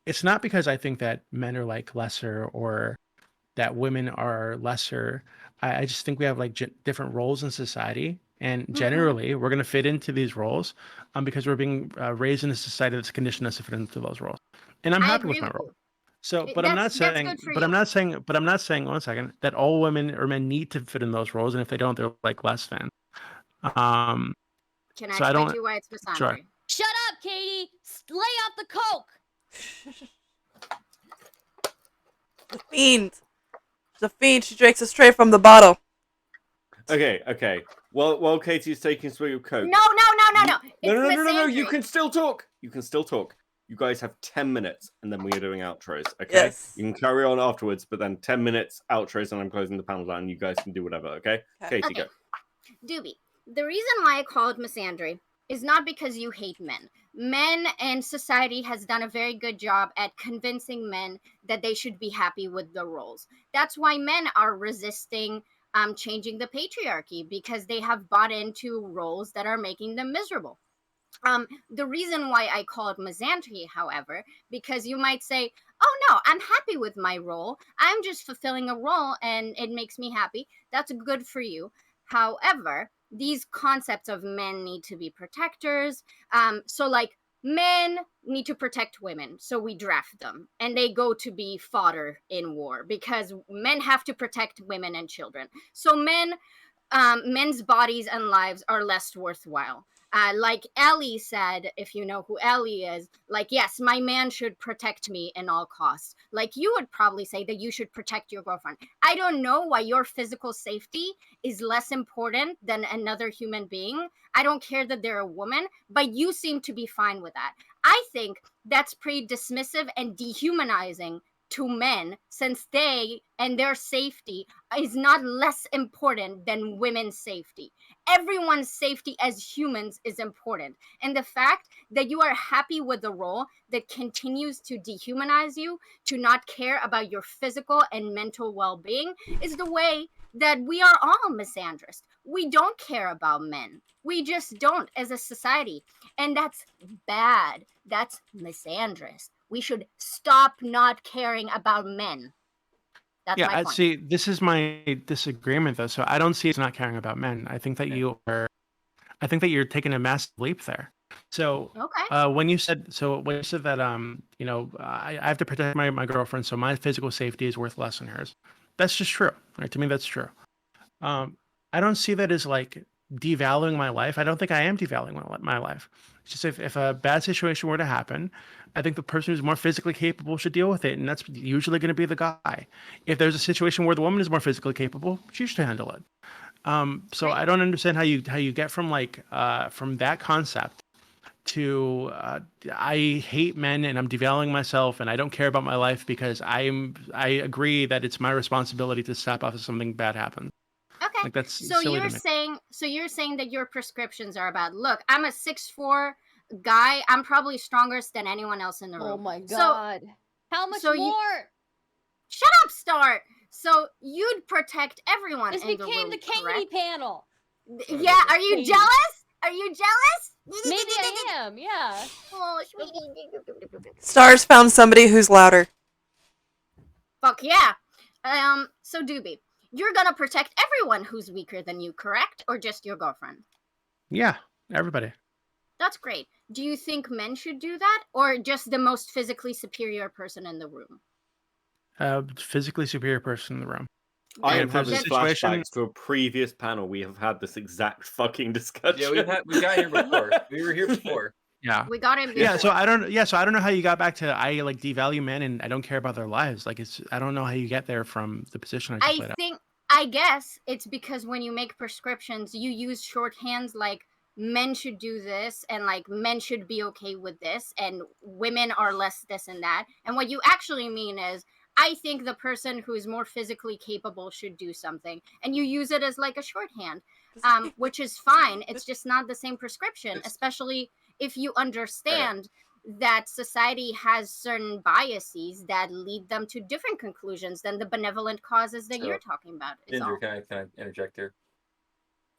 It's not because I think that men are like lesser or that women are lesser. I just think we have like different roles in society, and Hmm. generally we're going to fit into these roles because we're being raised in a society that's conditioned us to fit into those roles. And I'm I happy agree with my with role. you. So, That's good for you. but I'm not saying, one second, that all women or men need to fit in those roles, and if they don't, they're like less than. Um, Can I so I explain to don't. you why it's Sure. misandry? Shut up, Katie. Lay off the coke. The fiend. She's a fiend. She drinks it straight from the bottle. Okay. While Katie's taking a swig of Coke. No. It's No. You misandry. can still talk. You guys have 10 minutes, and then we are doing outros, okay? Yes. You can carry on afterwards, but then 10 minutes outros, and I'm closing the panel down, and you guys can do whatever, okay? Okay. Katie, Okay. go. Doobie, the reason why I call it misandry is not because you hate men. Men and society has done a very good job at convincing men that they should be happy with the roles. That's why men are resisting changing the patriarchy because they have bought into roles that are making them miserable. The reason why I call it misandry, however, because you might say, oh no, I'm happy with my role. I'm just fulfilling a role and it makes me happy. That's good for you. However, these concepts of men need to be protectors. So, like, men need to protect women. So we draft them and they go to be fodder in war because men have to protect women and children. So, men's bodies and lives are less worthwhile. Like Ellie said, if you know who Ellie is, like, yes, my man should protect me in all costs. Like, you would probably say that you should protect your girlfriend. I don't know why your physical safety is less important than another human being. I don't care that they're a woman, but you seem to be fine with that. I think that's pretty dismissive and dehumanizing to men, since they and their safety is not less important than women's safety. Everyone's safety as humans is important. And the fact that you are happy with a role that continues to dehumanize you, to not care about your physical and mental well-being, is the way that we are all misandrist. We don't care about men. We just don't as a society. And that's bad. That's misandrist. We should stop not caring about men. That's Yeah, my point. see, this is my disagreement though. So I don't see it's not caring about men. I think that I think that you're taking a massive leap there. So Okay. when you said that I have to protect my girlfriend, so my physical safety is worth less than hers. That's just true. Right? To me, that's true. I don't see that as like devaluing my life. I don't think I am devaluing my life. It's just if a bad situation were to happen, I think the person who's more physically capable should deal with it, and that's usually going to be the guy. If there's a situation where the woman is more physically capable, she should handle it. So Right. I don't understand how you get from from that concept to I hate men and I'm devaluing myself and I don't care about my life because I agree that it's my responsibility to step off if something bad happens. Okay. Like that's So silly you're to me. saying that your prescriptions are about, look, I'm a 6'4" guy. I'm probably stronger than anyone else in the room. Oh my So god. How much so more? shut up, Start. So you'd protect everyone This in the became room, the Katie correct? panel. Yeah, are you Katie. jealous? Are you jealous? Maybe I am, yeah. Oh, sweetie. Stars found somebody who's louder. Fuck yeah. So Doobie, you're gonna protect everyone who's weaker than you, correct? Or just your girlfriend? Yeah, everybody. That's great. Do you think men should do that, or just the most physically superior person in the room? Physically superior person in the room. I Then- am if there's having a situation- flashbacks to a previous panel. We have had this exact fucking discussion. Yeah, we got here before. We were here before. Yeah. We got him before. Yeah, so I don't know how you got back to I like devalue men and I don't care about their lives. Like I don't know how you get there from the position I just laid out. I guess it's because when you make prescriptions, you use shorthands like men should do this and like men should be okay with this and women are less this and that. And what you actually mean is, I think the person who is more physically capable should do something, and you use it as like a shorthand, which is fine. It's just not the same prescription, especially if you understand that society has certain biases that lead them to different conclusions than the benevolent causes that So, you're talking about. Is all. Ginger, can I interject here?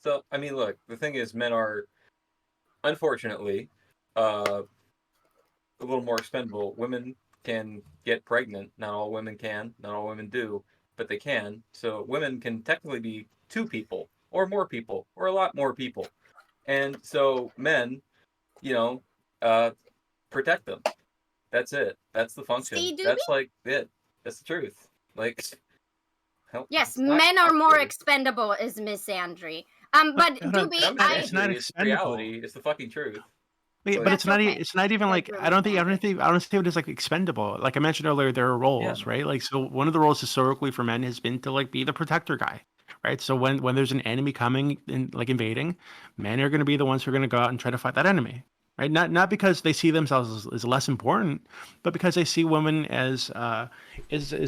So, I mean, look, the thing is, men are, unfortunately, a little more expendable. Women can get pregnant. Not all women can. Not all women do, but they can. So, women can technically be two people, or more people, or a lot more people. And so, men, protect them. That's it. That's the function. See, Doobie? That's like it. That's the truth. Like, Yes, it's not men are more complicated. expendable, is Misandry. But Hold on, Doobie, I'm I- saying it's not it's expendable. reality. It's the fucking truth. Wait, But but it's That's not. okay. It's not even That's like really I don't think. Misandry. I don't see it as like expendable. Like I mentioned earlier, there are roles, right? Like so, one of the roles historically for men has been to like be the protector guy, right? So when there's an enemy coming and like invading, men are going to be the ones who are going to go out and try to fight that enemy, right? Not because they see themselves as less important, but because they see women as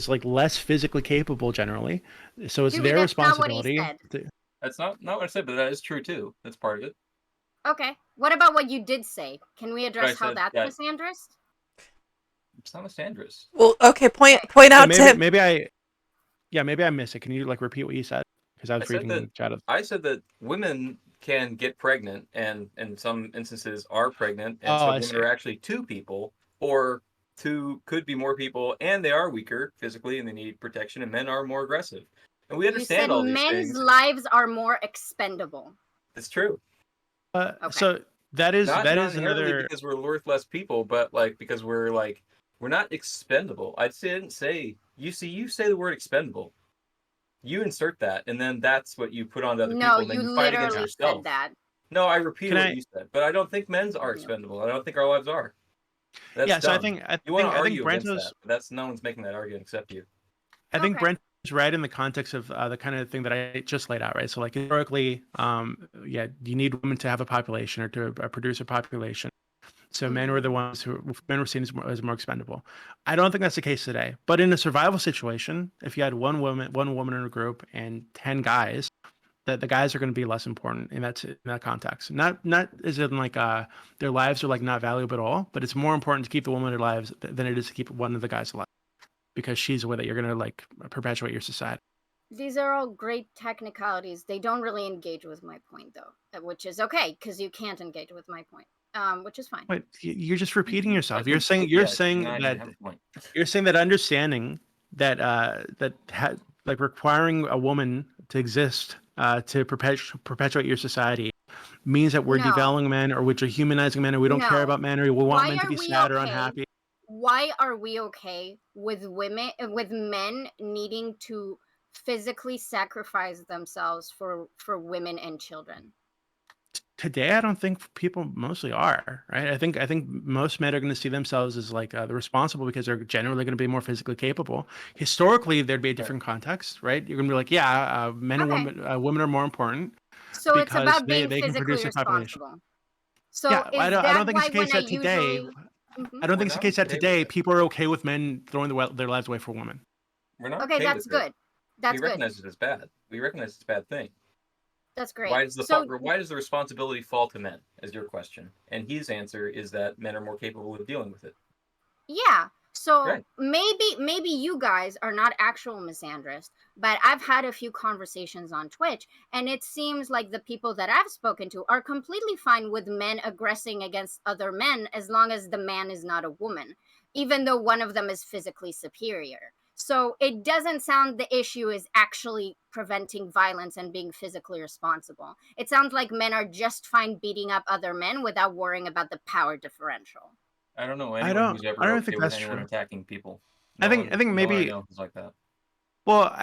like less physically capable generally. So it's Doobie, their that's not what he responsibility. said. That's not what I said, but that is true too. That's part of it. Okay. What about what you did say? Can we address how said that's that- misandrist? It's not Misandrous. Well, okay, point Yeah, out to him. maybe I missed it. Can you like repeat what you said? Because I was I said reading chat of. I said that women can get pregnant, and in some instances are pregnant, and Oh, so I women see. are actually two people, or two could be more people, and they are weaker physically, and they need protection, and men are more aggressive. And we You said understand all these men's things. lives are more expendable. It's true. So that is Not another. inherently because we're worth less people, but like because we're not expendable. Didn't say you say the word expendable. You insert that, and then that's what you put on to other No, people, and then you you fight against literally yourself. said that. No, I repeated Can what I- you said, but I don't think men's are expendable. I don't think our lives are. That's Yeah, so I dumb. think You want to I think argue against Brento's that, but that's no one's making that argument except you. I think Okay. Brent is right in the context of the kind of thing that I just laid out, right? So like historically, you need women to have a population or to produce a population. So men were the ones men were seen as more expendable. I don't think that's the case today. But in a survival situation, if you had one woman in a group and 10 guys, that the guys are going to be less important in that context. Not as in like their lives are like not valuable at all, but it's more important to keep the woman alive than it is to keep one of the guys alive, because she's the way that you're going to like perpetuate your society. These are all great technicalities. They don't really engage with my point, though, which is okay because you can't engage with my point, which is fine. Wait, you're just repeating yourself. I think- You're yeah, saying not even that have a point. you're saying that understanding that like requiring a woman to exist to perpetuate your society means that we're No. devaluing men, or we're dehumanizing men, or we don't care No. about men, or we want Why men to are be we sad or okay? unhappy. Why are we okay with men needing to physically sacrifice themselves for women and children? Today, I don't think people mostly are, right? I think most men are going to see themselves as like they're responsible because they're generally going to be more physically capable. Historically, there'd be a different context, right? You're going to be like, yeah, men and women are more important. So it's because about being they can physically produce a population. responsible. So Yeah, is I that don't think why it's the case when I that today. usually... Mhm. I don't think We're it's the not case that okay with today it. people are okay with men throwing their lives away for women. We're not Okay, okay that's with good. it. That's We good. recognize it as bad. We recognize it's a bad thing. That's great. Why does So why does the responsibility fall to men? Is your question, and his answer is that men are more capable of dealing with it. yeah. So Right. maybe you guys are not actual misandrists, but I've had a few conversations on Twitch, and it seems like the people that I've spoken to are completely fine with men aggressing against other men as long as the man is not a woman, even though one of them is physically superior. So it doesn't sound the issue is actually preventing violence and being physically responsible. It sounds like men are just fine beating up other men without worrying about the power differential. I don't know I anyone don't. who's I ever don't okay think with that's anyone true. attacking people. I think No one I maybe. know is like that. Well,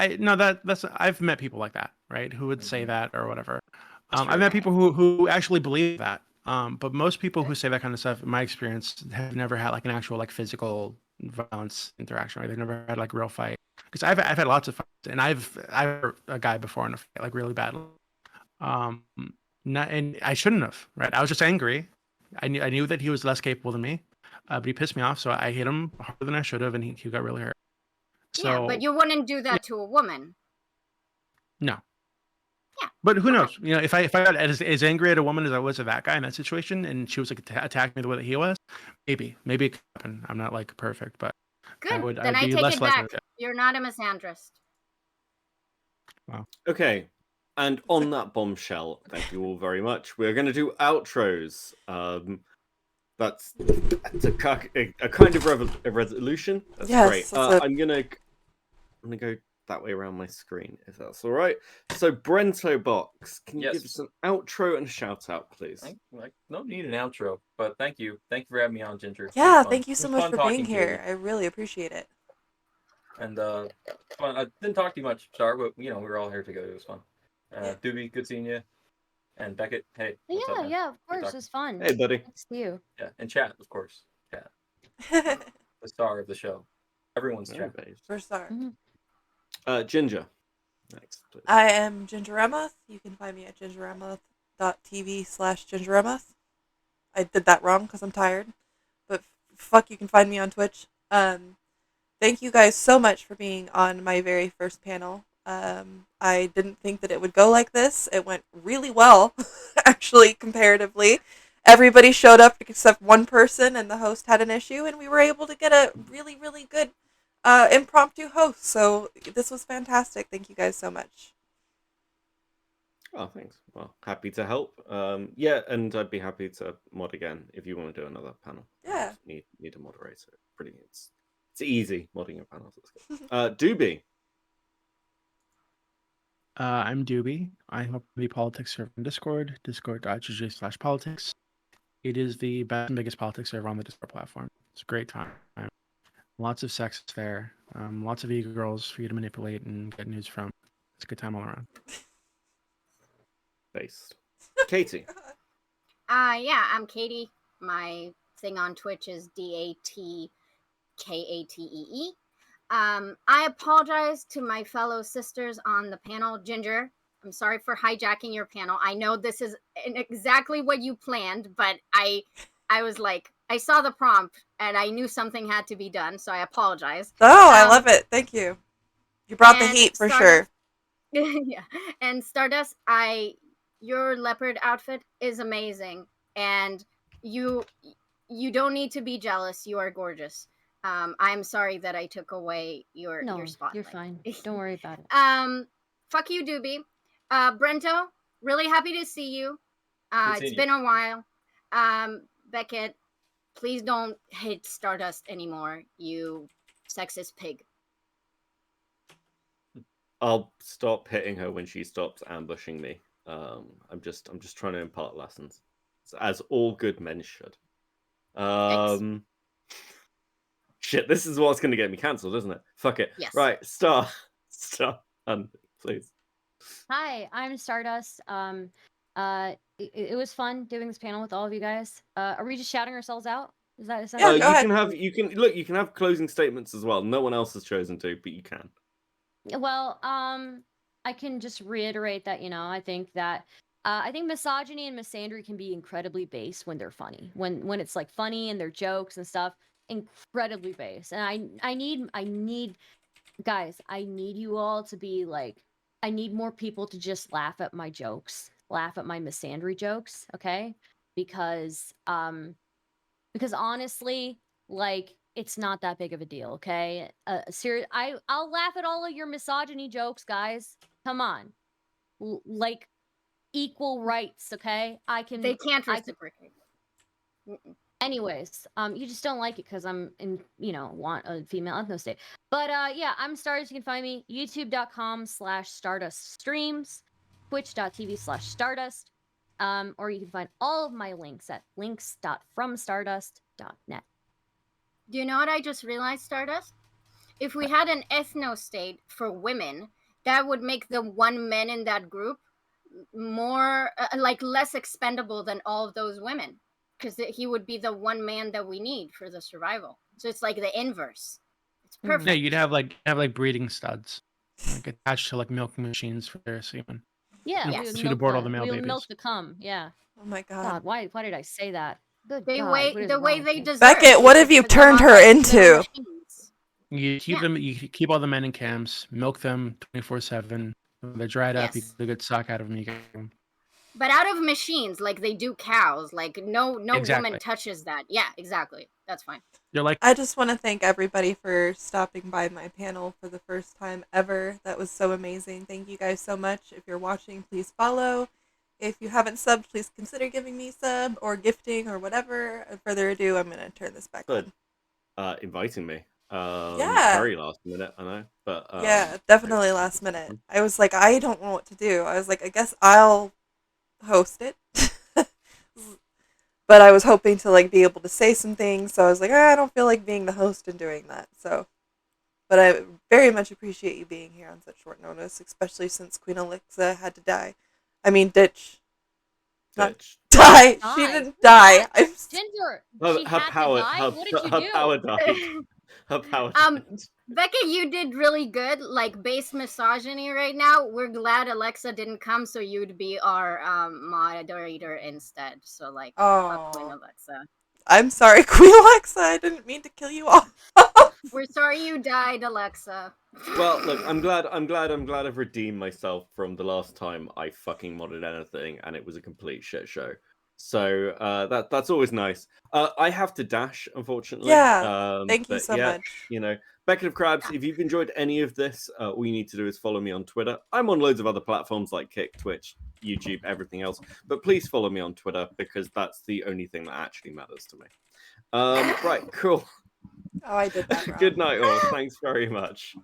that's I've met people like that, right? Who would say Mhm. that or whatever. That's I've met true. people who actually believe that. But most people who say that kind of stuff, in my experience, have never had like an actual like physical violence interaction, right? They've never had like real fight. Because I've had lots of fights, and I've hurt a guy before in a fight, like really badly. Um, not and I shouldn't have, right? I was just angry. I knew that he was less capable than me, but he pissed me off, so I hit him harder than I should have, and he got really hurt. Yeah, So but you wouldn't do that to a woman. no. Yeah. But who Okay. knows? You know, if I got as angry at a woman as I was at that guy in that situation, and she was like attacking me the way that he was, maybe it could happen. I'm not like perfect, but Good. Then I'd I be take less it likely back. to. You're not a misandrist. Wow. Okay. And on that bombshell, thank you all very much. We're going to do outros. That's a kind of a resolution. That's Yes, great. that's I'm gonna go that way around my screen, if that's all right. So, Brento Box, can you give us an outro and a shout out, please? I don't need an outro, but thank you for having me on, Ginger. Yeah, It was fun. thank you It so was much fun for being talking to here. you. I really appreciate it. And fun. I didn't talk to you much, Star, but we were all here together. It was fun. Yeah. Doobie, good seeing you. And Beckett, hey, what's up, man? Yeah, of Good course, talking. it's fun. Hey, buddy. Thanks to you. Yeah, and Chat, of course. Chat, the star of the show. Everyone's Chat. For star. Ginger, next, please. I am Ginger Remuth. You can find me at gingerremuth.tv/gingerremuth. I did that wrong because I'm tired. But fuck, you can find me on Twitch. Thank you guys so much for being on my very first panel. I didn't think that it would go like this. It went really well, actually, comparatively. Everybody showed up except one person, and the host had an issue, and we were able to get a really, really good impromptu host. So this was fantastic. Thank you guys so much. Oh, thanks. Well, happy to help. Yeah, and I'd be happy to mod again if you want to do another panel. Yeah. Need a moderator. It's easy modding your panels. Doobie. I'm Doobie. I hope the politics server on Discord, discord.gg/politics. It is the best and biggest politics server on the Discord platform. It's a great time. Lots of sex there. Lots of e-girls for you to manipulate and get news from. It's a good time all around. Based. Katie. Yeah, I'm Katie. My thing on Twitch is DATKATEE. I apologize to my fellow sisters on the panel. Ginger, I'm sorry for hijacking your panel. I know this is exactly what you planned, but I was like, I saw the prompt and I knew something had to be done, so I apologize. Oh, I love it. Thank you. You brought the and heat for Stardust- sure. yeah, and Stardust, your leopard outfit is amazing, and you don't need to be jealous. You are gorgeous. I'm sorry that I took away your No, spotlight. you're fine. Don't worry about it. Fuck you, Doobie. Brento, really happy to see you. It's been a while. Beckett, please don't hit Stardust anymore, you sexist pig. I'll stop hitting her when she stops ambushing me. I'm just trying to impart lessons, as all good men should. Shit, this is what's going to get me cancelled, isn't it? Fuck it. Yes. Right, Star, please. Hi, I'm Stardust. It was fun doing this panel with all of you guys. Are we just shouting ourselves out? Is that Yeah, go ahead. you can have closing statements as well. No one else has chosen to, but you can. Well, I can just reiterate that, I think that I think misogyny and misandry can be incredibly base when they're funny. When it's like funny and they're jokes and stuff, incredibly base. And I need guys, I need you all to be like, I need more people to just laugh at my jokes, laugh at my misandry jokes, okay? Because honestly, like, it's not that big of a deal, okay? I'll laugh at all of your misogyny jokes, guys. Come on. Like, equal rights, okay? They can't reciprocate. Anyways, you just don't like it because I'm want a female ethno state. But yeah, I'm Stardust. You can find me youtube.com/Stardust streams, twitch.tv/Stardust. Or you can find all of my links at links.fromstardust.net. Do you know what I just realized, Stardust? If we had an ethno state for women, that would make the one man in that group more less expendable than all of those women, because he would be the one man that we need for the survival. So it's like the inverse. It's perfect. Yeah, you'd have like breeding studs, like attached to like milking machines for their semen. Yeah, Yes. we would Shoot milk aboard all the male we would babies. milk the cum. Yeah. Oh my god. God, why did I say that? Good They God, way what is the way wrong they with me? deserve. Beckett, what have you Because they're turned not her like into? little machines. You keep them. You keep all the men in camps, milk them 24/7. When they're dried up, you Yes. get a good sock out of them. You get them. But out of machines, like they do cows. Like no Exactly. woman touches that. Yeah, exactly. That's fine. You're like, I just want to thank everybody for stopping by my panel for the first time ever. That was so amazing. Thank you guys so much. If you're watching, please follow. If you haven't subbed, please consider giving me sub or gifting or whatever. Without further ado, I'm going to turn this back on. Inviting me. Yeah. Very last minute, I know, but yeah, definitely last minute. I was like, I don't know what to do. I was like, I guess I'll host it. But I was hoping to like be able to say some things, so I was like, I don't feel like being the host and doing that. So, but I very much appreciate you being here on such short notice, especially since Queen Alexa had to die. I mean, ditch. Not die. She didn't die. I'm Ginger. She her had power, to die. What did you her do? power died. Her power died. Becca, you did really good. Like base misogyny right now. We're glad Alexa didn't come, so you'd be our moderator instead. So like, fuck Queen Alexa. I'm sorry, Queen Alexa. I didn't mean to kill you all. We're sorry you died, Alexa. Well, look, I'm glad I've redeemed myself from the last time I fucking modded anything and it was a complete shit show. So that's always nice. I have to dash, unfortunately. Yeah. Thank you so much. You know, Beckett of Crabs, if you've enjoyed any of this, all you need to do is follow me on Twitter. I'm on loads of other platforms like Kick, Twitch, YouTube, everything else. But please follow me on Twitter because that's the only thing that actually matters to me. Right, cool. Oh, I did that wrong. Good night, all. Thanks very much.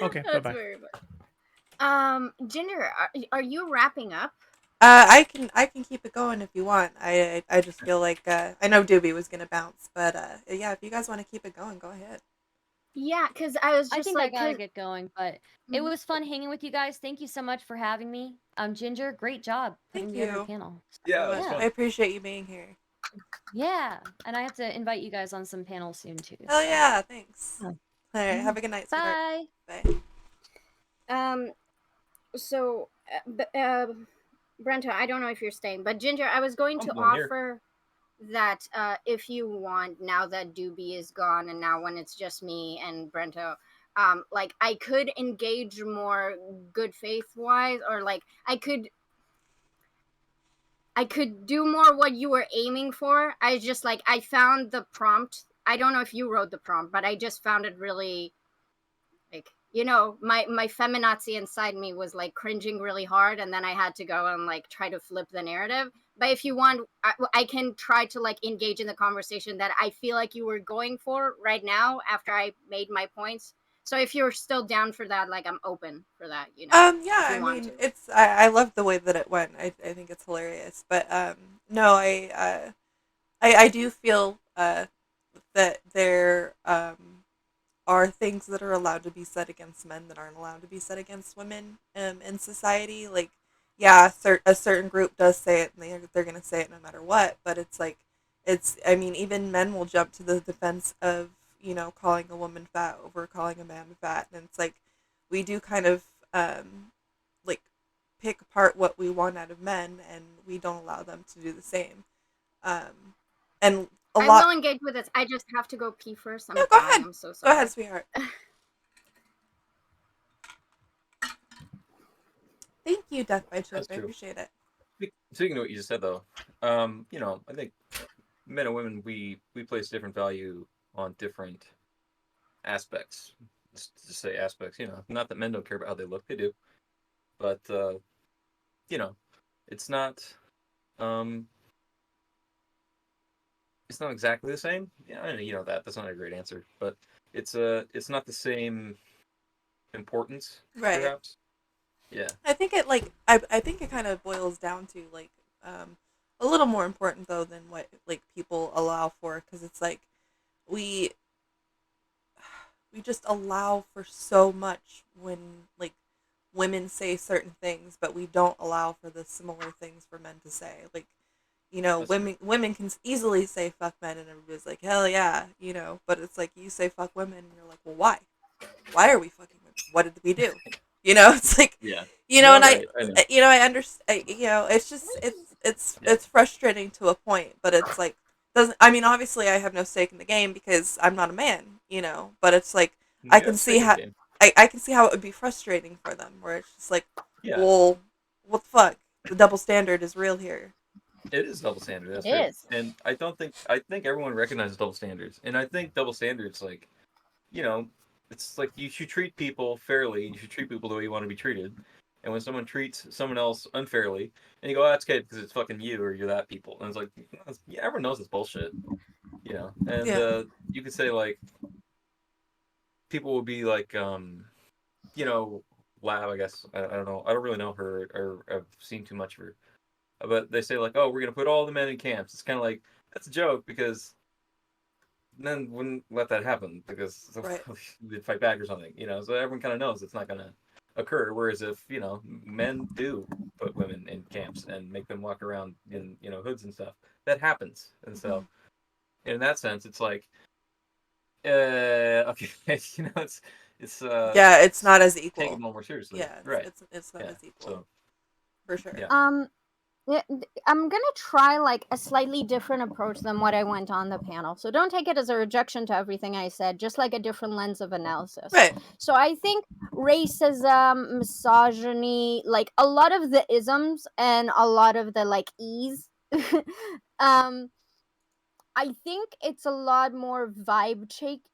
Okay, That's bye-bye. very much. Ginger, are you wrapping up? I can keep it going if you want. I just feel like I know Doobie was gonna bounce, but yeah, if you guys want to keep it going, go ahead. Yeah, because I was just I think like, I gotta get going, but it was fun hanging with you guys. Thank you so much for having me. Ginger, great job putting Thank together you. a panel. Yeah, it was fun. I appreciate you being here. Yeah, and I have to invite you guys on some panels soon too. Hell so. yeah, thanks. Yeah. All right, have a good night, sweetheart. Bye. Bye. So, Brenta, I don't know if you're staying, but Ginger, I was going to I'm here. offer that if you want, now that Doobie is gone and now when it's just me and Brento, like I could engage more good faith wise, or like I could do more what you were aiming for. I just like, I found the prompt. I don't know if you wrote the prompt, but I just found it really, like, you know, my feminazi inside me was like cringing really hard, and then I had to go and like try to flip the narrative. But if you want, I can try to like engage in the conversation that I feel like you were going for right now after I made my points. So if you're still down for that, like I'm open for that, you know, Yeah, if I you want mean, to. I love the way that it went. I think it's hilarious. But no, I do feel that there are things that are allowed to be said against men that aren't allowed to be said against women in society. Like, yeah, a certain group does say it, and they're gonna say it no matter what. But it's like, I mean, even men will jump to the defense of, you know, calling a woman fat over calling a man fat, and it's like we do kind of like pick apart what we want out of men, and we don't allow them to do the same. Um, and a I lot. will engage with this. I just have to go pee first. No, I'm go dying. ahead. I'm so Go ahead, sorry. sweetheart. Thank you, Death by Chip. That's I true. appreciate it. Speaking of what you just said, though, you know, I think men and women, we place different value on different aspects. Let's just say aspects. You know, not that men don't care about how they look; they do. But you know, it's not um, it's not exactly the same. Yeah, I know you know that. That's not a great answer, but it's not the same importance, Right. perhaps. Yeah. I think it like I think it kind of boils down to like a little more important though than what like people allow for, because it's like we we just allow for so much when like women say certain things, but we don't allow for the similar things for men to say. Like, you know, That's true. women can easily say fuck men, and everybody's like, hell yeah, you know. But it's like you say fuck women, and you're like, well, why? Why are we fucking women? What did we do? You know, it's like, Yeah. you know, No, and right. I know. you know, I understand. You know, it's just Yeah. it's frustrating to a point, but it's like doesn't. I mean, obviously, I have no stake in the game because I'm not a man. You know, but it's like I You got can to see stake in the how game. I can see how it would be frustrating for them, where it's just like, Yeah. well, what the fuck? The double standard is real here. It is double standard. It That's true. is. And I think everyone recognizes double standards. And I think double standards, like, you know, it's like you should treat people fairly. You should treat people the way you want to be treated. And when someone treats someone else unfairly, and you go, oh, that's okay because it's fucking you or you're that people. And it's like, yeah, everyone knows it's bullshit, you know. And Yeah. you could say like people will be like, you know, Lab. I guess I don't know. I don't really know her or I've seen too much of her. But they say like, oh, we're gonna put all the men in camps. It's kind of like that's a joke because men wouldn't let that happen because Right. they'd fight back or something, you know. So everyone kind of knows it's not gonna occur. Whereas if you know men do put women in camps and make them walk around in hoods and stuff, that happens. And Hmm. so in that sense, it's like okay, you know, Yeah, it's it's not as take it a equal. little more seriously, Yeah, right? it's not Yeah. as equal So for sure. yeah. Yeah, I'm gonna try like a slightly different approach than what I went on the panel. So don't take it as a rejection to everything I said, just like a different lens of analysis. Right. So I think racism, misogyny, like a lot of the isms and a lot of the like ease, um, I think it's a lot more vibe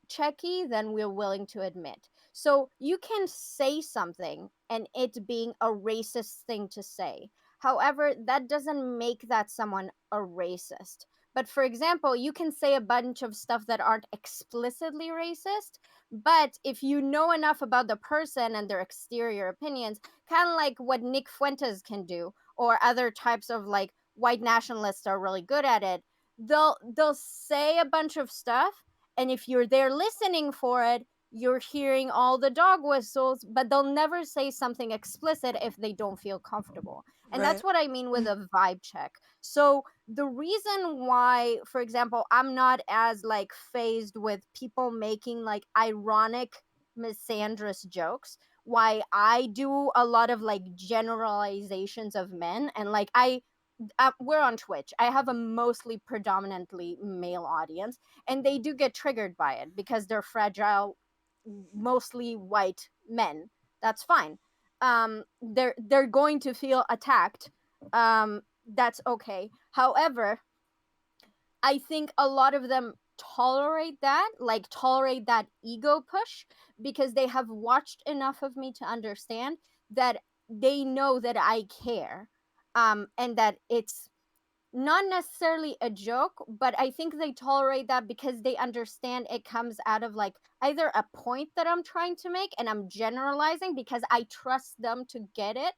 checky than we're willing to admit. So you can say something and it being a racist thing to say. However, that doesn't make that someone a racist. But for example, you can say a bunch of stuff that aren't explicitly racist, but if you know enough about the person and their exterior opinions, kind of like what Nick Fuentes can do, or other types of like white nationalists are really good at it, they'll say a bunch of stuff, and if you're there listening for it, you're hearing all the dog whistles, but they'll never say something explicit if they don't feel comfortable. And that's Right. what I mean with a vibe check. So the reason why, for example, I'm not as like phased with people making like ironic misandrous jokes, why I do a lot of like generalizations of men, and like I we're on Twitch. I have a mostly predominantly male audience, and they do get triggered by it because they're fragile, mostly white men. That's fine. They're going to feel attacked. That's okay. However, I think a lot of them tolerate that ego push because they have watched enough of me to understand that they know that I care, and that it's not necessarily a joke, but I think they tolerate that because they understand it comes out of like either a point that I'm trying to make and I'm generalizing because I trust them to get it,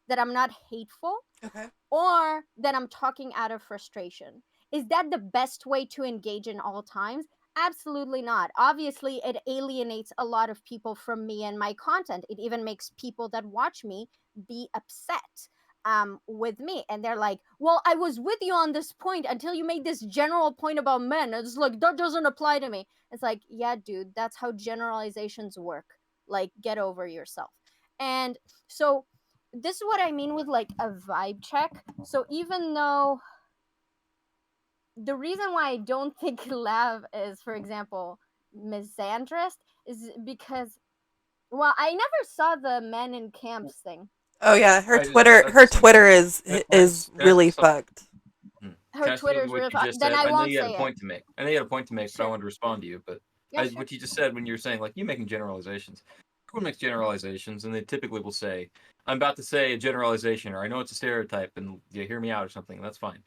that I'm not hateful, Okay. or that I'm talking out of frustration. Is that the best way to engage in all times? Absolutely not. Obviously, it alienates a lot of people from me and my content. It even makes people that watch me be upset with me. And they're like, well, I was with you on this point until you made this general point about men. It's like, that doesn't apply to me. It's like, yeah, dude, that's how generalizations work. Like, get over yourself. And so this is what I mean with like a vibe check. So even though the reason why I don't think Lav is, for example, misandrist is because, well, I never saw the men in camps thing. Oh yeah, her I just- Twitter that's her something. Twitter Can I- is can I really stop? fucked. Her Can I Twitter's what really you fu- just then said? I I know won't you had say a it. point to make. I know you had a point to make, but I Sure. wanted to respond to you. But Yeah, sure. what you just said when you were saying like you making generalizations, everyone makes generalizations, and they typically will say, "I'm about to say a generalization," or "I know it's a stereotype," and you hear me out or something. And that's fine.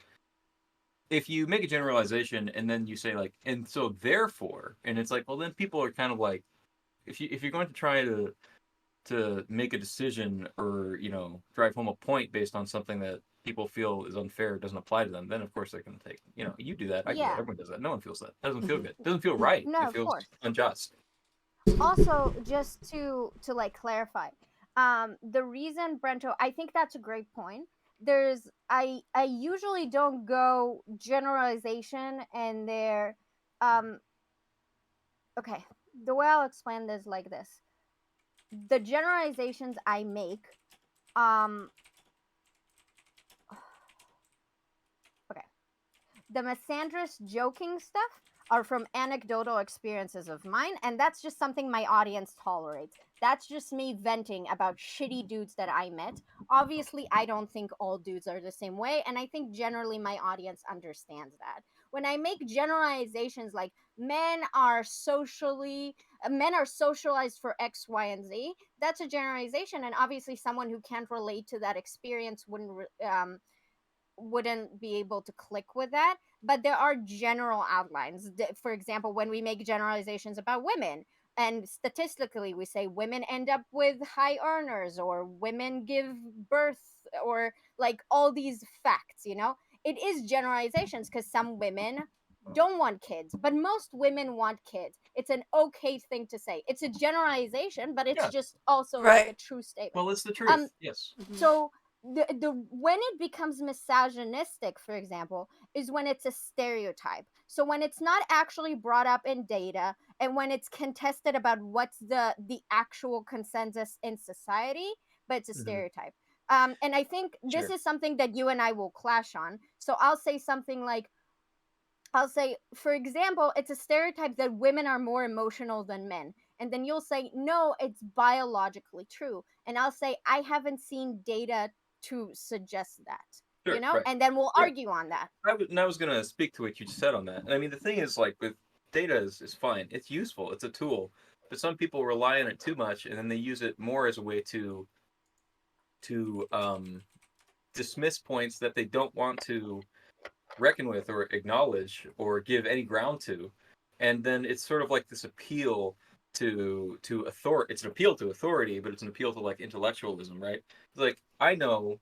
If you make a generalization and then you say like, and so therefore, and it's like, well, then people are kind of like, if you're going to try to make a decision or drive home a point based on something that people feel is unfair, doesn't apply to them, then of course they're going to take, you do that, I do that, Yeah. everyone does that, no one feels that, it doesn't feel good, it doesn't feel right, No, it of feels course. unjust. Also, just to like clarify, the reason, Brento, I think that's a great point. I usually don't go generalization and there. Okay, the way I'll explain this like this: the generalizations I make, okay, the misandrist joking stuff are from anecdotal experiences of mine, and that's just something my audience tolerates. That's just me venting about shitty dudes that I met. Obviously, I don't think all dudes are the same way, and I think generally my audience understands that. When I make generalizations like men are socialized for X, Y, and Z, that's a generalization, and obviously someone who can't relate to that experience wouldn't be able to click with that, but there are general outlines. For example, when we make generalizations about women, and statistically we say women end up with high earners, or women give birth, or like all these facts, it is generalizations because some women don't want kids, but most women want kids. It's an okay thing to say. It's a generalization, but it's Yeah. just also like a Right. true statement. Well, it's the truth. Yes. So the when it becomes misogynistic, for example, is when it's a stereotype. So when it's not actually brought up in data, and when it's contested about what's the actual consensus in society, but it's a stereotype. And I think this Sure. is something that you and I will clash on. So I'll say something like, for example, it's a stereotype that women are more emotional than men. And then you'll say, no, it's biologically true. And I'll say, I haven't seen data to suggest that, Sure, right. And then we'll Yeah. argue on that. I was going to speak to what you just said on that. I mean, the thing is, like, with data is fine. It's useful. It's a tool. But some people rely on it too much, and then they use it more as a way to dismiss points that they don't want to reckon with or acknowledge or give any ground to. And then it's sort of like this appeal to authority. It's an appeal to authority, but it's an appeal to like intellectualism, right? It's like, I know,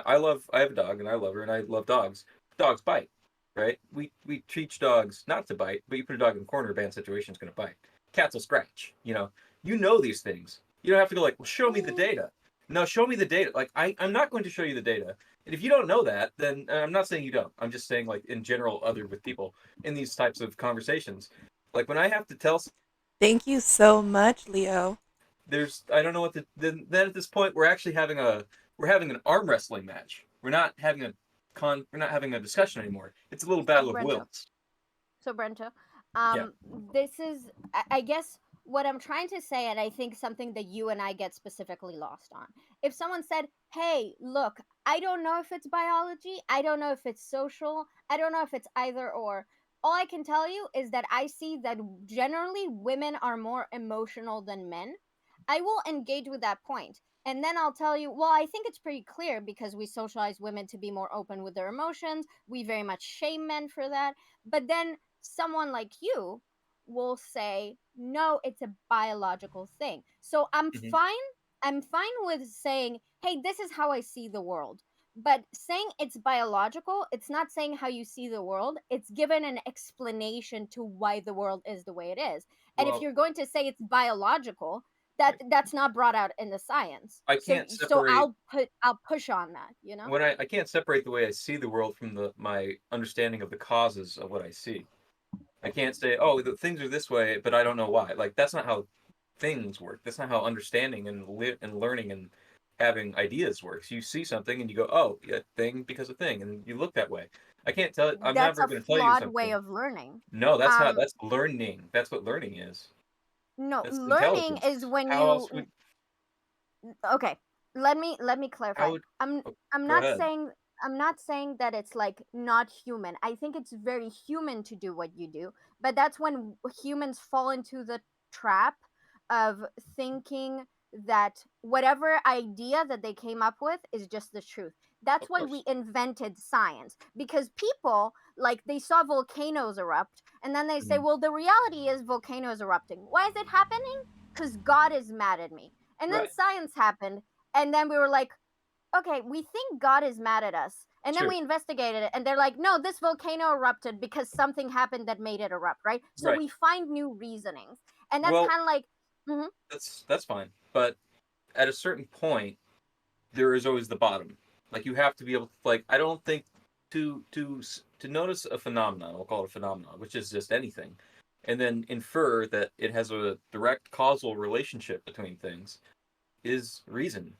I have a dog and I love her and I love dogs. Dogs bite, right? We teach dogs not to bite, but you put a dog in a corner, a bad situation is going to bite. Cats will scratch, you know these things. You don't have to go like, well, show me the data. No, show me the data. Like, I'm not going to show you the data. And if you don't know that, then I'm not saying you don't. I'm just saying, like, in general, with people in these types of conversations, like when I have to tell, Thank you so much, Leo. I don't know what to. Then at this point, we're actually having an arm wrestling match. We're not having a we're not having a discussion anymore. It's a little So, battle of Brento, wills. Yeah. This is, I guess, what I'm trying to say, and I think something that you and I get specifically lost on. If someone said, hey, look, I don't know if it's biology, I don't know if it's social, I don't know if it's either or. All I can tell you is that I see that generally women are more emotional than men. I will engage with that point. And then I'll tell you, well, I think it's pretty clear because we socialize women to be more open with their emotions. We very much shame men for that. But then someone like you will say, no, it's a biological thing. So Mhm. I'm fine with saying, hey, this is how I see the world. But saying it's biological, it's not saying how you see the world. It's given an explanation to why the world is the way it is. And if Well, you're going to say it's biological, that's not brought out in the science. I So can't separate I'll push on that, you know? when I can't separate the way I see the world from my understanding of the causes of what I see. I can't say, oh, the things are this way, but I don't know why. Like that's not how things work. That's not how understanding and learning and having ideas works. You see something and you go, oh, yeah, thing because of thing, and you look that way. I can't tell. I'm That's never a going to tell you flawed way something. of learning. No, that's not. Um, That's learning. That's what learning is. no, That's learning intelligence. is when How else you would? okay. Let me clarify. How would? I'm Oh, I'm go not ahead. saying I'm not saying that it's like not human. I think it's very human to do what you do, but that's when humans fall into the trap of thinking that whatever idea that they came up with is just the truth. That's Of why we course. invented science, because people, like, they saw volcanoes erupt and then they say, Mhm. well, the reality is volcanoes erupting. Why is it happening? Because God is mad at me. And then Right. science happened, and then we were like, okay, we think God is mad at us. And then Sure. we investigated it, and they're like, no, this volcano erupted because something happened that made it erupt, right? So Right. we find new reasonings. And that's Well, kind of like, mhm, that's fine. But at a certain point, there is always the bottom. Like you have to be able to like. I don't think to notice a phenomenon. We'll call it a phenomenon, which is just anything, and then infer that it has a direct causal relationship between things is reason.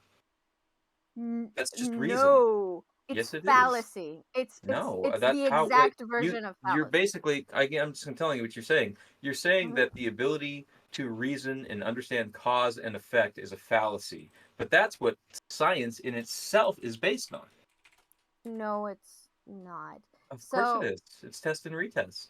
That's just reason. no, it's Yes, it is. fallacy. It's No, it's that's the how like exact version of you're fallacy. basically I'm just telling you what you're saying. You're saying Mhm. that the ability to reason and understand cause and effect is a fallacy. But that's what science in itself is based on. No, it's not. Of course it So, is. It's test and retest.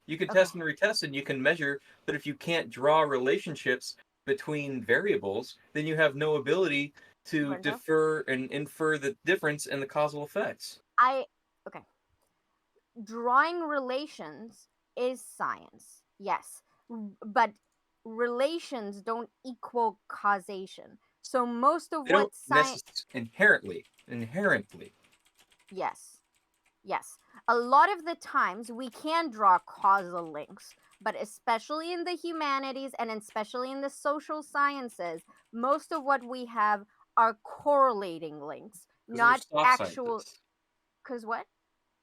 You can okay, test and retest and you can measure, but if you can't draw relationships between variables, then you have no ability to Brenda, defer and infer the difference in the causal effects. I okay. Drawing relations is science, yes, but relations don't equal causation. So most of They don't what science, necessarily inherently. yes, yes, a lot of the times we can draw causal links, but especially in the humanities and especially in the social sciences, most of what we have are correlating links, Because they're not soft actual. scientists. Because what?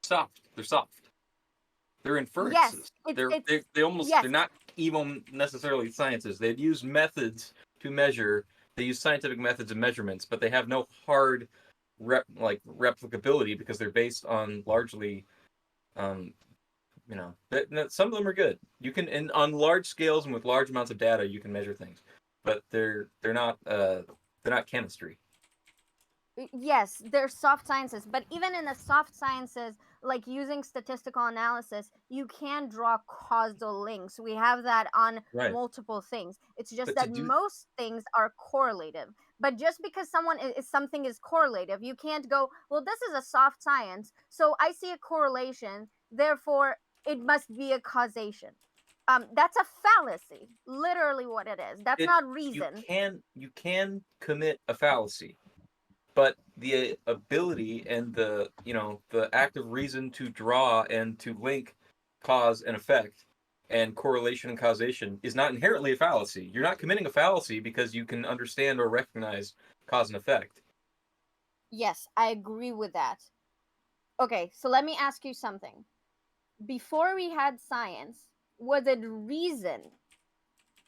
Soft. They're soft. They're Yes, inferences. it's They're it's they almost they're yes. not even necessarily sciences. They've used methods to measure. They use scientific methods of measurements, but they have no hard replicability because they're based on largely um some of them are good. You can and on large scales and with large amounts of data you can measure things, but they're not chemistry. Yes, they're soft sciences, but even in the soft sciences, like using statistical analysis, you can draw causal links. We have that on Right. multiple things. It's just But to that do most things are correlative. But just because something is correlative, you can't go, well, this is a soft science, so I see a correlation, therefore it must be a causation. That's a fallacy. Literally what it is. That's it not reason. you can commit a fallacy, but the ability and the active reason to draw and to link cause and effect and correlation and causation is not inherently a fallacy. You're not committing a fallacy because you can understand or recognize cause and effect. Yes, I agree with that. Okay, so let me ask you something. Before we had science, was it reason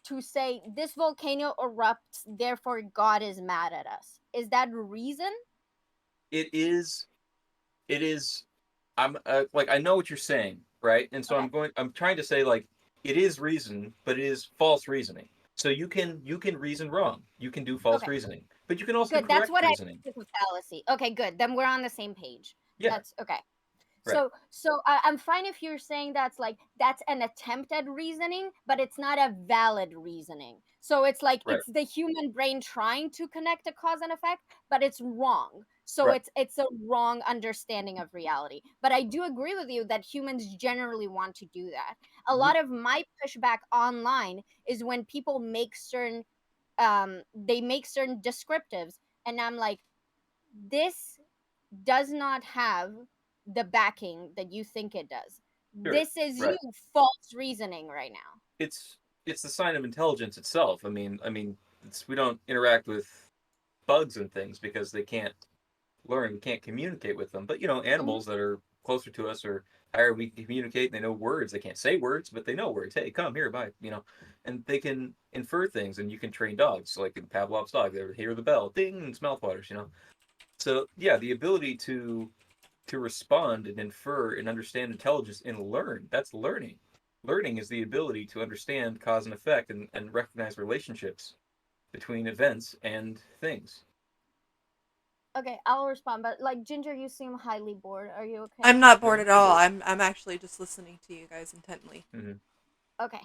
to say this volcano erupts, therefore God is mad at us? Is that reason? It is it is. I'm like, I know what you're saying, right? And so Okay. I'm trying to say, like, it is reason, but it is false reasoning. So you can reason wrong. You can do false Okay. reasoning, but you can also do Good. That's correct what I reasoning. think is a fallacy. Okay, good. Then we're on the same page. Yeah. That's okay. Right. So I'm fine if you're saying that's an attempt at reasoning, but it's not a valid reasoning. So it's like Right. it's the human brain trying to connect a cause and effect, but it's wrong. So Right. it's a wrong understanding of reality. But I do agree with you that humans generally want to do that. A lot of my pushback online is when people make certain they make certain descriptives, and I'm like, this does not have the backing that you think it does. Sure. This is you Right. false reasoning right now. It's the sign of intelligence itself. We don't interact with bugs and things because they can't learn, we can't communicate with them. But Mhm. animals that are closer to us or higher, we can communicate. They know words. They can't say words, but they know words. Hey, come here, bye. And they can infer things. And you can train dogs, like in Pavlov's dog. They hear the bell, ding, and it's mouthwaters. So yeah, the ability to respond and infer and understand intelligence and learn. That's learning. Learning is the ability to understand cause and effect and recognize relationships between events and things. Okay, I'll respond. But like Ginger, you seem highly bored. Are you okay? I'm not Yeah, bored at all. I'm actually just listening to you guys intently. mm-hmm. Okay.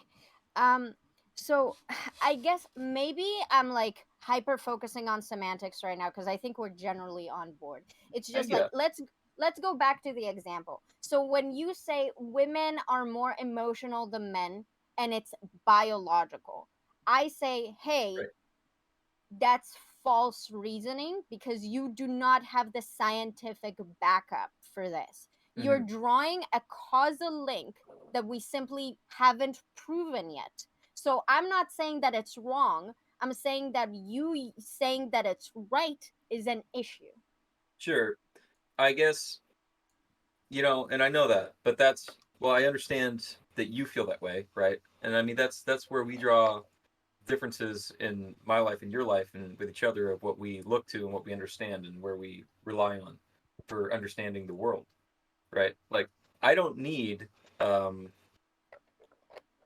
Um so I guess maybe I'm like hyper focusing on semantics right now because I think we're generally on board. It's just like Yeah, let's go back to the example. So when you say women are more emotional than men and it's biological, I say, "Hey, right. that's false reasoning because you do not have the scientific backup for this. You're Mm-hmm. drawing a causal link that we simply haven't proven yet. So I'm not saying that it's wrong. I'm saying that you saying that it's right is an issue. Sure. I guess, and I know that, but I understand that you feel that way, right? And I mean, that's where we draw differences in my life and your life and with each other of what we look to and what we understand and where we rely on for understanding the world, right? Like, I don't need um,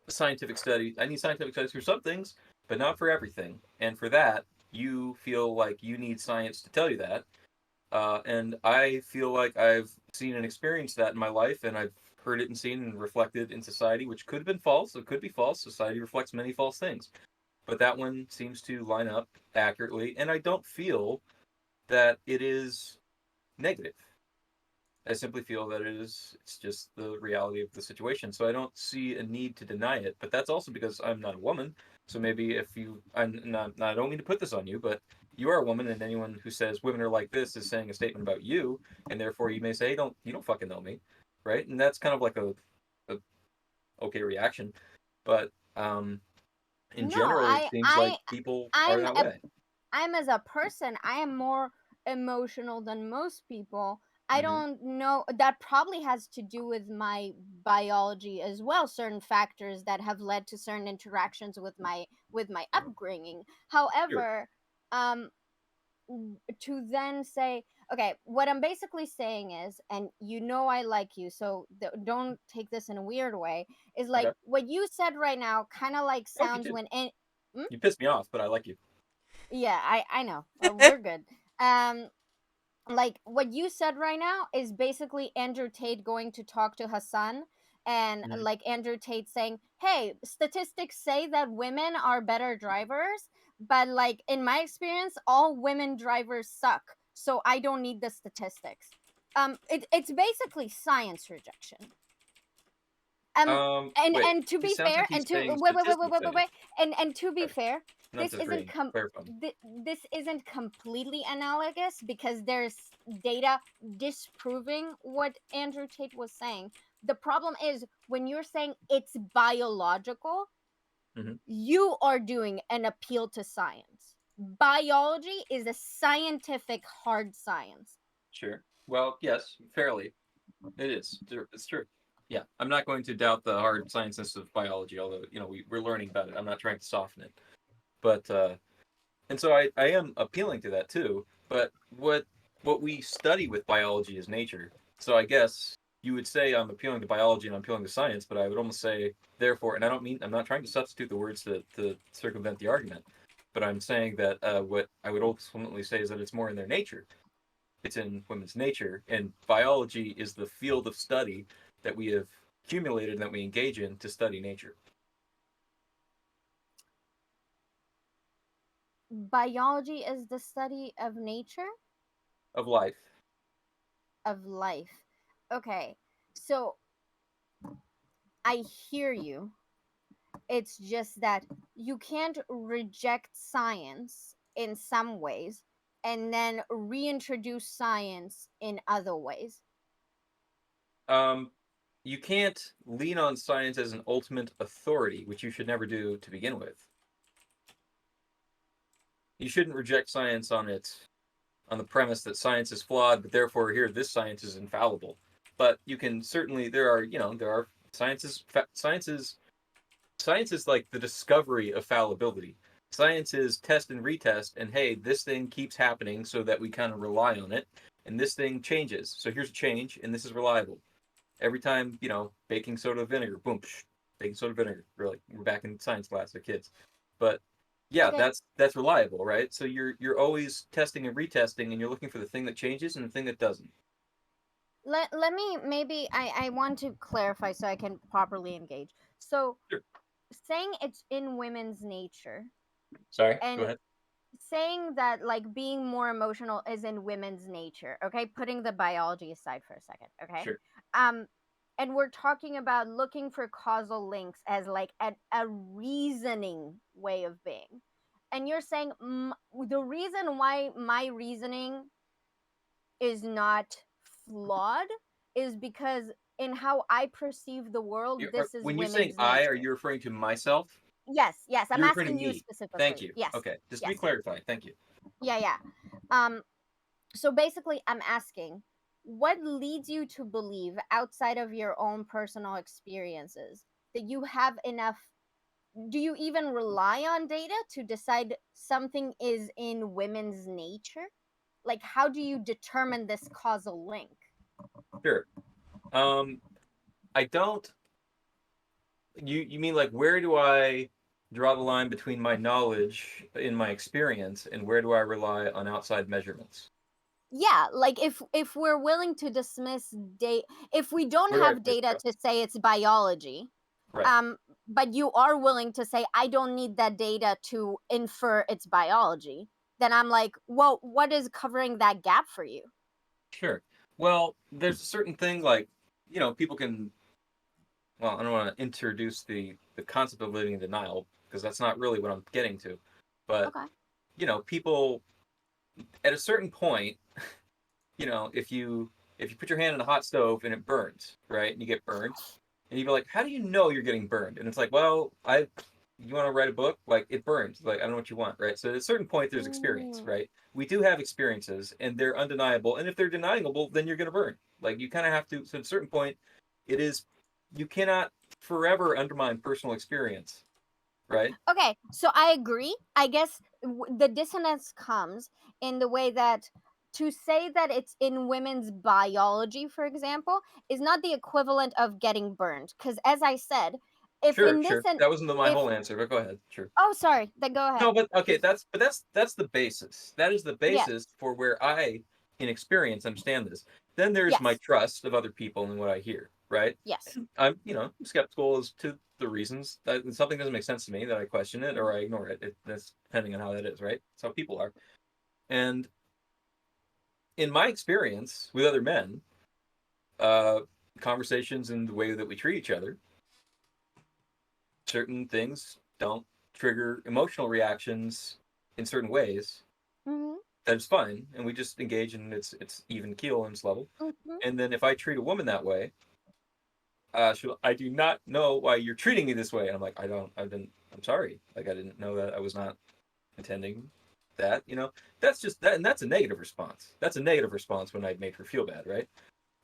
scientific studies. I need scientific studies for some things, but not for everything. And for that, you feel like you need science to tell you that. And I feel like I've seen and experienced that in my life, and I've heard it and seen and reflected in society, which could have been false. It could be false. Society reflects many false things, but that one seems to line up accurately, and I don't feel that it is negative. I simply feel that it's just the reality of the situation. So I don't see a need to deny it. But that's also because I'm not a woman. So maybe if I'm not, I don't mean to put this on you, but you are a woman, and anyone who says women are like this is saying a statement about you, and therefore you may say, hey, you don't fucking know me, right? And that's kind of like a okay reaction. But in No, general, it seems like people are I'm that a way. I'm as a person, I am more emotional than most people. I Hmm. don't know. That probably has to do with my biology as well. Certain factors that have led to certain interactions with my upbringing. Sure. However, um, to then say, okay, what I'm basically saying is, and I like you, so don't take this in a weird way. Is like Okay. what you said right now, kind of like Oh, you sounds did. when You pissed me off, but I like you. yeah, I know. We're good. Um, like what you said right now is basically Andrew Tate going to talk to Hassan, and Mhm. like Andrew Tate saying, "Hey, statistics say that women are better drivers, but like in my experience, all women drivers suck. So I don't need the statistics." It's basically science rejection. Um, Wait. and to He be sounds fair, like and he's to saying wait, statistics wait, say wait, it. wait, and to be Sorry, fair, not disagreeing. Fair fun. this isn't completely analogous because there's data disproving what Andrew Tate was saying. The problem is when you're saying it's biological, Hmm. you are doing an appeal to science. Biology is a scientific hard science. Sure. Well, yes, fairly. It is. It's true. Yeah, I'm not going to doubt the hard sciences of biology, although we're learning about it. I'm not trying to soften it, but and so I am appealing to that too. But what what we study with biology is nature. So I guess you would say I'm appealing to biology and I'm appealing to science, but I would almost say therefore, and I'm not trying to substitute the words to circumvent the argument, but I'm saying that what I would ultimately say is that it's more in their nature. It's in women's nature, and biology is the field of study that we have accumulated and that we engage in to study nature. Biology is the study of nature, Of life. of life. Okay, so I hear you. It's just that you can't reject science in some ways and then reintroduce science in other ways. You can't lean on science as an ultimate authority, which you should never do to begin with. You shouldn't reject science on the premise that science is flawed, but therefore here this science is infallible. But you can certainly there are science is like the discovery of fallibility. Science is test and retest, and hey, this thing keeps happening so that we kind of rely on it, and this thing changes. So here's a change, and this is reliable. Every time, baking soda vinegar, boom, baking soda vinegar. We're back in science class, the kids. But yeah, Okay. that's reliable, right? So you're always testing and retesting, and you're looking for the thing that changes and the thing that doesn't. Let me maybe I want to clarify so I can properly engage. So Sure. saying it's in women's nature Sorry, go and ahead. saying that like being more emotional is in women's nature, okay, putting the biology aside for a second, okay, Sure. and we're talking about looking for causal links as like a reasoning way of being, and you're saying the reason why my reasoning is not flawed is because in how I perceive the world, this is When you're saying women's I, are nature. you referring to myself? Yes, I'm You're referring to asking you me. Thank specifically. you. Yes, Okay, just to be yes, clarified. Thank you. yeah. So basically, I'm asking, what leads you to believe outside of your own personal experiences that you have enough? Do you even rely on data to decide something is in women's nature? Like, how do you determine this causal link? Sure. I don't. You mean like where do I draw the line between my knowledge in my experience and where do I rely on outside measurements? Yeah, like if we're willing to dismiss data, if we don't Where do I have place data trust? to say it's biology, Right. but you are willing to say I don't need that data to infer it's biology, then I'm like, well, what is covering that gap for you? Sure. Well, there's a certain thing like, people can. Well, I don't want to introduce the concept of living in denial because that's not really what I'm getting to. But Okay. people at a certain point, if you put your hand in a hot stove and it burns, right, and you get burned, and you'd be like, how do you know you're getting burned? And it's like, well, you want to write a book? Like, it burns. Like, I don't know what you want, right? So at a certain point, there's experience, right? We do have experiences, and they're undeniable. And if they're deniable, then you're going to burn. Like, you kind of have to. So at a certain point, it is. You cannot forever undermine personal experience, right? Okay, so I agree. I guess the dissonance comes in the way that to say that it's in women's biology, for example, is not the equivalent of getting burned. Because as I said, if Sure, in this sure. and That wasn't my if whole answer, but go ahead. Sure. oh sorry, then go No, ahead. but okay, Please. that's the basis. That is the Yes, basis for where I, in experience, understand this. Then there's my yes, trust of other people and what I hear, right? yes. I'm, skeptical as to the reasons that something doesn't make sense to me, that I question it or I ignore it. That's depending on how that is, right? That's how people are. And in my experience with other men, uh, conversations and the way that we treat each other, certain things don't trigger emotional reactions in certain ways. Mm-hmm, That's fine, and we just engage and it's even keel and it's level. mm-hmm. And then if I treat a woman that way, I do not know why you're treating me this way. And I'm like, I'm sorry. Like, I didn't know that. I was not intending that. That's just that, and that's a negative response. That's a negative response when I make her feel bad, right?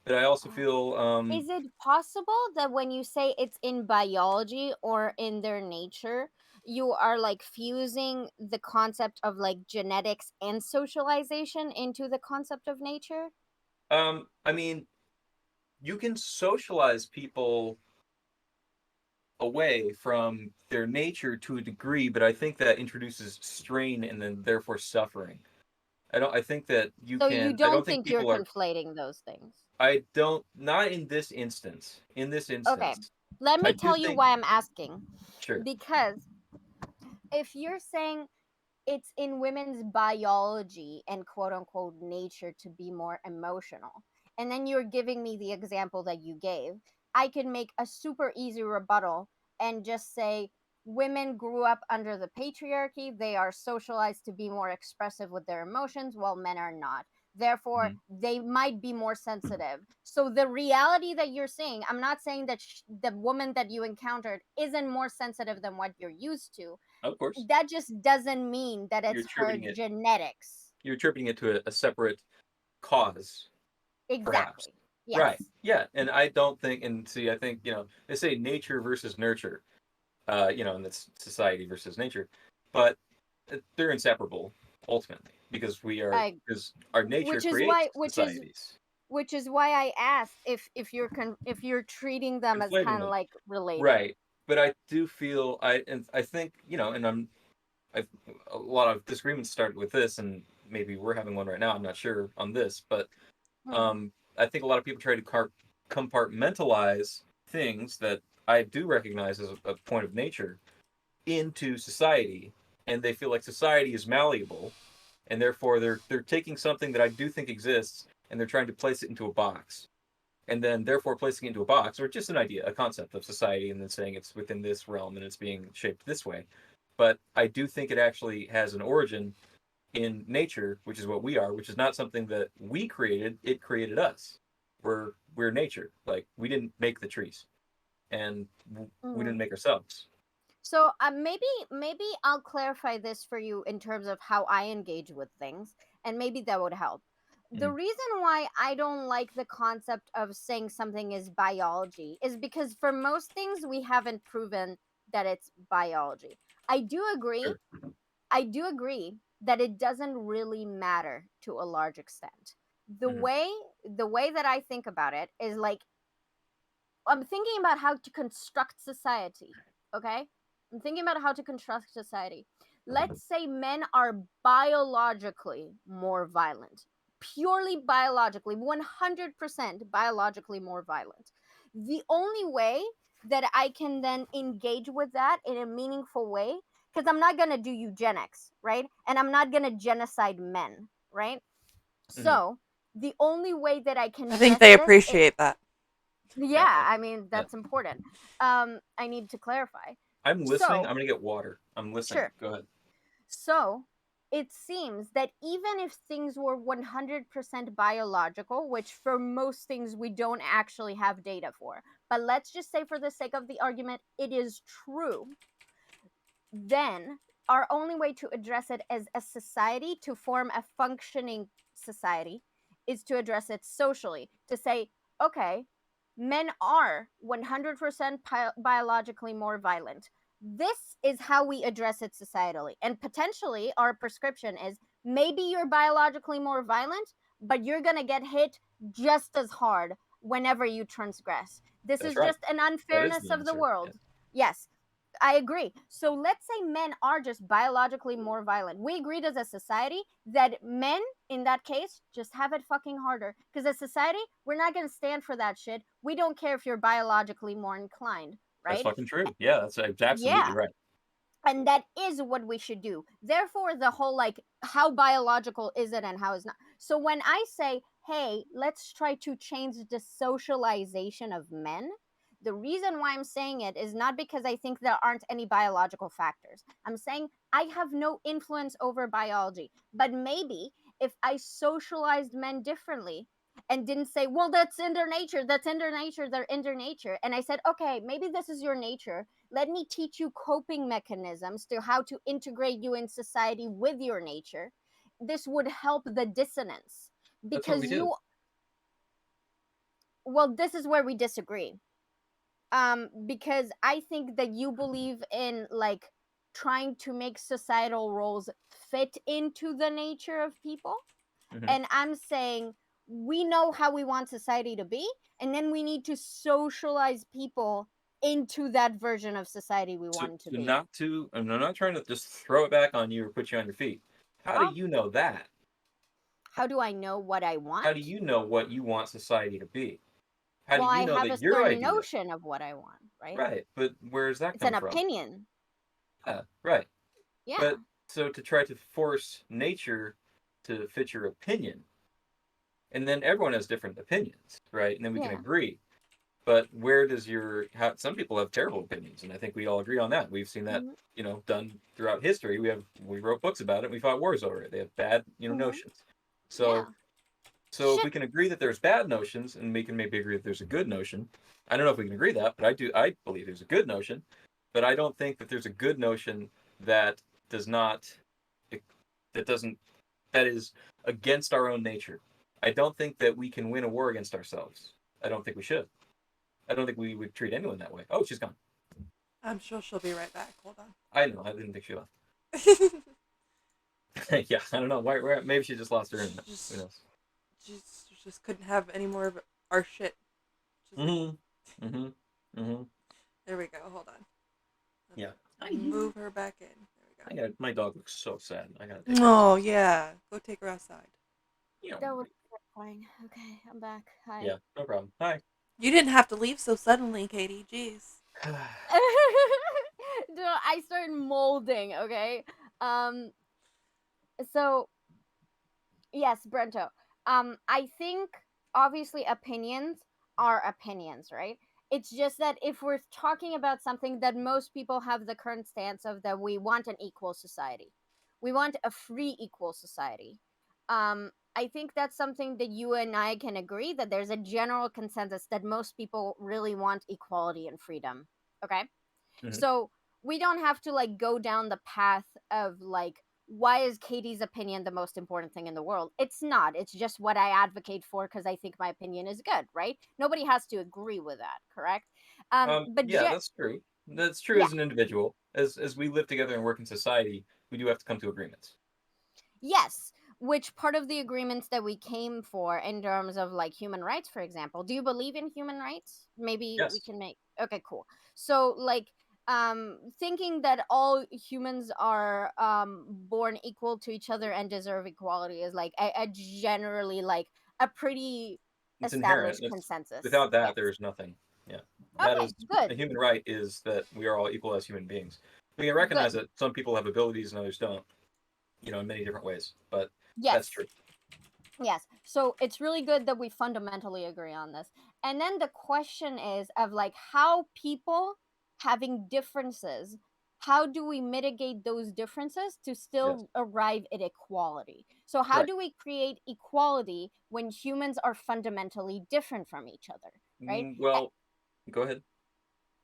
But I also feel, Is it possible that when you say it's in biology or in their nature, you are like fusing the concept of like genetics and socialization into the concept of nature? I mean, you can socialize people away from their nature to a degree, but I think that introduces strain and then therefore suffering. I think that you So you can. I don't don't think think you're people are. conflating those things? I don't. Not in this instance. In this Okay. instance, Let I me do tell you think. why I'm asking. Sure. Because if you're saying it's in women's biology and quote unquote nature to be more emotional, and then you're giving me the example that you gave, I can make a super easy rebuttal and just say women grew up under the patriarchy, they are socialized to be more expressive with their emotions while men are not, therefore they might be more sensitive. So the reality that you're seeing, I'm not saying that the woman that you encountered isn't more sensitive than what you're used to. Of course. That just doesn't mean that You're it's her attributing it. genetics. You're attributing it to a separate cause, perhaps. Exactly. Yes. Right. Yeah. And I don't think. And see, I think they say nature versus nurture. And that's society versus nature, but they're inseparable ultimately because because our nature which is creates why societies. which is why I asked if you're treating them as Conflating kind of them. like related. Right. But I do feel I think, and I've a lot of disagreements started with this, and maybe we're having one right now. I'm not sure on this, but I think a lot of people try to compartmentalize things that I do recognize as a point of nature into society, and they feel like society is malleable, and therefore they're taking something that I do think exists and they're trying to place it into a box, and then therefore placing it into a box or just an idea, a concept of society, and then saying it's within this realm and it's being shaped this way. But I do think it actually has an origin in nature, which is what we are, which is not something that we created. It created us. We're nature. Like, we didn't make the trees, and we didn't make ourselves. So maybe I'll clarify this for you in terms of how I engage with things, and maybe that would help. The reason why I don't like the concept of saying something is biology is because for most things we haven't proven that it's biology. I do agree. Sure. I do agree that it doesn't really matter to a large extent. The way that I think about it is like I'm thinking about how to construct society, okay? I'm thinking about how to construct society. Let's say men are biologically more violent, purely biologically, 100% biologically more violent. The only way that I can then engage with that in a meaningful way, because I'm not going to do eugenics, right? And I'm not going to genocide men, right? So the only way that I can I think they this appreciate that. yeah, I mean that's important. I need to clarify. I'm listening. So, I'm gonna get water. I'm listening. sure. Go ahead. So, it seems that even if things were 100% biological, which for most things we don't actually have data for, but let's just say for the sake of the argument, it is true, then our only way to address it as a society, to form a functioning society, is to address it socially. To say, okay, men are 100% biologically more violent. This is how we address it societally. And potentially, our prescription is maybe you're biologically more violent, but you're going to get hit just as hard whenever you transgress. This That's is right. just an That is unfairness the of the answer. world. Yes. I agree. So let's say men are just biologically more violent. We agreed as a society that men, in that case, just have it fucking harder. Because as a society, we're not going to stand for that shit. We don't care if you're biologically more inclined, That's right? fucking true. Yeah, that's absolutely Yeah. right. And that is what we should do. Therefore, the whole like, how biological is it and how is not. So when I say, hey, let's try to change the socialization of men, the reason why I'm saying it is not because I think there aren't any biological factors. I'm saying I have no influence over biology. But maybe if I socialized men differently and didn't say, well, that's in their nature, they're in their nature. And I said, okay, maybe this is your nature. Let me teach you coping mechanisms to how to integrate you in society with your nature. This would help the dissonance. That's what Because we do. well, this is where we disagree. Because I think that you believe in like trying to make societal roles fit into the nature of people. Mhm. And I'm saying we know how we want society to be, and then we need to socialize people into that version of society we want it to be. I'm not trying to just throw it back on you or put you on your feet. How do Oh, you know that? how do I know what I want? How do you know what you want society to be? How Well, do you I know have a that your certain idea? notion of what I want, right? Right, but where's that It's an come from? opinion. Yeah, right. Yeah. But so to try to force nature to fit your opinion, and then everyone has different opinions, right? And then we can Yeah. agree. But where does some people have terrible opinions, and I think we all agree on that. We've seen that, Mhm. done throughout history. We wrote books about it. We fought wars over it. They have bad, Mhm. notions. Yeah. So if Shit. we can agree that there's bad notions, and we can maybe agree that there's a good notion. I don't know if we can agree that, but I believe there's a good notion. But I don't think that there's a good notion that does not that doesn't that is against our own nature. I don't think that we can win a war against ourselves. I don't think we should. I don't think we would treat anyone that way. Oh, she's gone. I'm sure she'll be right back. Hold on. I know. I didn't think she left. Yeah, I don't know. Why? Maybe she just lost her internet. Who knows? Just couldn't have any more of our shit. There we go. Hold on. Yeah. Move her back in. There we go. My dog looks so sad. I gotta take her outside. Yeah. Go take her outside. That would be fine. Okay, I'm back. Hi. Yeah, no problem. Hi. You didn't have to leave so suddenly, Katie. Jeez. Dude, I started molding, okay? So yes, Brento. I think obviously opinions are opinions, right? It's just that if we're talking about something that most people have the current stance of, that we want an equal society. We want a free equal society. I think that's something that you and I can agree, that there's a general consensus that most people really want equality and freedom. Okay? So we don't have to like go down the path of like, why is Katie's opinion the most important thing in the world? It's not. It's just what I advocate for because I think my opinion is good, right? Nobody has to agree with that, correct? But Yeah, that's true. That's true yeah, as an individual. As we live together and work in society, we do have to come to agreements. yes. Which part of the agreements that we came for in terms of like human rights, for example? Do you believe in human rights? Maybe we Yes. can make. Okay, cool. So like thinking that all humans are born equal to each other and deserve equality is like a generally like a pretty It's inherent. established consensus. Without that, Yes. there is nothing. Yeah. That Okay, is good. a human right, is that we are all equal as human beings. We can recognize that some people have abilities and others don't, in many different ways. But that's Yes. true. Yes. So it's really good that we fundamentally agree on this. And then the question is of like how people having differences, how do we mitigate those differences to still arrive at equality? So how Right. do we create equality when humans are fundamentally different from each other, right? Well, go ahead.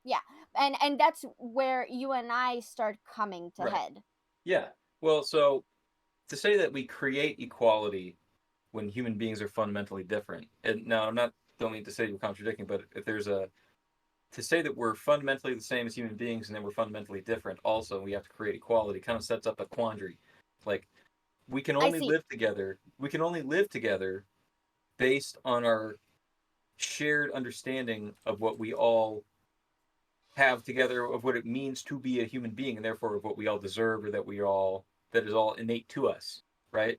Yeah. And that's where you and I start coming to Right. head. Yeah. Well, so to say that we create equality when human beings are fundamentally different, and now don't mean to say you're contradicting, but if there's to say that we're fundamentally the same as human beings and then we're fundamentally different, also we have to create equality, kind of sets up a quandary. Like we can only live together. We can only live together based on our shared understanding of what we all have together, of what it means to be a human being, and therefore of what we all deserve, or that is all innate to us, right?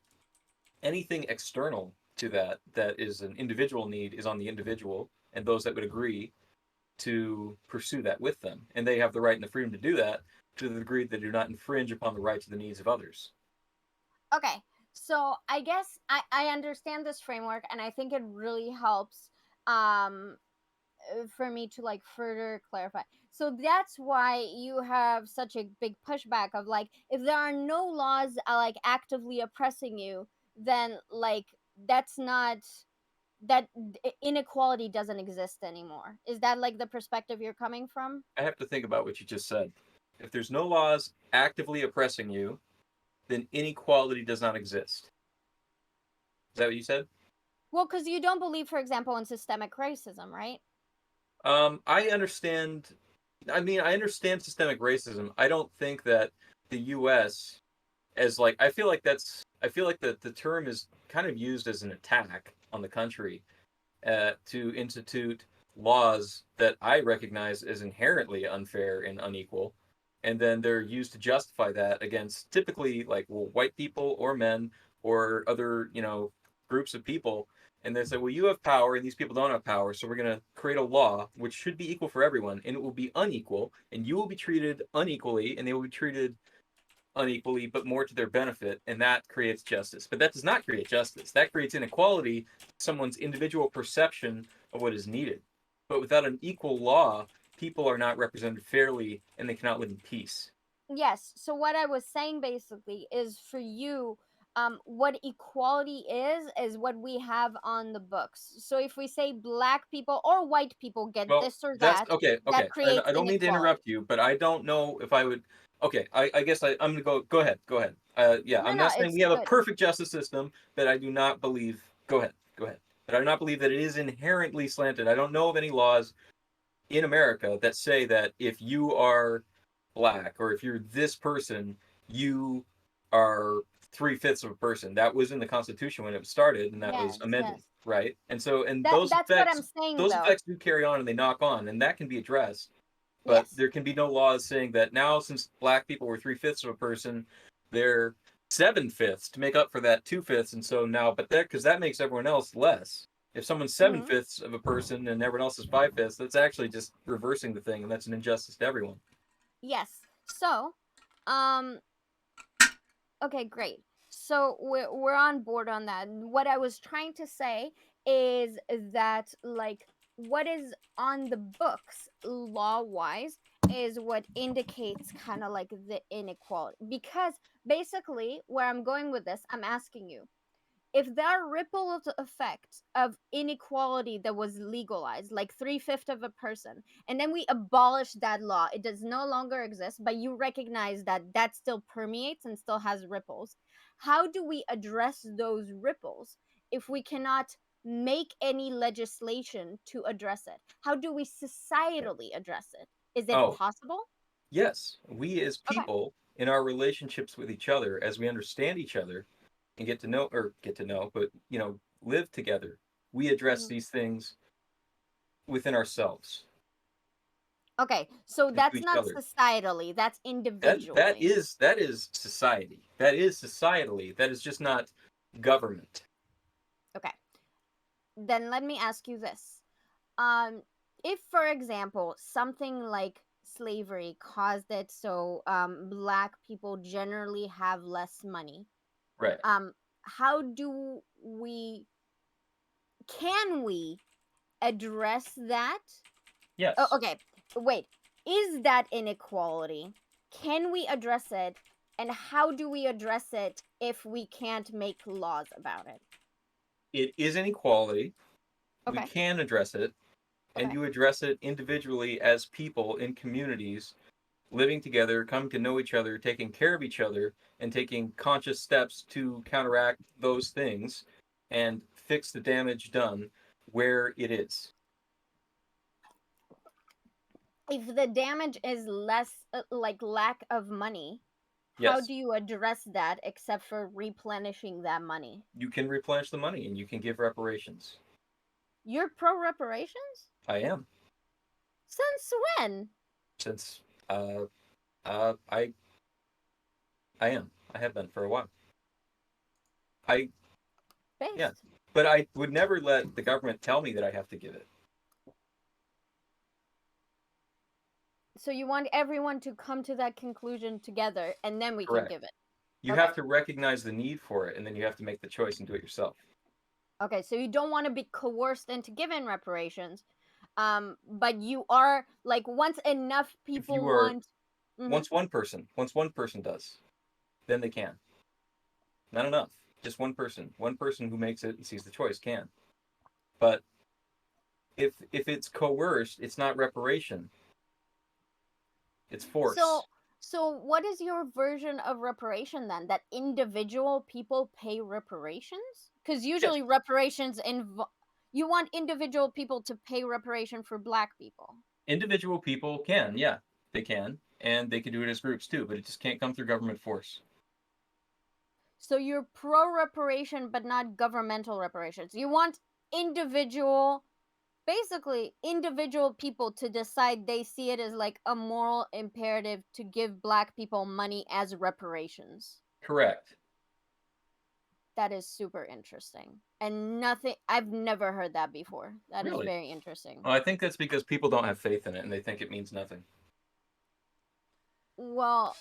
Anything external to that is an individual need is on the individual and those that would agree to pursue that with them, and they have the right and the freedom to do that to the degree that they do not infringe upon the rights and the needs of others. Okay, so I guess I understand this framework, and I think it really helps for me to like further clarify. So that's why you have such a big pushback of like, if there are no laws like actively oppressing you, then like that's not, that inequality doesn't exist anymore. Is that like the perspective you're coming from? I have to think about what you just said. If there's no laws actively oppressing you, then inequality does not exist. Is that what you said? Well, because you don't believe, for example, in systemic racism, right? I understand I mean, I understand systemic racism. I don't think that the U.S. as like I feel like the term is kind of used as an attack on the country to institute laws that I recognize as inherently unfair and unequal, and then they're used to justify that against typically like white people or men or other groups of people. And they say, well, you have power and these people don't have power, so we're going to create a law which should be equal for everyone, and it will be unequal, and you will be treated unequally, and they will be treated unequally, but more to their benefit, and that creates justice. But that does not create justice. That creates inequality, someone's individual perception of what is needed. But without an equal law, people are not represented fairly, and they cannot live in peace. Yes. So what I was saying basically is for you, what equality is what we have on the books. So if we say black people or white people get Well, this or that's that, okay. that Okay, and creates I don't mean to inequality. interrupt you, but I don't know if I would. Okay, I guess I'm gonna go. Go ahead. Go ahead. Yeah, No, I'm no, not saying it's we have a good. perfect justice system, but I do not believe. Go ahead. Go ahead. But I do not believe that it is inherently slanted. I don't know of any laws in America that say that if you are black or if you're this person, you are 3/5 of a person. That was in the Constitution when it was started, and that was Yes, amended, yes. right? And so, and That's what I'm saying those though. effects do carry on and they knock on, and that can be addressed. But Yes. there can be no laws saying that now, since black people were 3/5 of a person, they're 7/5 to make up for that 2/5, and so now, but that because that makes everyone else less. If someone's 7/5 of a person and everyone else is 5/5, that's actually just reversing the thing, and that's an injustice to everyone. Yes. So, um, okay, great. So we're on board on that. What I was trying to say is that like what is on the books law wise is what indicates kind of like the inequality, because basically where I'm going with this, I'm asking you, if there are ripple effects of inequality that was legalized, like 3/5 of a person, and then we abolish that law, it does no longer exist, but you recognize that that still permeates and still has ripples. How do we address those ripples if we cannot make any legislation to address it? How do we societally address it? Is it Oh, possible? yes, we as Okay. people in our relationships with each other, as we understand each other and get to know, but live together, we address Mhm. these things within ourselves Okay, so and to that's each not other. societally, that's That that individually. is that is society. That is societally. That is just not government. Okay. Then let me ask you this. Um, if, for example, something like slavery caused it so black people generally have less money, Right. how do we, can we address that? Yes. Oh, okay, wait. Is that inequality? Can we address it? And how do we address it if we can't make laws about it? It is inequality. We Okay, can address it, and okay. you address it individually as people in communities living together, coming to know each other, taking care of each other, and taking conscious steps to counteract those things and fix the damage done where it is. If the damage is less like lack of money, how Yes, do you address that except for replenishing that money? you can replenish the money and you can give reparations. You're pro reparations? I am. Since when? Since uh uh I I am. I have been for a while. I Yeah. Based. But I would never let the government tell me that I have to give it. So you want everyone to come to that conclusion together and then we can Correct. give it. You Okay. have to recognize the need for it and then you have to make the choice and do it yourself. Okay, so you don't want to be coerced into giving reparations. But you are like once enough If you people are want. Mhm. once one person does, then they can. Not enough. Just one person. One person who makes it and sees the choice can. But if it's coerced, it's not reparation. It's So force. so what is your version of reparation then? That individual people pay reparations? Because Yes. usually reparations you want individual people to pay reparation for black people. Individual people can, yeah, they can, and they can do it as groups too, but it just can't come through government force. So you're pro reparation, but not governmental reparations. You want basically individual people to decide they see it as like a moral imperative to give Black people money as reparations. Correct. That is super interesting. And I've never heard that before. That is Really? very interesting. Well, I think that's because people don't have faith in it and they think it means nothing. Well,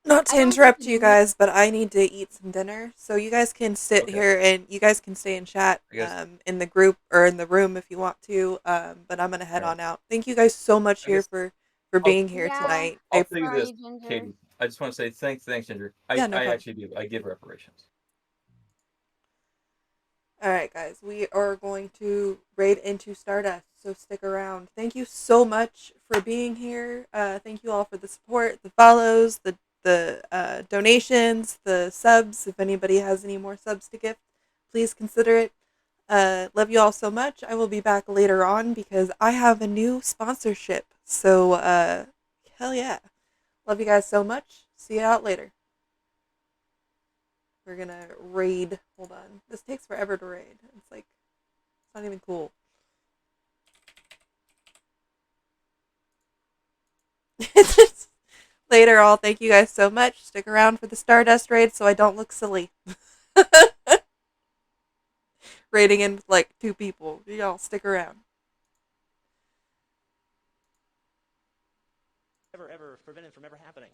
Not to I don't interrupt think you guys, but I need to eat some dinner. So you guys can sit Okay. here and you guys can stay and chat I guess- in the group or in the room if you want to. But I'm gonna head Right. on out. Thank you guys so much I here guess for being here Yeah. tonight. I'll tell you Sorry, this, Ginger. Katie. I just want to say thanks, Ginger. Yeah, no I problem. actually do. I give reparations. All right, guys, we are going to raid into Stardust, so stick around. Thank you so much for being here. Thank you all for the support, the follows, the donations, the subs. If anybody has any more subs to gift, please consider it. Love you all so much. I will be back later on because I have a new sponsorship. So, hell yeah. Love you guys so much. See you out later. We're gonna raid. Hold on. This takes forever to raid. It's like, it's not even cool. Later, all. Thank you guys so much. Stick around for the Stardust raid so I don't look silly. Raiding in with like 2 people. Y'all stick around. Ever prevented from ever happening.